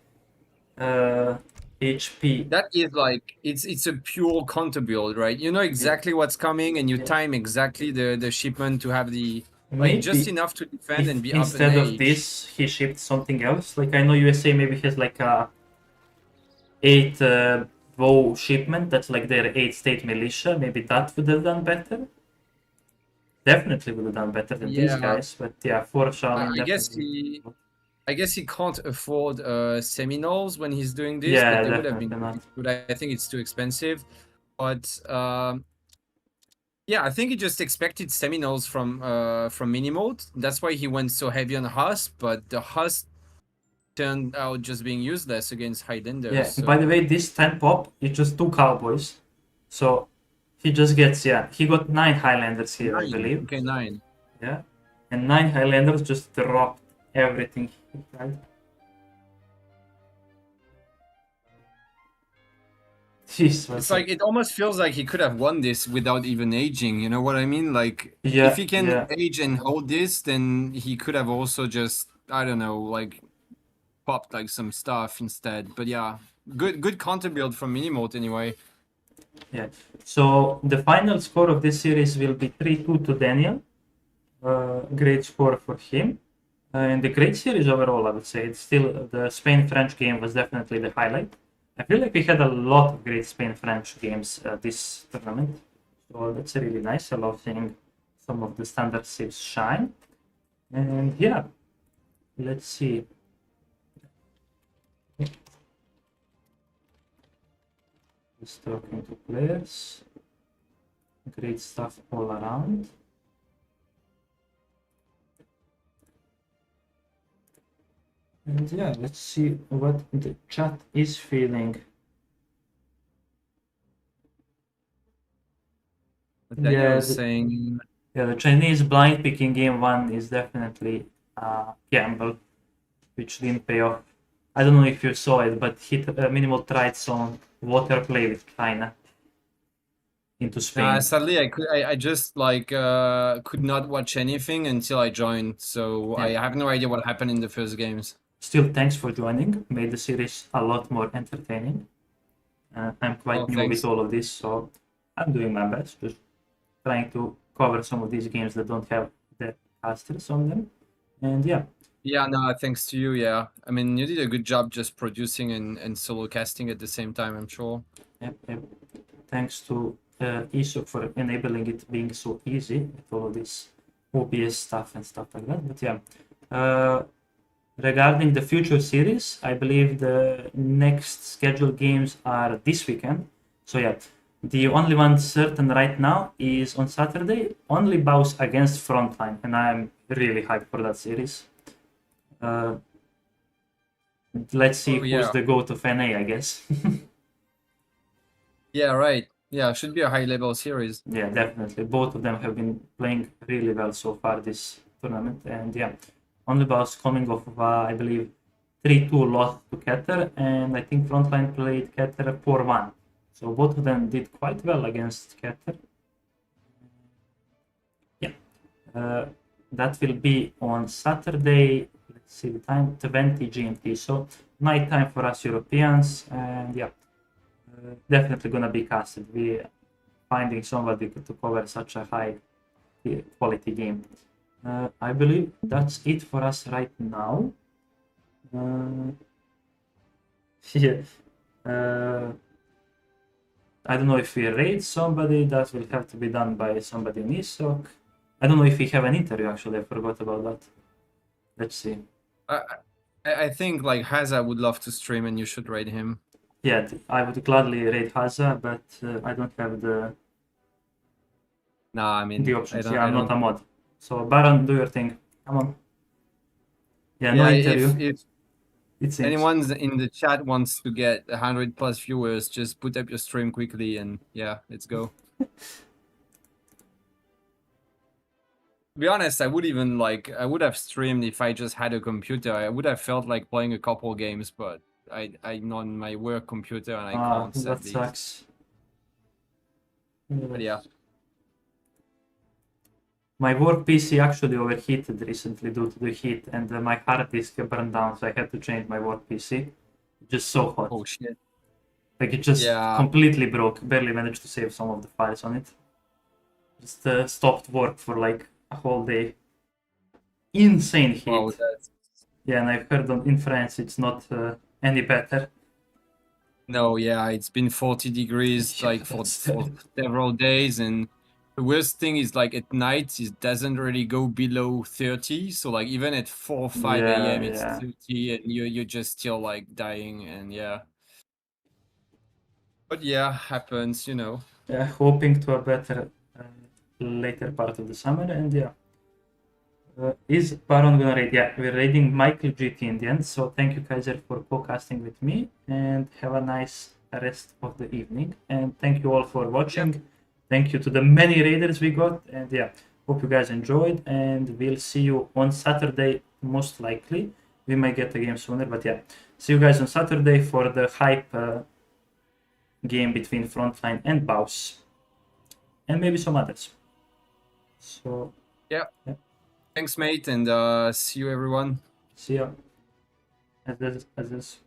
S10: HP.
S5: That is like, it's a pure counter build, right? You know exactly what's coming and you time exactly the shipment to have the like just enough to defend and be up
S10: instead
S5: in
S10: of
S5: age.
S10: this he shipped something else. Like, I know USA maybe has like a 8 bow shipment, that's like their 8 state militia. Maybe that would have done better. Definitely would have done better than these guys, but yeah, for Shaolin,
S5: I guess he can't afford Seminoles when he's doing this.
S10: Yeah,
S5: but they would have been
S10: not.
S5: good. I think it's too expensive. But yeah, I think he just expected Seminoles from Minimoult. That's why he went so heavy on Huss. But the Huss turned out just being useless against Highlanders.
S10: Yeah.
S5: So.
S10: By the way, this 10 pop is just 2 cowboys, so he just gets he got 9 Highlanders here,
S5: 9.
S10: I believe.
S5: Okay, 9.
S10: Yeah, and 9 Highlanders just dropped everything he tried. Jeez,
S5: it's like it almost feels like he could have won this without even aging. You know what I mean? Like if he can age and hold this, then he could have also just I don't know, like popped like some stuff instead. But yeah, good counter build from Minimoult anyway.
S10: Yeah. So the final score of this series will be 3-2 to Daniel. Great score for him. And the great series overall, I would say. It's still the Spain-French game was definitely the highlight. I feel like we had a lot of great Spain-French games this tournament. So that's really nice. I love seeing some of the standard saves shine. And yeah, let's see. Just talking to players. Great stuff all around. And yeah, let's see what the chat is feeling.
S5: Daniel is saying...
S10: Yeah, the Chinese blind picking game 1 is definitely a gamble, which didn't pay off. I don't know if you saw it, but Minimoult tried some water play with China into Spain.
S5: Sadly, I just like could not watch anything until I joined, so I have no idea what happened in the first games.
S10: Still, thanks for joining. Made the series a lot more entertaining. I'm quite new with all of this, so I'm doing my best, just trying to cover some of these games that don't have the casters on them. And yeah.
S5: Yeah, no, thanks to you, yeah. I mean, you did a good job just producing and solo casting at the same time, I'm sure.
S10: Yep. Thanks to ESOC for enabling it being so easy with all of this OBS stuff and stuff like that. But yeah. Regarding the future series, I believe the next scheduled games are this weekend. So yeah, the only one certain right now is on Saturday, only Baus against Frontline, and I'm really hyped for that series. Let's see who's the GOAT of NA, I guess.
S5: Yeah, right. Yeah, should be a high-level series.
S10: Yeah, definitely. Both of them have been playing really well so far this tournament. And yeah, Onlybaus coming off of, I believe, 3-2 loss to Keter. And I think Frontline played Keter 4-1. So both of them did quite well against Keter. Yeah. That will be on Saturday. Let's see the time, 20 GMT. So night time for us Europeans. And yeah, definitely gonna be casted. We finding somebody to cover such a high quality game. I believe that's it for us right now. Yeah. I don't know if we raid somebody. That will have to be done by somebody in ESOC. I don't know if we have an interview, actually. I forgot about that. Let's see.
S5: I think like Haza would love to stream, and you should raid him.
S10: Yeah, I would gladly raid Haza, but I don't have the
S5: Nah, I mean
S10: the options.
S5: I don't,
S10: Yeah, I'm
S5: I
S10: not
S5: don't...
S10: a mod. So Baron, do your thing. Come on. Yeah, no
S5: Yeah,
S10: interview.
S5: if
S10: It seems.
S5: anyone in the chat wants to get 100+ viewers, just put up your stream quickly, and yeah, let's go. To be honest, I would have streamed if I just had a computer. I would have felt like playing a couple games, but I'm on my work computer and I can't
S10: That
S5: sadly.
S10: sucks.
S5: But yeah.
S10: My work PC actually overheated recently due to the heat, and my hard disk burned down, so I had to change my work PC. Just so hot.
S5: Oh shit.
S10: Like it just completely broke. Barely managed to save some of the files on it. Just stopped work for like a whole day. Insane heat.
S5: Wow,
S10: yeah, and I've heard in France it's not any better.
S5: No, yeah, it's been 40 degrees like for several days, and the worst thing is like at night it doesn't really go below 30. So like even at 4 or 5 a.m. it's 30, and you're just still like dying, and yeah. But yeah, happens, you know.
S10: Yeah, hoping to a better later part of the summer, and yeah. Is Baron gonna raid? Yeah, we're raiding Michael GT Indian. So thank you, Kaiser, for co-casting with me, and have a nice rest of the evening. And thank you all for watching. Yep. Thank you to the many raiders we got, and yeah, hope you guys enjoyed. And we'll see you on Saturday, most likely. We might get a game sooner, but yeah, see you guys on Saturday for the hype game between Frontline and Baus, and maybe some others. So
S5: yeah. Thanks, mate, and see you, everyone.
S10: See ya. As this.